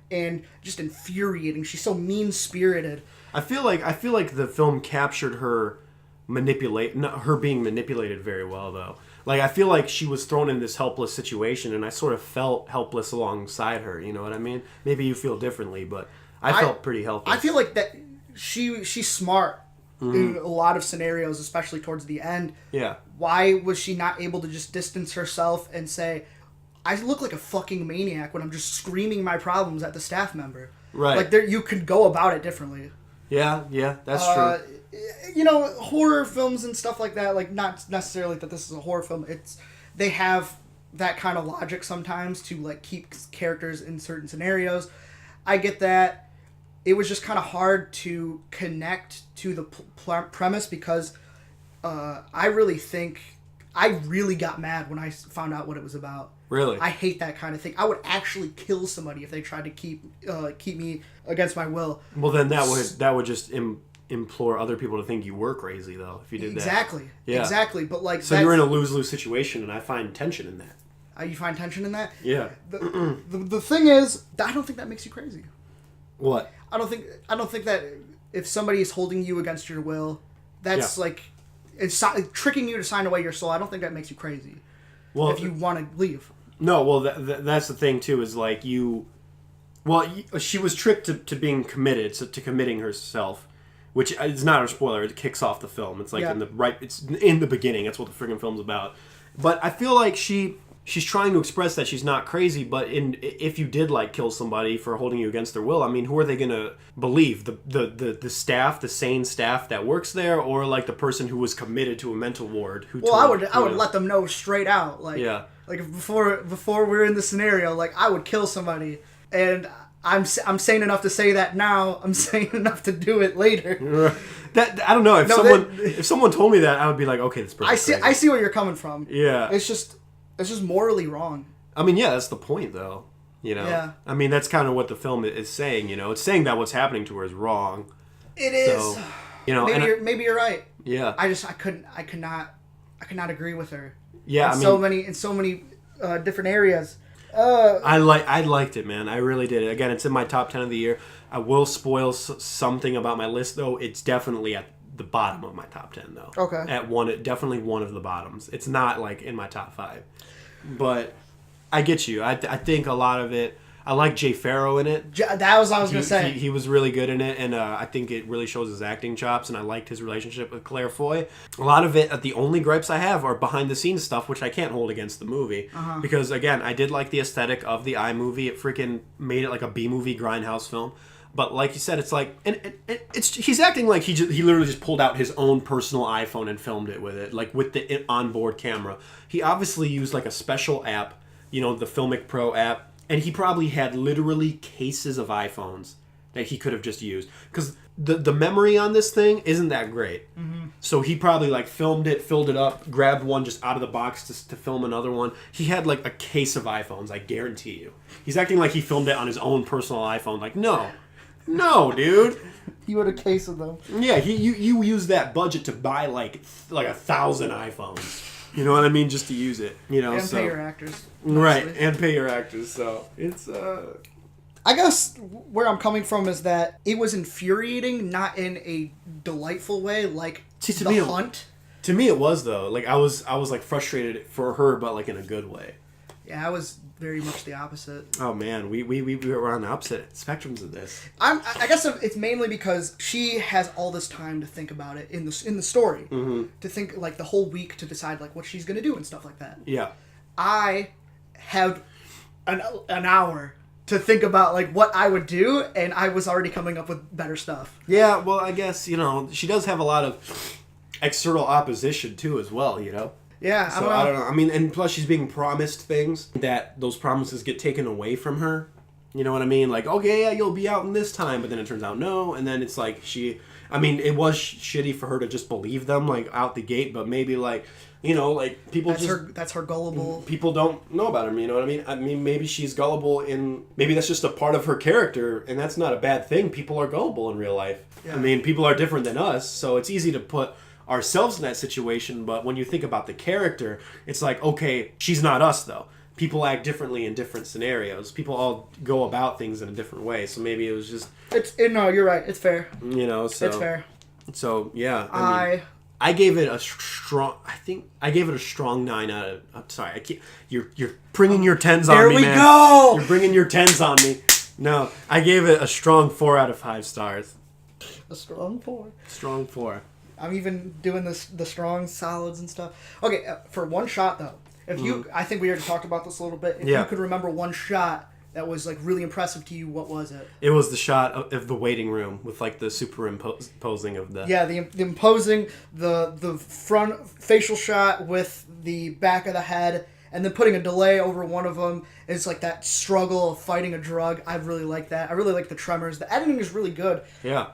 and just infuriating. She's so mean-spirited. I feel like the film captured her being manipulated very well, though. Like, I feel like she was thrown in this helpless situation, and I sort of felt helpless alongside her. You know what I mean? Maybe you feel differently, but I felt pretty helpless. I feel like that she's smart in a lot of scenarios, especially towards the end. Yeah. Why was she not able to just distance herself and say, I look like a fucking maniac when I'm just screaming my problems at the staff member. Right. Like, you could go about it differently. Yeah, that's true. You know, horror films and stuff like that, like, not necessarily that this is a horror film, they have that kind of logic sometimes to, like, keep characters in certain scenarios. I get that. It was just kind of hard to connect to the premise because I really got mad when I found out what it was about. Really? I hate that kind of thing. I would actually kill somebody if they tried to keep me against my will. Well, then that would just implore other people to think you were crazy, though, if you did that. Exactly. Yeah. Exactly. But like, so you're in a lose-lose situation, and I find tension in that. You find tension in that? Yeah. The thing is, I don't think that makes you crazy. What? I don't think that if somebody is holding you against your will, that's like it's tricking you to sign away your soul. I don't think that makes you crazy. Well, if you want to leave. No, well, that's the thing too. Is like she was tricked to being committed, to committing herself, which is not a spoiler. It kicks off the film. It's like it's in the beginning. That's what the friggin' film's about. But I feel like she's trying to express that she's not crazy. But if you did like kill somebody for holding you against their will, I mean, who are they gonna believe? The staff, the sane staff that works there, or like the person who was committed to a mental ward? I would let them know straight out, like Like before we're in the scenario, like I would kill somebody, and I'm sane enough to say that now. I'm sane enough to do it later. That I don't know if someone told me that, I would be like, okay, this person. I see where you're coming from. Yeah, it's just morally wrong. I mean, yeah, that's the point, though. You know, yeah. I mean, that's kind of what the film is saying. You know, it's saying that what's happening to her is wrong. It is. So, you know, maybe you're right. Yeah. I could not agree with her. Yeah, in so many different areas. I liked it, man. I really did. Again, it's in my top 10 of the year. I will spoil something about my list, though. It's definitely at the bottom of my top 10, though. Okay. Definitely one of the bottoms. It's not like in my top 5, but I get you. I think a lot of it. I like Jay Farrow in it. That was what I was going to say. He was really good in it, and I think it really shows his acting chops, and I liked his relationship with Claire Foy. A lot of it, the only gripes I have are behind-the-scenes stuff, which I can't hold against the movie. Because, again, I did like the aesthetic of the iMovie. It freaking made it like a B-movie grindhouse film. But like you said, it's like... he's acting like he literally just pulled out his own personal iPhone and filmed it with it, like with the onboard camera. He obviously used like a special app, you know, the Filmic Pro app, and he probably had literally cases of iPhones that he could have just used. Because the memory on this thing isn't that great. So he probably like filmed it, filled it up, grabbed one just out of the box to film another one. He had like a case of iPhones, I guarantee you. He's acting like he filmed it on his own personal iPhone. Like, no. No, dude. You would have case of them. Yeah, you use that budget to buy like 1,000 iPhones. You know what I mean? Just to use it. You know, And pay your actors. Right, Mostly. and pay your actors. So it's I guess where I'm coming from is that it was infuriating, not in a delightful way, like The Hunt. To me, it was though. Like I was like frustrated for her, but like in a good way. Yeah, I was very much the opposite. Oh man, we were on the opposite spectrums of this. I guess it's mainly because she has all this time to think about it in the story, to think like the whole week to decide like what she's gonna do and stuff like that. Yeah. I had an hour to think about like what I would do, and I was already coming up with better stuff. Yeah. Well, I guess she does have a lot of external opposition too, as well. Yeah, So I don't know. I mean, and plus she's being promised things that those promises get taken away from her. You know what I mean? Like, okay, yeah, you'll be out in this time, but then it turns out no, and then it's like it was shitty for her to just believe them like out the gate, but maybe like, like people that's her gullible. People don't know about her. You know what I mean? I mean, maybe she's gullible maybe that's just a part of her character, and that's not a bad thing. People are gullible in real life. Yeah. I mean, people are different than us, so it's easy to put ourselves in that situation, but when you think about the character, it's like, okay, she's not us though. People act differently in different scenarios. People all go about things in a different way, so maybe it was just... No, you're right. It's fair. So... It's fair. So, yeah. I gave it a strong... I think I gave it a strong 9 out of... I'm sorry, I can't... You're bringing your 10s on me, man. There we go! You're bringing your 10s on me. No, I gave it a strong 4 out of 5 stars. A strong 4. Strong 4. I'm even doing the strong solids and stuff. Okay, for one shot though, if you, I think we already talked about this a little bit. If you could remember one shot that was like really impressive to you, what was it? It was the shot of the waiting room with like the superimposing of the... Yeah, the imposing, the front facial shot with the back of the head, and then putting a delay over one of them. It's like that struggle of fighting a drug. I really like that. I really like the tremors. The editing is really good. Yeah.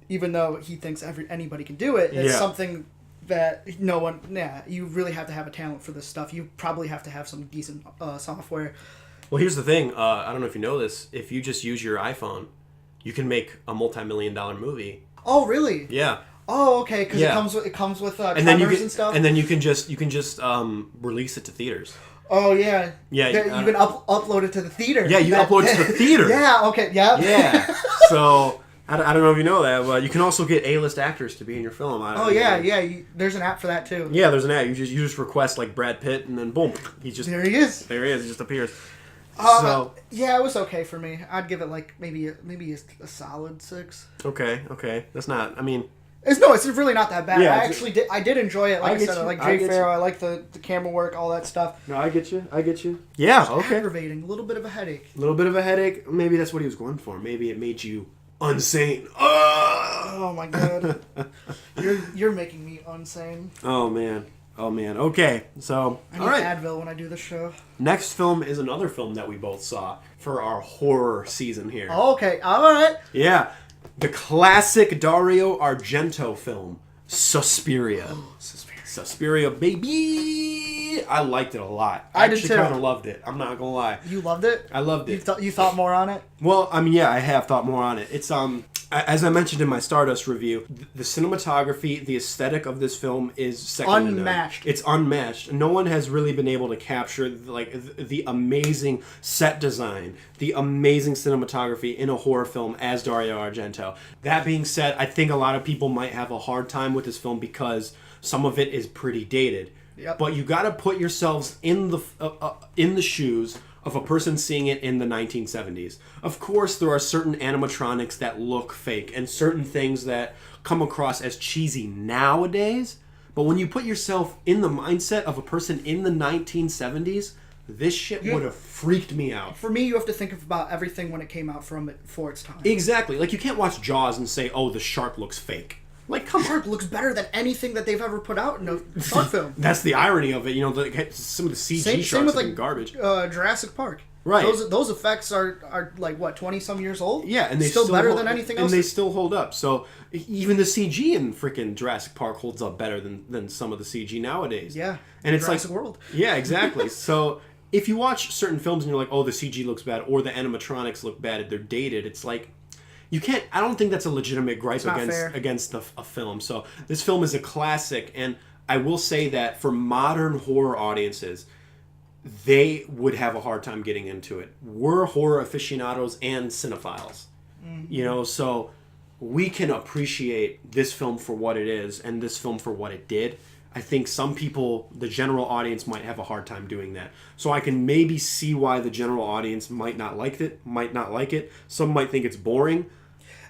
Even though he thinks anybody can do it, it's something that no one... Yeah, you really have to have a talent for this stuff. You probably have to have some decent software. Well, here's the thing. I don't know if you know this. If you just use your iPhone, you can make a multi-million-dollar movie. Oh, really? Yeah. Oh, okay. Because it comes with cameras and stuff. And then you can just release it to theaters. Oh yeah. Yeah. You can upload it to the theater. Yeah, you upload it to the theater. Yeah. Okay. Yeah. Yeah. So. I don't know if you know that, but you can also get A-list actors to be in your film. There's an app for that too. Yeah, there's an app. You just request like Brad Pitt, and then boom, there he is. There he is. He just appears. Yeah, it was okay for me. I'd give it like maybe a solid 6. Okay. That's not. I mean, it's really not that bad. Yeah, I did enjoy it. Like I said, I like Jay Farrow. I like the camera work, all that stuff. No, I get you. Yeah. Okay. Aggravating, a little bit of a headache. Maybe that's what he was going for. Maybe it made you unsane. Oh my god. You're making me unsane. Oh man. Okay. So I need Advil when I do the show. Next film is another film that we both saw for our horror season here. Oh, okay. All right. Yeah. The classic Dario Argento film, Suspiria. Suspiria, baby! I liked it a lot. I actually kind of loved it. I'm not gonna lie. You loved it? I loved it. You thought more on it? Well, I mean, yeah, I have thought more on it. It's as I mentioned in my Stardust review, the cinematography, the aesthetic of this film is second unmatched. to none. It's unmatched. No one has really been able to capture the amazing set design, the amazing cinematography in a horror film as Dario Argento. That being said, I think a lot of people might have a hard time with this film because some of it is pretty dated. Yep. But you got to put yourselves in the shoes of a person seeing it in the 1970s. Of course, there are certain animatronics that look fake and certain things that come across as cheesy nowadays. But when you put yourself in the mindset of a person in the 1970s, this shit would have freaked me out. For me, you have to think about everything when it came out for its time. Exactly. Like, you can't watch Jaws and say, oh, the shark looks fake. Like, come on. Shark looks better than anything that they've ever put out in a shark film. That's the irony of it. You know, some of the CG sharks are garbage. Garbage. Park. Right. Those effects are like, what, 20-some years old? Yeah, and they still better than anything else. And they still hold up. So even the CG in freaking Jurassic Park holds up better than some of the CG nowadays. Yeah. And it's Jurassic like World. Yeah, exactly. So if you watch certain films and you're like, oh, the CG looks bad or the animatronics look bad, they're dated, it's like you can't. I don't think that's a legitimate gripe not fair. against a film. So this film is a classic, and I will say that for modern horror audiences, they would have a hard time getting into it. We're horror aficionados and cinephiles, you know, so we can appreciate this film for what it is and this film for what it did. I think some people, the general audience, might have a hard time doing that. So I can maybe see why the general audience might not like it. Some might think it's boring.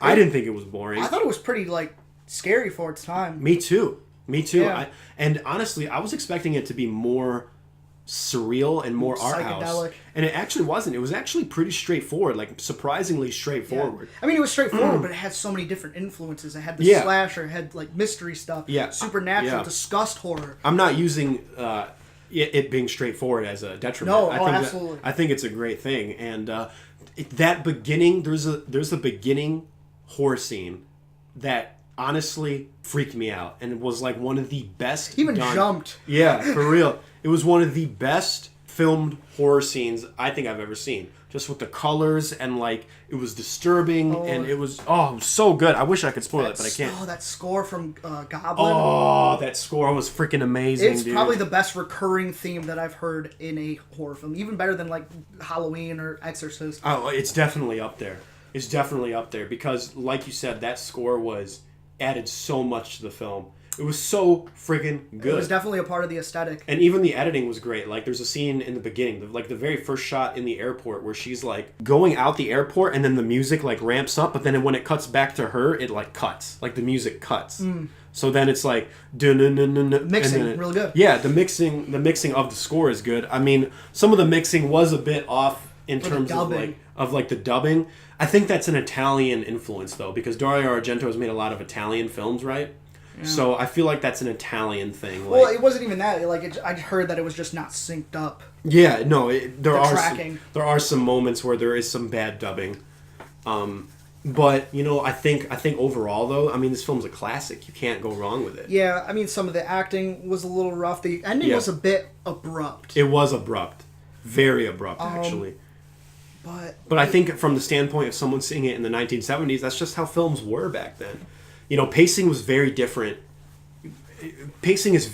I didn't think it was boring. I thought it was pretty, like, scary for its time. Me too. Yeah. And honestly, I was expecting it to be more surreal and more art house. Psychedelic. And it actually wasn't. It was actually pretty straightforward, like surprisingly straightforward. I mean, it was straightforward, but it had so many different influences. It had the slasher, it had, like, mystery stuff, supernatural, disgust horror. I'm not using it being straightforward as a detriment. No, absolutely. I think it's a great thing. And that beginning, there's a beginning horror scene that honestly freaked me out, and it was like one of the best. Even jumped. Yeah, for real. It was one of the best filmed horror scenes I think I've ever seen. Just with the colors and like it was disturbing and it was so good. I wish I could spoil it, but I can't. Oh, that score from Goblin. Oh, that score was freaking amazing. It's probably the best recurring theme that I've heard in a horror film, even better than like Halloween or Exorcist. Oh, it's definitely up there. It's definitely up there because, like you said, that score added so much to the film. It was so friggin' good. It was definitely a part of the aesthetic. And even the editing was great. Like, there's a scene in the beginning, like the very first shot in the airport where she's, like, going out the airport and then the music, like, ramps up. But then when it cuts back to her, it, like, cuts. Like, the music cuts. So then it's, like... Mixing, really good. Yeah, the mixing of the score is good. I mean, some of the mixing was a bit off in terms of, like, the dubbing. I think that's an Italian influence, though, because Dario Argento has made a lot of Italian films, right? Yeah. So I feel like that's an Italian thing. Like, well, it wasn't even that. Like, I heard that it was just not synced up. Yeah, no, there are some moments where there is some bad dubbing, but you know, I think overall though, I mean, this film's a classic. You can't go wrong with it. Yeah, I mean, some of the acting was a little rough. The ending was a bit abrupt. It was abrupt, very abrupt, actually. But I think from the standpoint of someone seeing it in the 1970s, that's just how films were back then. You know, pacing was very different. Pacing was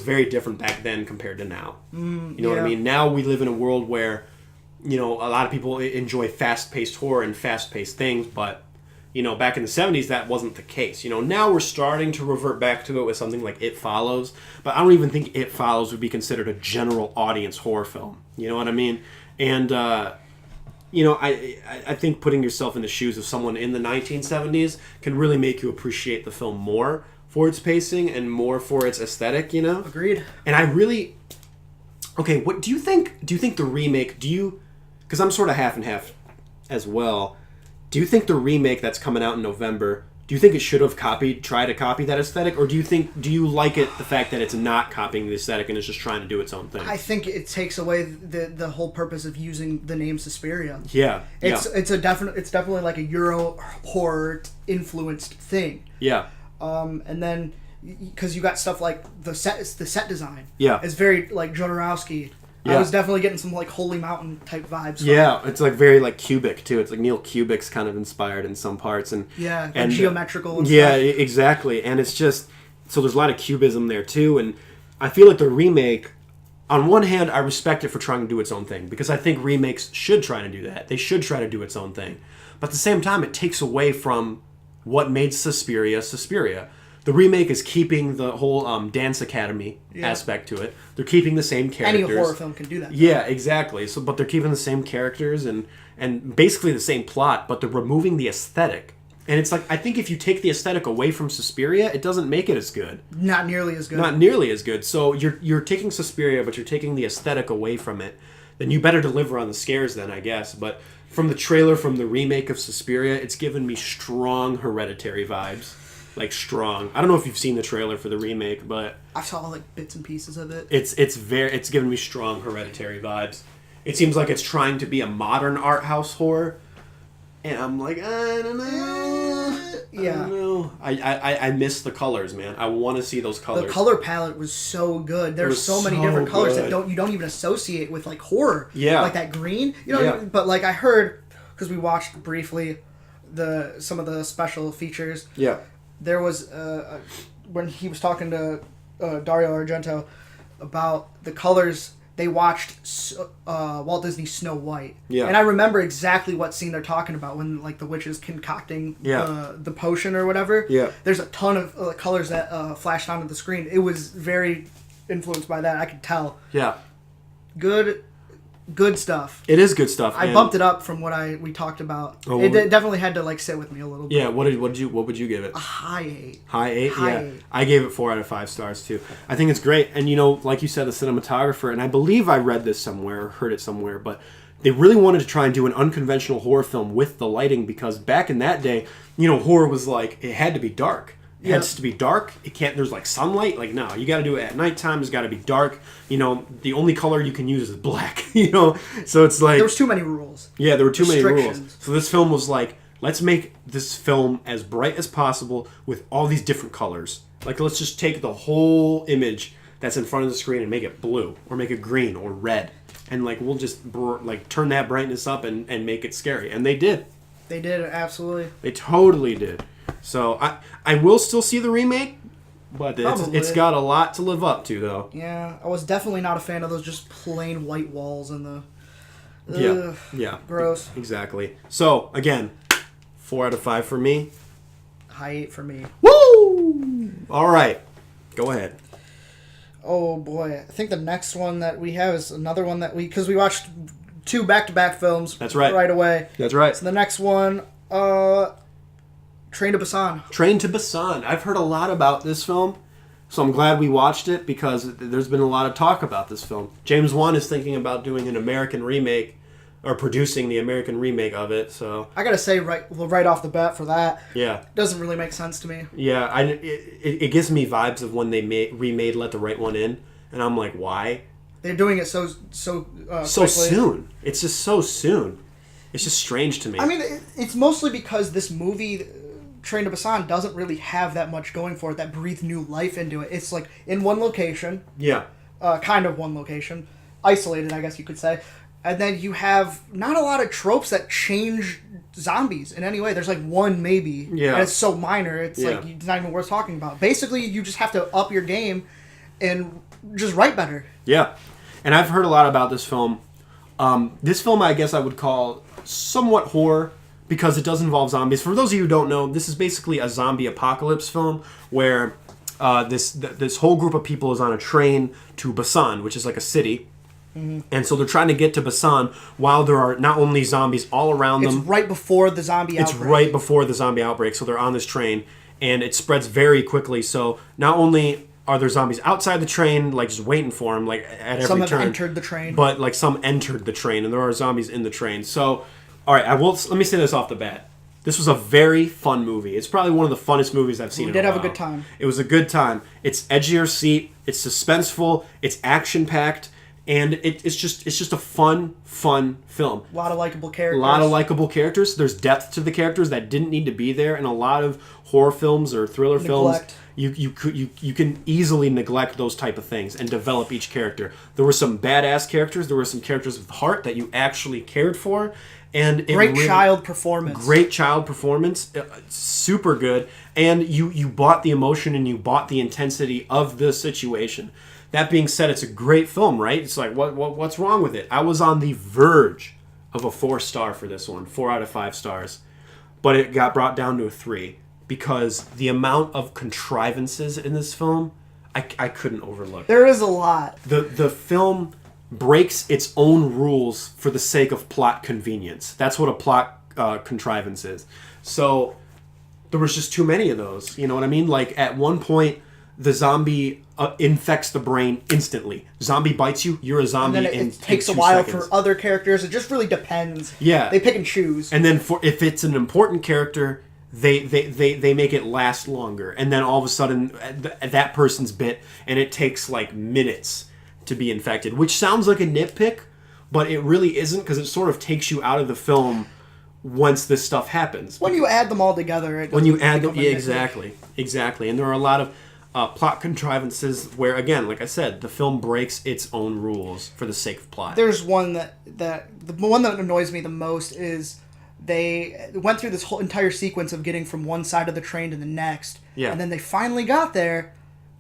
very different back then compared to now. You know what I mean? Now we live in a world where, you know, a lot of people enjoy fast-paced horror and fast-paced things, but, you know, back in the 70s, that wasn't the case. You know, now we're starting to revert back to it with something like It Follows, but I don't even think It Follows would be considered a general audience horror film. You know what I mean? And, you know, I think putting yourself in the shoes of someone in the 1970s can really make you appreciate the film more for its pacing and more for its aesthetic, you know? Agreed. And I really... Okay, what do you think? Do you think the remake... Because I'm sort of half and half as well. Do you think the remake that's coming out in November... Do you think it should have tried to copy that aesthetic, or do you like it the fact that it's not copying the aesthetic and it's just trying to do its own thing? I think it takes away the whole purpose of using the name Suspiria. Yeah, it's definitely like a Euro horror influenced thing. Yeah. And then because you got stuff like the set design. Yeah. It's very like Jodorowsky. Yeah. I was definitely getting some like Holy Mountain type vibes. Yeah, it's like very like cubic too. It's like Neil Kubik's kind of inspired in some parts and geometrical. And yeah, stuff. Exactly. And it's just so there's a lot of cubism there too. And I feel like the remake, on one hand, I respect it for trying to do its own thing because I think remakes should try to do that. They should try to do its own thing, but at the same time, it takes away from what made Suspiria Suspiria. The remake is keeping the whole dance academy aspect to it. They're keeping the same characters. Any horror film can do that. Yeah, exactly. So, but they're keeping the same characters and basically the same plot, but they're removing the aesthetic. And it's like, I think if you take the aesthetic away from Suspiria, it doesn't make it as good. Not nearly as good. Not nearly as good. So you're taking Suspiria, but you're taking the aesthetic away from it. Then you better deliver on the scares then, I guess. But from the trailer, from the remake of Suspiria, it's given me strong Hereditary vibes. Like strong. I don't know if you've seen the trailer for the remake, but I saw like bits and pieces of it. It's given me strong Hereditary vibes. It seems like it's trying to be a modern art house horror, and I'm like, I don't know. Yeah. I don't know. I miss the colors, man. I want to see those colors. The color palette was so good. There's so many different colors that you don't even associate with like horror. Yeah. Like that green. You know. Yeah. But like I heard, because we watched briefly, some of the special features. Yeah. There was when he was talking to Dario Argento about the colors. They watched Walt Disney's Snow White. Yeah. And I remember exactly what scene they're talking about when like the witch is concocting the potion or whatever. Yeah. There's a ton of colors that flashed onto the screen. It was very influenced by that. I could tell. Yeah. Good stuff. It is good stuff. I bumped it up from what we talked about. Oh, it definitely had to like sit with me a little bit. Yeah, what would you give it? A high 8. High 8? High Yeah. 8. I gave it 4 out of 5 stars too. I think it's great. And like you said, the cinematographer, and I believe I read this somewhere or heard it somewhere, but they really wanted to try and do an unconventional horror film with the lighting because back in that day, horror was like, it had to be dark. It has to be dark. It can't. There's like sunlight. Like no, you got to do it at nighttime. It's got to be dark. The only color you can use is black. So it's like there was too many rules. Yeah, there were too many rules. So this film was like, let's make this film as bright as possible with all these different colors. Like let's just take the whole image that's in front of the screen and make it blue or make it green or red, and like we'll just turn that brightness up and make it scary. And they did. They did, absolutely. They totally did. So I will still see the remake, but it's got a lot to live up to, though. Yeah, I was definitely not a fan of those just plain white walls and the... Yeah. Gross. Exactly. So, again, 4 out of 5 for me. High 8 for me. Woo! All right. Go ahead. Oh, boy. I think the next one that we have is another one that because we watched 2 back-to-back films. That's right. Right away. That's right. So the next one... Train to Busan. Train to Busan. I've heard a lot about this film, so I'm glad we watched it because there's been a lot of talk about this film. James Wan is thinking about doing an American remake, or producing the American remake of it. So I gotta say, right off the bat for that, yeah, doesn't really make sense to me. Yeah, it gives me vibes of when they remade Let the Right One In, and I'm like, why? They're doing it so soon. It's just so soon. It's just strange to me. I mean, it's mostly because this movie, Train to Busan, doesn't really have that much going for it that breathe new life into it. It's like in one location. Yeah. Kind of one location. Isolated, I guess you could say. And then you have not a lot of tropes that change zombies in any way. There's like one maybe. Yeah. And it's so minor, it's like it's not even worth talking about. Basically, you just have to up your game and just write better. Yeah. And I've heard a lot about this film. This film, I guess I would call somewhat horror because it does involve zombies. For those of you who don't know, this is basically a zombie apocalypse film where this whole group of people is on a train to Busan, which is like a city. Mm-hmm. And so they're trying to get to Busan while there are not only zombies all around them. It's right before the zombie outbreak. It's right before the zombie outbreak. So they're on this train and it spreads very quickly. So not only are there zombies outside the train, like just waiting for them, like at every turn? Some have entered the train, but like some entered the train, and there are zombies in the train. So, all right, let me say this off the bat. This was a very fun movie. It's probably one of the funnest movies I've seen. We did have a good time. It was a good time. It's edge of your seat. It's suspenseful. It's action packed, and it's just a fun film. A lot of likable characters. There's depth to the characters that didn't need to be there, in a lot of horror films or thriller films. You can easily neglect those type of things and develop each character. There were some badass characters. There were some characters with heart that you actually cared for, and great child performance. Great child performance, super good. And you bought the emotion and you bought the intensity of the situation. That being said, it's a great film, right? It's like what's wrong with it? I was on the verge of a 4-star for this one, 4 out of 5 stars, but it got brought down to a 3. Because the amount of contrivances in this film, I couldn't overlook. There is a lot. The film breaks its own rules for the sake of plot convenience. That's what a plot contrivance is. So there was just too many of those. You know what I mean? Like at one point, the zombie infects the brain instantly. Zombie bites you, you're a zombie. And then in it takes a 2 while seconds. for other characters. It just really depends. Yeah, they pick and choose. And then if it's an important character, they make it last longer, and then all of a sudden that person's bit, and it takes like minutes to be infected, which sounds like a nitpick, but it really isn't, because it sort of takes you out of the film once this stuff happens. When you add them all together, exactly, and there are a lot of plot contrivances where, again, like I said, the film breaks its own rules for the sake of plot. There's one the one that annoys me the most is they went through this whole entire sequence of getting from one side of the train to the next. Yeah. And then they finally got there,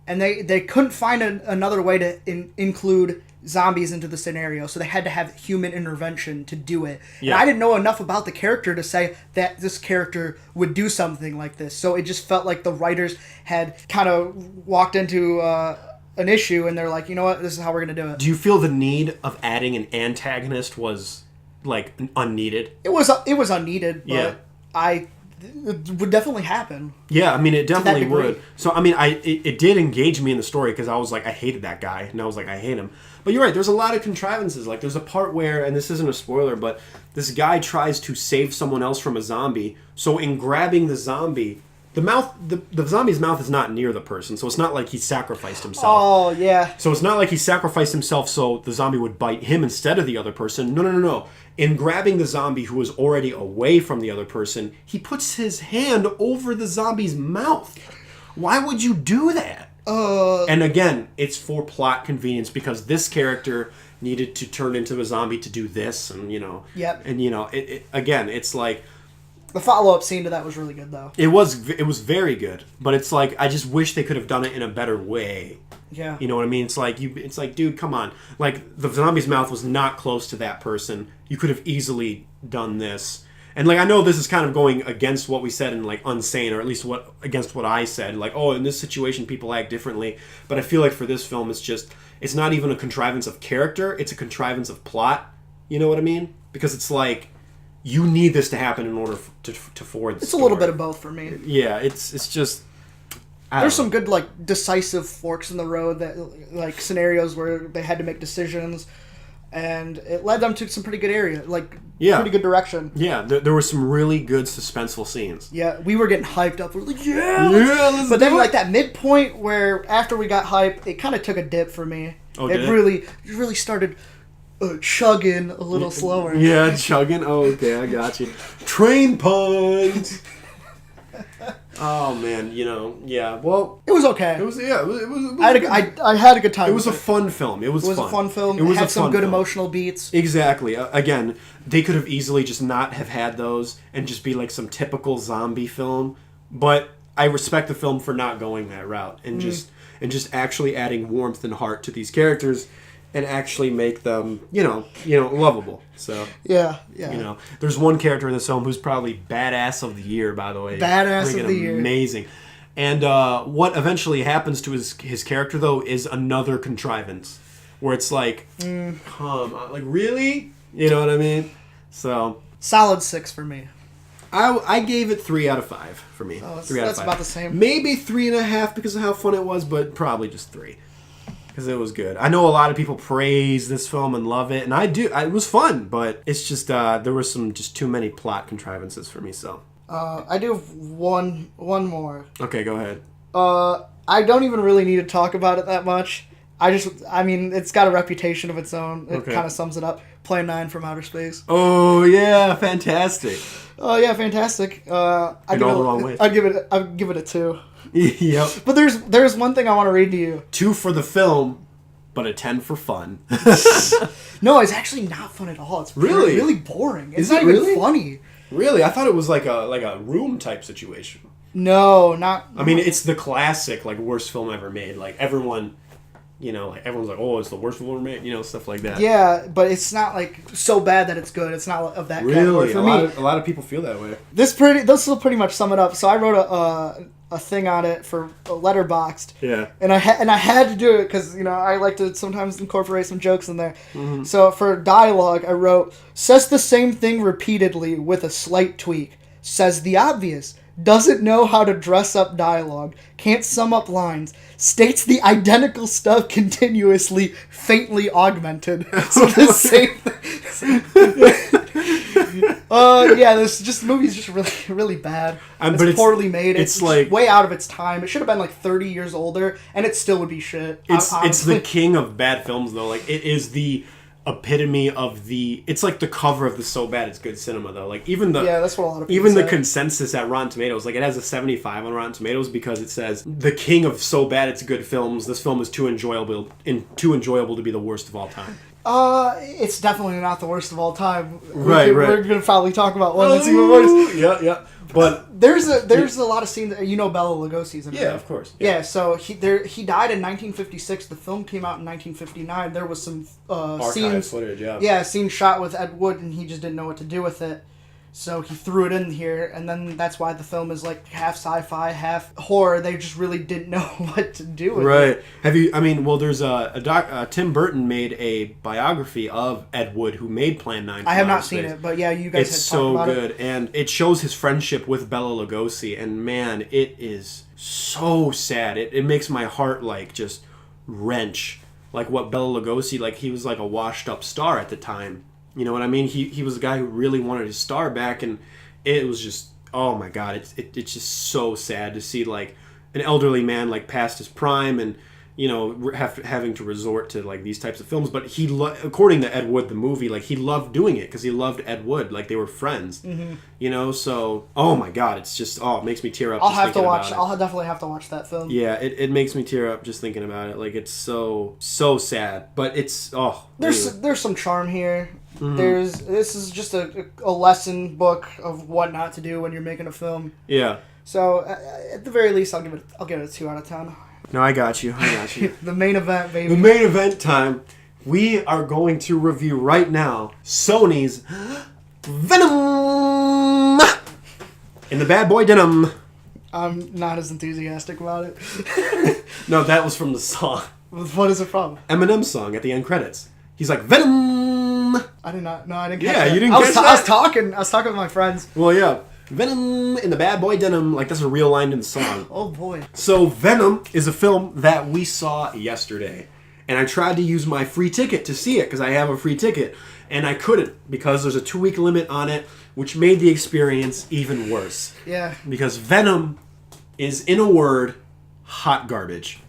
and they couldn't find another way to include zombies into the scenario, so they had to have human intervention to do it. Yeah. And I didn't know enough about the character to say that this character would do something like this. So it just felt like the writers had kind of walked into an issue, and they're like, you know what, this is how we're going to do it. Do you feel the need of adding an antagonist was, like, unneeded? It was unneeded, but Yeah. it would definitely happen. Yeah, I mean, it definitely degree. would. So, I mean, it did engage me in the story because I was like, I hated that guy. And I was like, I hate him. But you're right, there's a lot of contrivances. Like, there's a part where, and this isn't a spoiler, but this guy tries to save someone else from a zombie. So, in grabbing the zombie, the zombie's mouth is not near the person. So, it's not like he sacrificed himself. Oh, yeah. So, it's not like he sacrificed himself so the zombie would bite him instead of the other person. No. In grabbing the zombie who was already away from the other person, he puts his hand over the zombie's mouth. Why would you do that? And again, it's for plot convenience because this character needed to turn into a zombie to do this, and Yep. And again, it's like The follow-up scene to that was really good, though. it was very good, but it's like I just wish they could have done it in a better way. Yeah. You know what I mean? It's like dude, come on. Like the zombie's mouth was not close to that person. You could have easily done this. And like I know this is kind of going against what we said in like Unsane, or at least against what I said. Like, oh, in this situation people act differently. But I feel like for this film it's not even a contrivance of character, it's a contrivance of plot. You know what I mean? Because it's like you need this to happen in order to forward the It's story. a little bit of both for me. Yeah, it's just There's some good, like, decisive forks in the road, that like scenarios where they had to make decisions, and it led them to some pretty good area, like, pretty good direction. Yeah, there were some really good suspenseful scenes. Yeah, we were getting hyped up. We were like, yeah, let's but then do it. like that midpoint where after we got hyped, it kind of took a dip for me. Oh, it did it? really started chugging a little slower. Yeah, chugging. Oh, okay, I got you. Train puns. Oh man, yeah. Well, It was okay. it was I had a good time. It was a with fun film. It was a fun film. It was had a some fun good film. emotional beats. Exactly. Again, they could have easily just not have had those and just be like some typical zombie film. But I respect the film for not going that route and just actually adding warmth and heart to these characters and actually make them, lovable. So Yeah. there's one character in this film who's probably badass of the year, by the way. Badass Freaking of the year. Amazing. And what eventually happens to his character, though, is another contrivance. Where it's like, come on, like, really? You know what I mean? So Solid 6 for me. I gave it 3 out of 5 for me. Oh, 3 out of 5. that's about the same. Maybe 3.5 because of how fun it was, but probably just 3. Because it was good. I know a lot of people praise this film and love it, and I do. It was fun, but it's just there were some just too many plot contrivances for me. So I do have one more. okay, go ahead. I don't even really need to talk about it that much. I mean, it's got a reputation of its own. It Okay. kind of sums it up. Plan 9 from Outer Space. Oh yeah, fantastic. Oh yeah, fantastic. In all the wrong ways. I'd give it a 2. Yep. But there's one thing I want to read to you. 2 for the film, but a 10 for fun. No, it's actually not fun at all. It's Really? really boring. It's Is not it even really? funny. Really, I thought it was like a room type situation. No, not. I mean, it's the classic like worst film ever made. Like everyone, everyone's like, oh, it's the worst film ever made. Stuff like that. Yeah, but it's not like so bad that it's good. It's not of that category Really, for a me. lot of people feel that way. This will pretty much sum it up. So I wrote a thing on it for Letterboxd. Yeah. And I had to do it because I like to sometimes incorporate some jokes in there. Mm-hmm. So for dialogue, I wrote, says the same thing repeatedly with a slight tweak. Says the obvious. Doesn't know how to dress up dialogue. Can't sum up lines. States the identical stuff continuously, faintly augmented. So the same yeah, this movie's just really, really bad. But it's poorly made. it's like way out of its time. It should have been like 30 years older, and it still would be shit. it's honestly. the king of bad films though. Like it is the epitome of the. It's like the cover of the So Bad It's Good cinema, though. Like even the that's what a lot of people even say. the consensus at Rotten Tomatoes, like it has a 75 on Rotten Tomatoes because it says the king of So Bad It's Good films. This film is too enjoyable to be the worst of all time. It's definitely not the worst of all time. Right. We're gonna probably talk about one that's even worse. Yeah. But there's a lot of scenes. You know Bela Lugosi's in it. yeah, of course. Yeah. So he died in 1956. The film came out in 1959. There was some Archive scenes, footage. Yeah. yeah, scenes shot with Ed Wood, and he just didn't know what to do with it. So he threw it in here, and then that's why the film is like half sci-fi, half horror. They just really didn't know what to do with it. Right. Have you? I mean, well, there's Tim Burton made a biography of Ed Wood, who made Plan 9. I have not seen it, but yeah, you guys It's had talked about so good, and it shows his friendship with Bela Lugosi, and man, it is so sad. It makes my heart like just wrench. Like what Bela Lugosi, like he was like a washed up star at the time. You know what I mean? He was a guy who really wanted his star back, and it was just, oh my god, it's just so sad to see like an elderly man like past his prime, and you know having to resort to like these types of films. But he according to Ed Wood the movie, like he loved doing it because he loved Ed Wood, like they were friends. Mm-hmm. You know, so oh my god, it's just it makes me tear up. I'll definitely have to watch that film. Yeah, it makes me tear up just thinking about it. Like it's so sad, but it's there's some charm here. Mm-hmm. This is just a lesson book of what not to do when you're making a film. Yeah. So at the very least, I'll give it a 2 out of 10. No, I got you. The main event, baby. The main event time. We are going to review right now Sony's Venom in the bad boy denim. I'm not as enthusiastic about it. No, that was from the song. What is it from? Eminem's song at the end credits. He's like, Venom! I did not. No, I didn't catch Yeah, that. you didn't catch that? I was talking with my friends. Well, yeah. Venom in the bad boy denim. Like, that's a real line in the song. Oh, boy. So, Venom is a film that we saw yesterday. And I tried to use my free ticket to see it, because I have a free ticket. And I couldn't, because there's a 2-week limit on it, which made the experience even worse. Yeah. Because Venom is, in a word, hot garbage.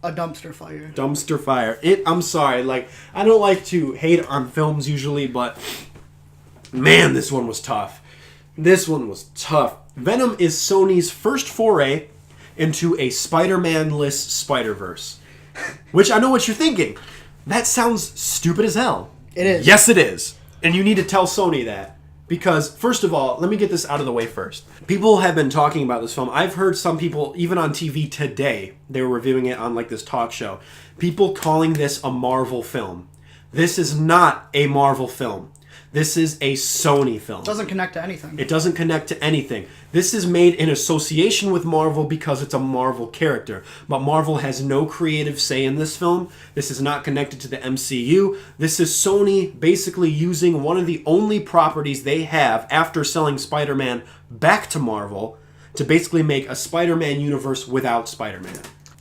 A dumpster fire. Dumpster fire. I'm sorry, like, I don't like to hate on films usually, but man, this one was tough. This one was tough. Venom is Sony's first foray into a Spider-Man-less Spider-Verse. Which I know what you're thinking. That sounds stupid as hell. It is. Yes, it is. And you need to tell Sony that. Because, first of all, let me get this out of the way first. People have been talking about this film. I've heard some people, even on TV today, they were reviewing it on like this talk show. People calling this a Marvel film. This is not a Marvel film. This is a Sony film. It doesn't connect to anything. It doesn't connect to anything. This is made in association with Marvel because it's a Marvel character. But Marvel has no creative say in this film. This is not connected to the MCU. This is Sony basically using one of the only properties they have after selling Spider-Man back to Marvel to basically make a Spider-Man universe without Spider-Man.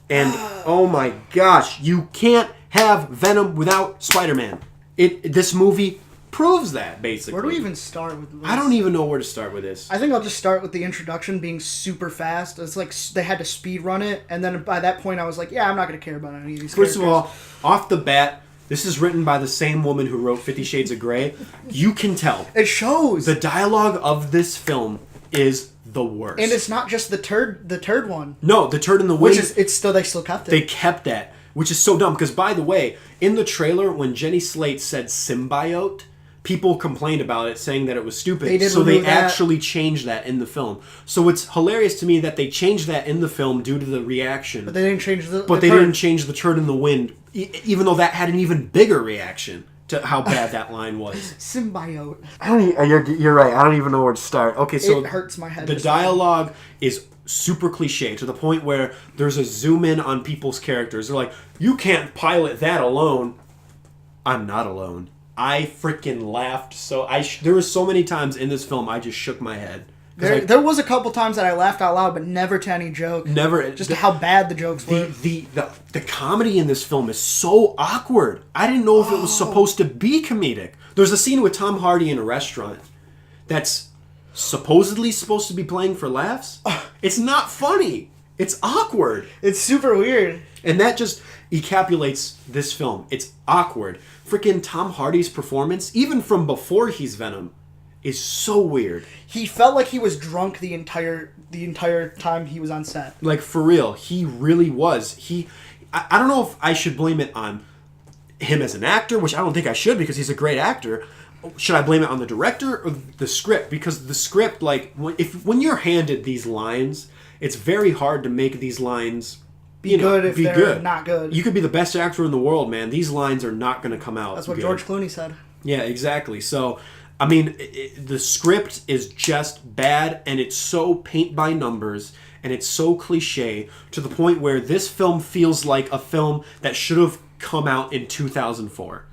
And, oh my gosh, you can't have Venom without Spider-Man. This movie proves that, basically. Where do we even start with this? I don't even know where to start with this. I think I'll just start with the introduction being super fast. It's like they had to speed run it, and then by that point I was like, yeah, I'm not going to care about any of these First characters. of all, off the bat, this is written by the same woman who wrote 50 Shades of Grey. You can tell. It shows. The dialogue of this film is the worst. And it's not just the turd one. No, the turd in the wind. Which is, they still kept it. They kept that, which is so dumb. Because, by the way, in the trailer, when Jenny Slate said symbiote, people complained about it, saying that it was stupid. So they actually changed that in the film. So it's hilarious to me that they changed that in the film due to the reaction. But they didn't change the But they didn't change the turd in the wind, even though that had an even bigger reaction to how bad that line was. Symbiote. You're right. I don't even know where to start. Okay, so it hurts my head. The dialogue is super cliche to the point where there's a zoom in on people's characters. They're like, "You can't pilot that alone." I'm not alone. I freaking laughed so there were so many times in this film I just shook my head. There was a couple times that I laughed out loud, but never to any joke. Never. Just how bad the jokes were. The comedy in this film is so awkward. I didn't know if it was supposed to be comedic. There's a scene with Tom Hardy in a restaurant that's supposedly supposed to be playing for laughs. It's not funny. It's awkward. It's super weird. And that just encapsulates this film. It's awkward. Freaking Tom Hardy's performance, even from before he's Venom, is so weird. He felt like he was drunk the entire time he was on set. Like, for real. He really was. I don't know if I should blame it on him as an actor, which I don't think I should because he's a great actor. Should I blame it on the director or the script? Because the script, like, when you're handed these lines, it's very hard to make these lines be good. Not good. You could be the best actor in the world, man. These lines are not going to come out. That's what good. George Clooney said. Yeah, exactly. So, I mean, the script is just bad, and it's so paint by numbers, and it's so cliche to the point where this film feels like a film that should have come out in 2004.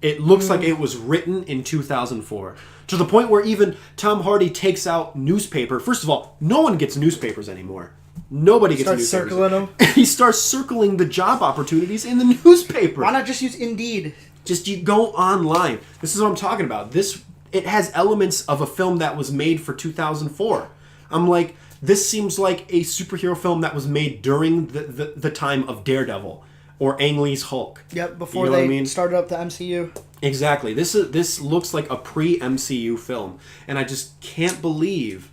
It looks like it was written in 2004. To the point where even Tom Hardy takes out newspaper. First of all, no one gets newspapers anymore. Nobody gets newspapers. Starts circling them. He starts circling the job opportunities in the newspaper. Why not just use Indeed? Just you go online. This is what I'm talking about. It has elements of a film that was made for 2004. I'm like, this seems like a superhero film that was made during the time of Daredevil or Ang Lee's Hulk. Yep, before you know they started up the MCU. Exactly. This looks like a pre-MCU film, and I just can't believe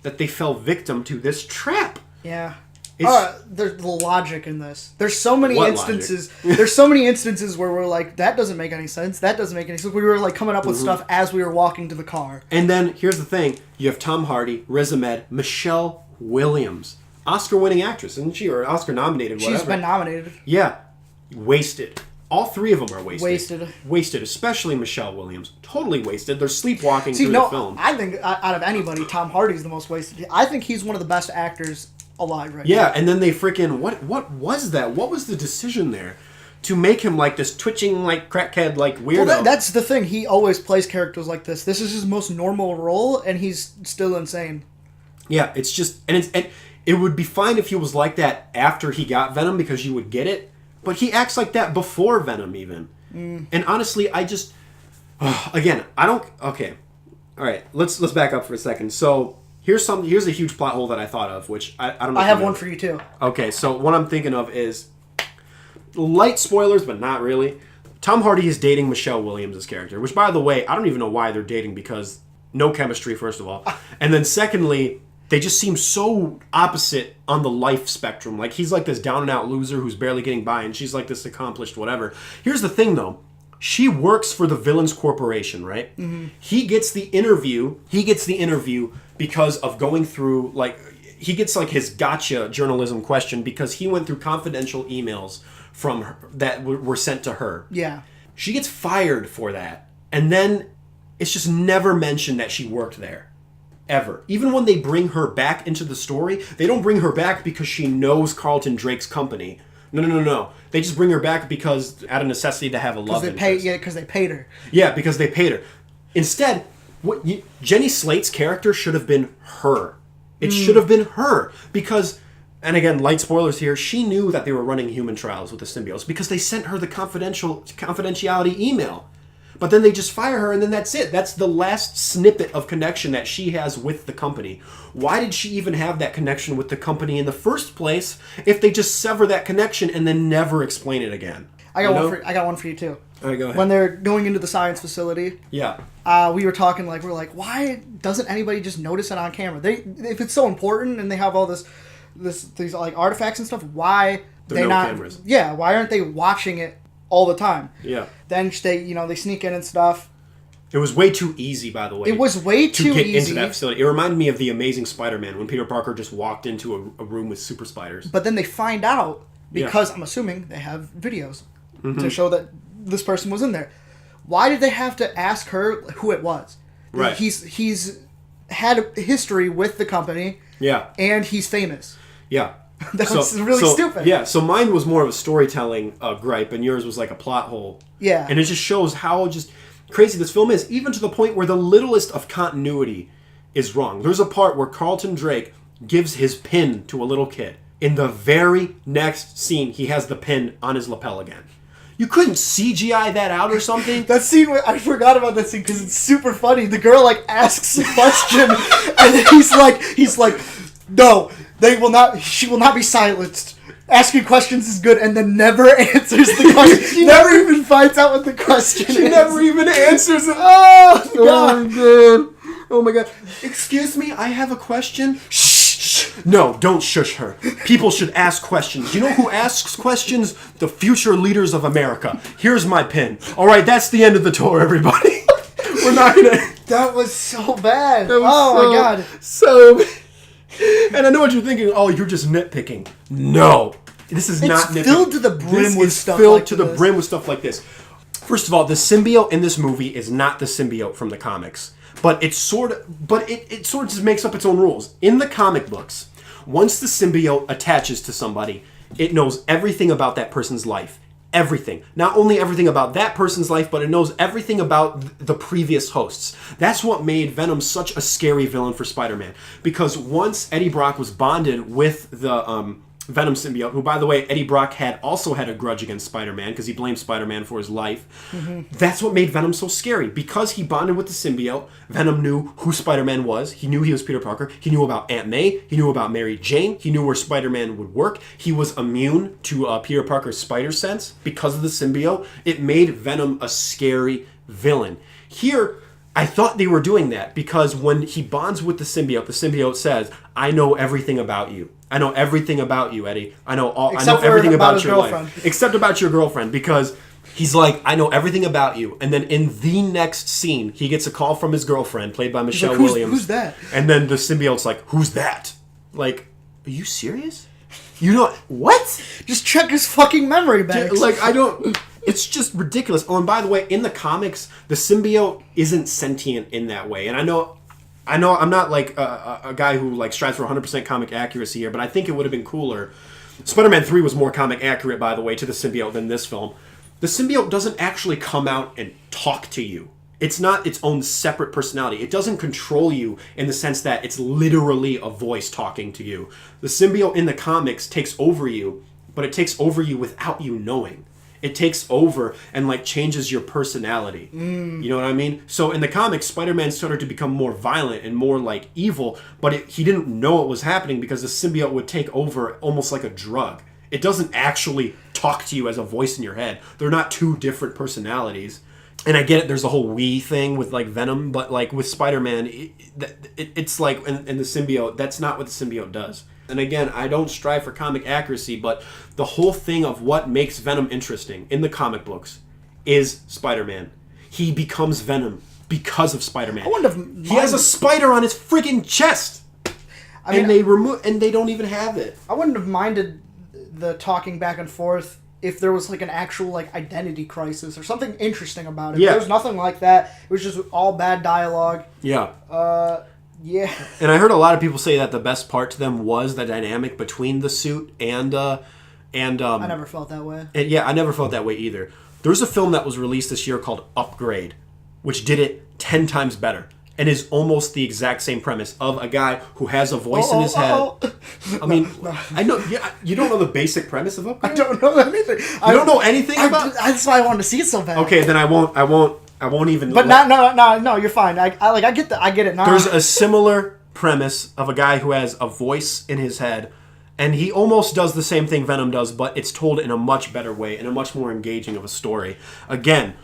that they fell victim to this trap. Yeah. There's the logic in this. There's so many What instances. There's so many instances where we're like, that doesn't make any sense. That doesn't make any sense. We were like coming up with stuff as we were walking to the car. And then here's the thing: you have Tom Hardy, Riz Ahmed, Michelle Williams, Oscar-winning actress, isn't she, or Oscar-nominated? Whatever. She's been nominated. Yeah, wasted. All three of them are wasted. Wasted, especially Michelle Williams. Totally wasted. They're sleepwalking through the film. I think out of anybody, Tom Hardy's the most wasted. I think he's one of the best actors alive right now. Yeah, and then they freaking... What was that? What was the decision there? To make him like this twitching, like, crackhead, like, weirdo. Well, that's the thing. He always plays characters like this. This is his most normal role, and he's still insane. Yeah, it's just... And it would be fine if he was like that after he got Venom, because you would get it. But he acts like that before Venom, even. And honestly, I just... again, I don't... Okay. All right, let's back up for a second. So... Here's a huge plot hole that I thought of, which I don't know. I have one for you too. Okay, so what I'm thinking of is light spoilers, but not really. Tom Hardy is dating Michelle Williams' character, which, by the way, I don't even know why they're dating, because no chemistry, first of all. And then secondly, they just seem so opposite on the life spectrum. Like, he's like this down-and-out loser who's barely getting by, and she's like this accomplished whatever. Here's the thing, though. She works for the Villains Corporation, right? Mm-hmm. He gets the interview because of going through, like, he gets, like, his gotcha journalism question because he went through confidential emails from her that were sent to her. Yeah. She gets fired for that. And then it's just never mentioned that she worked there. Ever. Even when they bring her back into the story, they don't bring her back because she knows Carlton Drake's company. No. They just bring her back because out of necessity to have a love interest. Because they paid her. Yeah, because they paid her. Instead, Jenny Slate's character should have been her. It should have been her. Because, and again, light spoilers here, she knew that they were running human trials with the symbiotes because they sent her the confidentiality email. But then they just fire her, and then that's it. That's the last snippet of connection that she has with the company. Why did she even have that connection with the company in the first place if they just sever that connection and then never explain it again? I got one for you, too. All right, go ahead. When they're going into the science facility, yeah, we were talking, like, we're like, why doesn't anybody just notice it on camera? If it's so important and they have all these like artifacts and stuff, why there are no cameras? Yeah, why aren't they watching it all the time? Yeah. Then they sneak in and stuff. It was way too easy, by the way. It was way too to get easy into that facility. It reminded me of the Amazing Spider-Man when Peter Parker just walked into a room with super spiders. But then they find out because I'm assuming they have videos to show that this person was in there. Why did they have to ask her who it was? Right. He's had a history with the company. Yeah. And he's famous. Yeah. That was really stupid. Yeah, so mine was more of a storytelling gripe, and yours was like a plot hole. Yeah. And it just shows how just crazy this film is, even to the point where the littlest of continuity is wrong. There's a part where Carlton Drake gives his pin to a little kid. In the very next scene, he has the pin on his lapel again. You couldn't CGI that out or something? That scene, I forgot about that scene because it's super funny. The girl, like, asks a question, and he's like, no. She will not be silenced. asking questions is good, and then never answers the question. She never even finds out what the question is. She never even answers it. Oh, God. God. Oh, my God. Excuse me, I have a question. Shh. No, don't shush her. People should ask questions. You know who asks questions? The future leaders of America. Here's my pin. All right, that's the end of the tour, everybody. We're not going to... That was so bad. My God. So... And I know what you're thinking. Oh, you're just nitpicking. No. This is not nitpicking. It's filled to the brim with stuff filled like to this. the brim with stuff like this. First of all, the symbiote in this movie is not the symbiote from the comics. But it sort of just makes up its own rules. In the comic books, once the symbiote attaches to somebody, it knows everything about that person's life. Everything. Not only everything about that person's life, but it knows everything about the previous hosts. That's what made Venom such a scary villain for Spider-Man. Because once Eddie Brock was bonded with the Venom symbiote, who, by the way, Eddie Brock also had a grudge against Spider-Man because he blamed Spider-Man for his life. Mm-hmm. That's what made Venom so scary. Because he bonded with the symbiote, Venom knew who Spider-Man was. He knew he was Peter Parker. He knew about Aunt May. He knew about Mary Jane. He knew where Spider-Man would work. He was immune to Peter Parker's spider sense because of the symbiote. It made Venom a scary villain. Here, I thought they were doing that because when he bonds with the symbiote says, I know everything about you. I know everything about you, Eddie. I know everything about your life. Except about your girlfriend, because he's like, I know everything about you. And then in the next scene, he gets a call from his girlfriend, played by Michelle Williams. Who's that? And then the symbiote's like, who's that? Like, are you serious? You know, what? Just check his fucking memory banks. Like, I don't... It's just ridiculous. Oh, and by the way, in the comics, the symbiote isn't sentient in that way. And I know I'm not like a guy who like strives for 100% comic accuracy here, but I think it would have been cooler. Spider-Man 3 was more comic accurate, by the way, to the symbiote than this film. The symbiote doesn't actually come out and talk to you. It's not its own separate personality. It doesn't control you in the sense that it's literally a voice talking to you. The symbiote in the comics takes over you, but it takes over you without you knowing. It takes over and like changes your personality. You know what I mean? So in the comics, Spider-Man started to become more violent and more like evil, but he didn't know it was happening because the symbiote would take over almost like a drug. It doesn't actually talk to you as a voice in your head. They're not two different personalities. And I get it, there's a whole we thing with like Venom, but like with Spider-Man, it's like in the symbiote, that's not what the symbiote does. And again, I don't strive for comic accuracy, but the whole thing of what makes Venom interesting in the comic books is Spider-Man. He becomes Venom because of Spider-Man. I wouldn't have he has a spider on his friggin' chest. I mean, and they don't even have it. I wouldn't have minded the talking back and forth if there was like an actual like identity crisis or something interesting about it. Yeah. There was nothing like that. It was just all bad dialogue. Yeah. Yeah. And I heard a lot of people say that the best part to them was the dynamic between the suit and I never felt that way. And yeah, I never felt that way either. There's a film that was released this year called Upgrade, which did it 10 times better. And is almost the exact same premise of a guy who has a voice in his head. I mean, I know you don't know the basic premise of Upgrade? I don't know anything. You don't know anything about it? That's why I wanted to see it so bad. Okay, then I won't even. But no, you're fine. I get it now. There's a similar premise of a guy who has a voice in his head, and he almost does the same thing Venom does, but it's told in a much better way, in a much more engaging of a story. Again,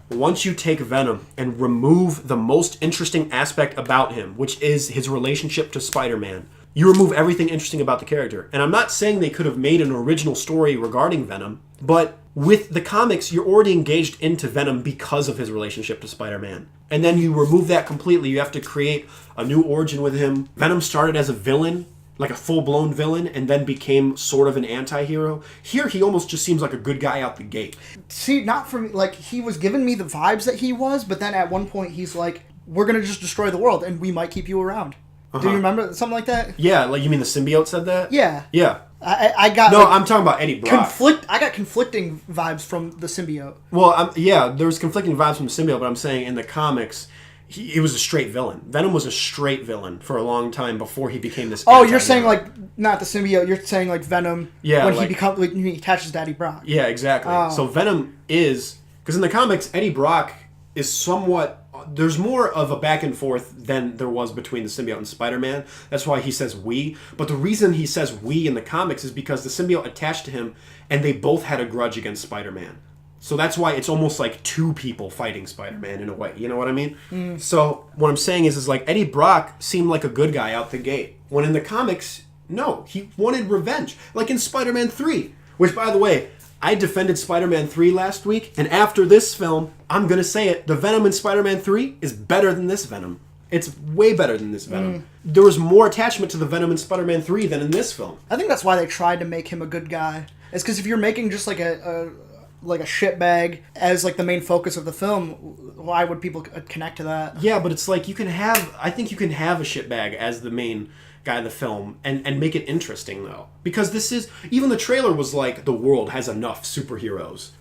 once you take Venom and remove the most interesting aspect about him, which is his relationship to Spider-Man, you remove everything interesting about the character. And I'm not saying they could have made an original story regarding Venom, but with the comics, you're already engaged into Venom because of his relationship to Spider-Man. And then you remove that completely. You have to create a new origin with him. Venom started as a villain, like a full-blown villain, and then became sort of an anti-hero. Here, he almost just seems like a good guy out the gate. See, not for me. Like, he was giving me the vibes that he was, but then at one point he's like, we're going to just destroy the world, and we might keep you around. Do you remember something like that? Yeah, like you mean the symbiote said that? Yeah. Yeah. I got no. I'm talking about Eddie Brock. I got conflicting vibes from the symbiote. Well, there was conflicting vibes from the symbiote, but I'm saying in the comics, he was a straight villain. Venom was a straight villain for a long time before he became this. Oh, you're saying like not the symbiote. You're saying like Venom. Yeah. When he attaches to Eddie Brock. Yeah, exactly. So Venom is because in the comics, Eddie Brock is somewhat there's more of a back and forth than there was between the symbiote and Spider-Man. That's why he says we. But the reason he says we in the comics is because the symbiote attached to him, and they both had a grudge against Spider-Man. So that's why it's almost like two people fighting Spider-Man in a way. You know what I mean? So what I'm saying is like Eddie Brock seemed like a good guy out the gate. When in the comics, no. He wanted revenge. Like in Spider-Man 3. Which, by the way, I defended Spider-Man 3 last week. And after this film, I'm going to say it. The Venom in Spider-Man 3 is better than this Venom. It's way better than this Venom. There was more attachment to the Venom in Spider-Man 3 than in this film. I think that's why they tried to make him a good guy. It's because if you're making just like a shitbag as like the main focus of the film, why would people connect to that? Yeah, but it's like I think you can have a shitbag as the main guy of the film and make it interesting though. Because even the trailer was like, the world has enough superheroes.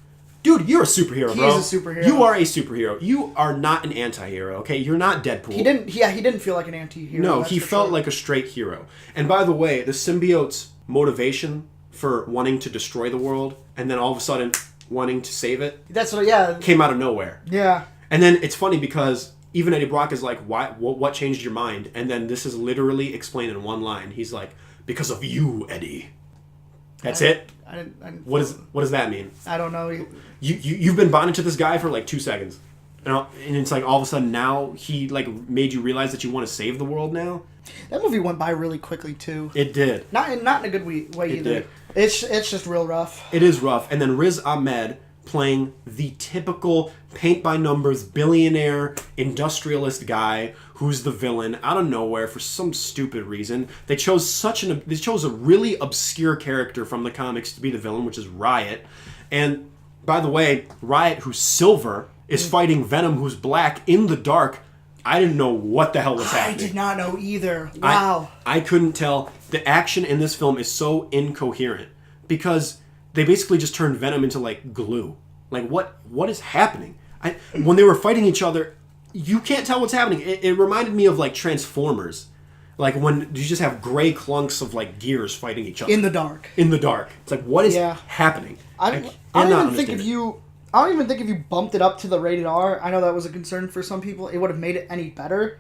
Dude, you're a superhero, bro. He's a superhero. You are a superhero. You are not an anti-hero, okay? You're not Deadpool. He didn't feel like an anti-hero. No, he felt like a straight hero. And by the way, the symbiote's motivation for wanting to destroy the world and then all of a sudden wanting to save it. That's what, came out of nowhere. Yeah. And then it's funny because even Eddie Brock is like, "Why? What changed your mind?" And then this is literally explained in one line. He's like, "Because of you, Eddie." That's it. What does that mean? I don't know. You've been bonded to this guy for like 2 seconds, and it's like all of a sudden now he like made you realize that you want to save the world now. That movie went by really quickly too. It did. Not in a good way either. Did. It's just real rough. It is rough. And then Riz Ahmed playing the typical paint-by-numbers billionaire industrialist guy who's the villain out of nowhere for some stupid reason. They chose a really obscure character from the comics to be the villain, which is Riot. And by the way, Riot, who's silver, is fighting Venom, who's black, in the dark. I didn't know what the hell was happening. I did not know either. Wow. I couldn't tell. The action in this film is so incoherent because they basically just turned Venom into like glue. Like what is happening? When they were fighting each other, you can't tell what's happening. It reminded me of like Transformers. Like when you just have gray clunks of like gears fighting each other. In the dark. In the dark. It's like, what is happening? I don't even think if you bumped it up to the rated R, I know that was a concern for some people, it would have made it any better.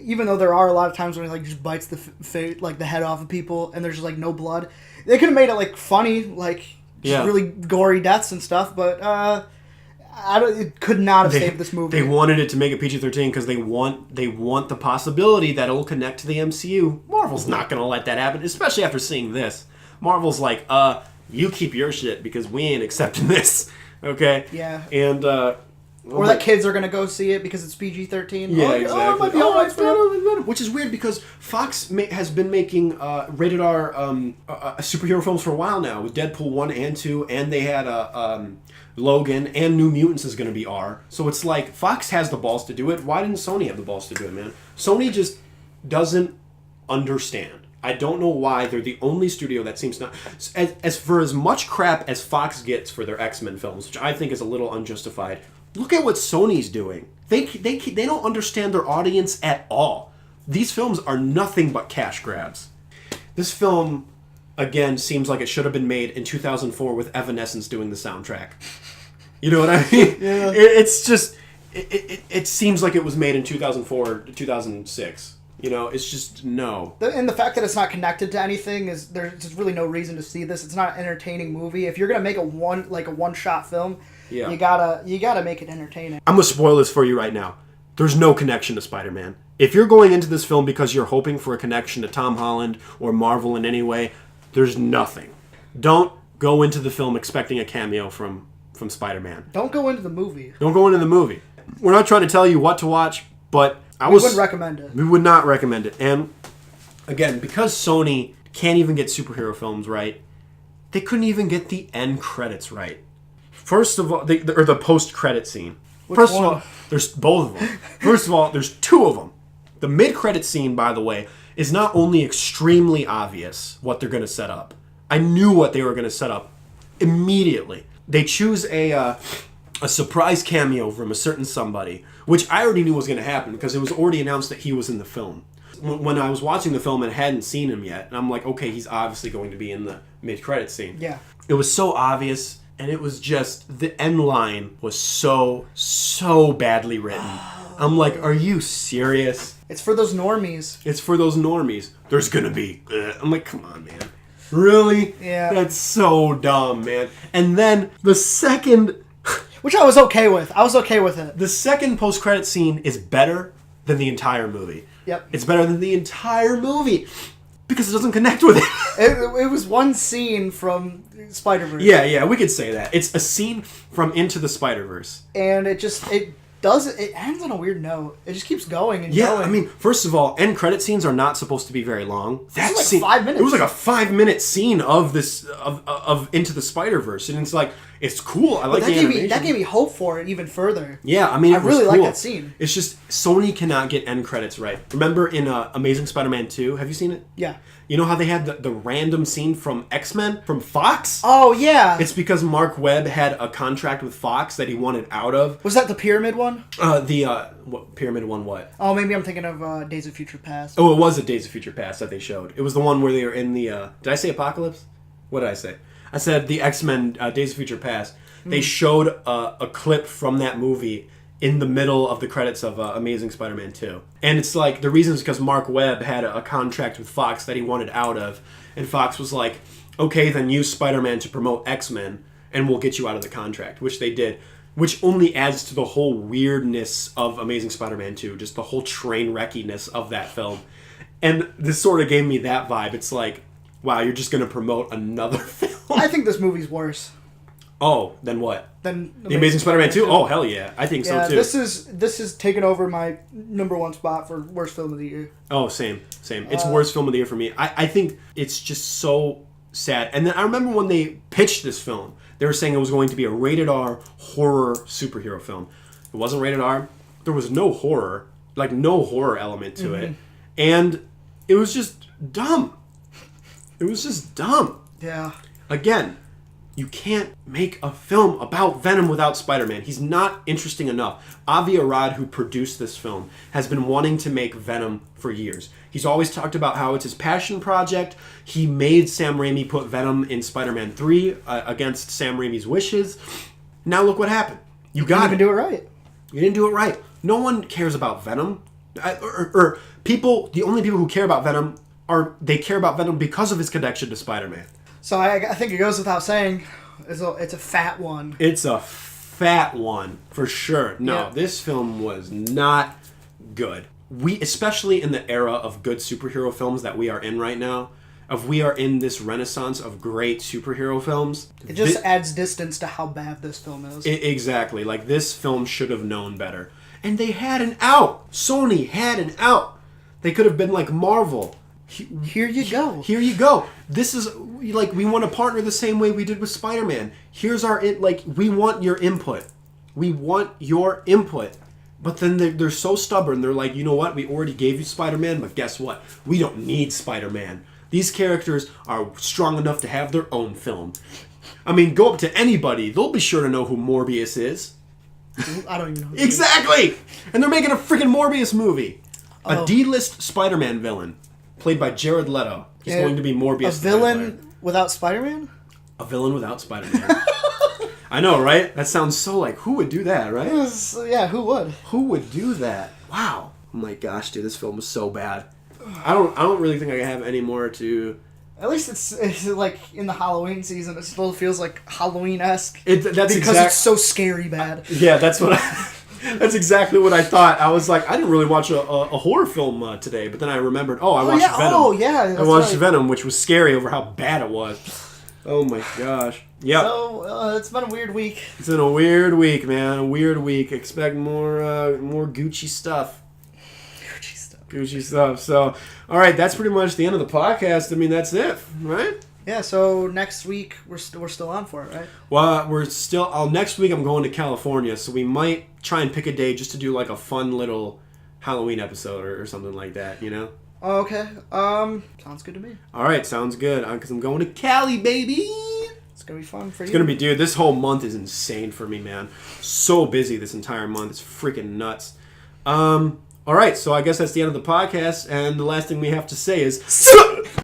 Even though there are a lot of times when he like just bites the head off of people and there's just like no blood. They could have made it like funny, like just really gory deaths and stuff, but it could not have saved this movie. They wanted it to make it PG-13 because they want the possibility that it'll connect to the MCU. Marvel's not going to let that happen, especially after seeing this. Marvel's like, you keep your shit because we ain't accepting this. Okay? Yeah. And, or that kids are going to go see it because it's PG-13. Yeah, exactly. Oh, it might be all right for them. Which is weird because Fox has been making rated R superhero films for a while now with Deadpool 1 and 2, and they had Logan, and New Mutants is going to be R. So it's like Fox has the balls to do it. Why didn't Sony have the balls to do it, man? Sony just doesn't understand. I don't know why they're the only studio that seems not... as much crap as Fox gets for their X-Men films, which I think is a little unjustified, look at what Sony's doing. They don't understand their audience at all. These films are nothing but cash grabs. This film, again, seems like it should have been made in 2004 with Evanescence doing the soundtrack. You know what I mean? Yeah. It's just... It seems like it was made in 2004 or 2006. You know, it's just, no. And the fact that it's not connected to anything is there's really no reason to see this. It's not an entertaining movie. If you're gonna make a one-shot film, you gotta make it entertaining. I'm gonna spoil this for you right now. There's no connection to Spider-Man. If you're going into this film because you're hoping for a connection to Tom Holland or Marvel in any way, there's nothing. Don't go into the film expecting a cameo from Spider-Man. Don't go into the movie. Don't go into the movie. We're not trying to tell you what to watch, but we wouldn't recommend it. We would not recommend it. And again, because Sony can't even get superhero films right, they couldn't even get the end credits right. First of all, or the post-credit scene. First of all, there's both of them. First of all, there's two of them. The mid-credit scene, by the way, is not only extremely obvious what they're going to set up. I knew what they were going to set up immediately. They choose a surprise cameo from a certain somebody, which I already knew was going to happen because it was already announced that he was in the film. When I was watching the film and hadn't seen him yet, and I'm like, okay, he's obviously going to be in the mid-credit scene. Yeah. It was so obvious, and it was just, the end line was so badly written. I'm like, are you serious? It's for those normies. It's for those normies. There's gonna be. I'm like, come on, man. Really? Yeah. That's so dumb, man. And then the second... Which I was okay with. I was okay with it. The second post-credit scene is better than the entire movie. Yep. It's better than the entire movie because it doesn't connect with it. It was one scene from Spider-Verse. Yeah, we could say that. It's a scene from Into the Spider-Verse. And it ends on a weird note. It just keeps going and Yeah, going. I mean, first of all, end credit scenes are not supposed to be very long. That was like 5 minutes. It was like a 5-minute scene of this of Into the Spider-Verse, and it's like it's cool. I like the animation. That gave me hope for it even further. Yeah, I mean, I really like that scene. It's just Sony cannot get end credits right. Remember in Amazing Spider-Man 2? Have you seen it? Yeah. You know how they had the random scene from X-Men from Fox? Oh yeah. It's because Mark Webb had a contract with Fox that he wanted out of. Was that the Pyramid one? What Pyramid one? What? Oh, maybe I'm thinking of Days of Future Past. Oh, it was a Days of Future Past that they showed. It was the one where they were in the... did I say Apocalypse? What did I say? I said the X-Men Days of Future Past. They showed a clip from that movie in the middle of the credits of Amazing Spider-Man 2. And it's like, the reason is because Mark Webb had a contract with Fox that he wanted out of. And Fox was like, okay, then use Spider-Man to promote X-Men, and we'll get you out of the contract, which they did. Which only adds to the whole weirdness of Amazing Spider-Man 2, just the whole train wreckiness of that film. And this sort of gave me that vibe. It's like, wow, you're just going to promote another film? I think this movie's worse Oh, then what? than The Amazing Spider-Man 2? Oh, hell yeah. I think so, too. this is taking over my number one spot for worst film of the year. Oh, same. It's worst film of the year for me. I think it's just so sad. And then I remember when they pitched this film, they were saying it was going to be a rated R horror superhero film. It wasn't rated R. There was no horror, like no horror element to it. And it was just dumb. It was just dumb. Yeah. Again, you can't make a film about Venom without Spider-Man. He's not interesting enough. Avi Arad, who produced this film, has been wanting to make Venom for years. He's always talked about how it's his passion project. He made Sam Raimi put Venom in Spider-Man 3 against Sam Raimi's wishes. Now look what happened. You didn't got even do it right. You didn't do it right. No one cares about Venom. Or people, the only people who care about Venom they care about Venom because of his connection to Spider-Man. So I think it goes without saying, it's a fat one. It's a fat one, for sure. No, Yeah. This film was not good. Especially in the era of good superhero films that we are in right now, we are in this renaissance of great superhero films. It just adds distance to how bad this film is. Exactly. Like, this film should have known better. And they had an out. Sony had an out. They could have been like Marvel. Here you go. Here you go. This is, like, we want to partner the same way we did with Spider-Man. Here's our, we want your input. We want your input. But then they're so stubborn. They're like, you know what? We already gave you Spider-Man, but guess what? We don't need Spider-Man. These characters are strong enough to have their own film. I mean, go up to anybody. They'll be sure to know who Morbius is. I don't even know. Exactly! And they're making a freaking Morbius movie. Oh. A D-list Spider-Man villain. Played by Jared Leto. He's going to be Morbius. A villain without Spider-Man? A villain without Spider-Man. I know, right? That sounds so like, who would do that, right? Yeah, who would? Who would do that? Wow. Oh my gosh, dude, this film was so bad. I don't really think I have any more to... At least it's like in the Halloween season. It still feels like Halloween-esque. Because it's so scary bad. Yeah, that's what that's exactly what I thought. I was like, I didn't really watch a horror film today, but then I remembered, I watched Venom. Oh, yeah. I watched Venom, which was scary over how bad it was. Oh my gosh. Yep. So, it's been a weird week. It's been a weird week, man. A weird week. Expect more Gucci stuff. Gucci stuff. So, all right, that's pretty much the end of the podcast. I mean, that's it, right? Yeah, so next week we're still on for it, right? Well, we're still... next week I'm going to California, so we might try and pick a day just to do like a fun little Halloween episode or something like that, you know? Oh, okay. Sounds good to me. All right, sounds good. Because I'm going to Cali, baby! It's going to be fun for you. It's going to be... Dude, this whole month is insane for me, man. So busy this entire month. It's freaking nuts. All right, so I guess that's the end of the podcast, and the last thing we have to say is...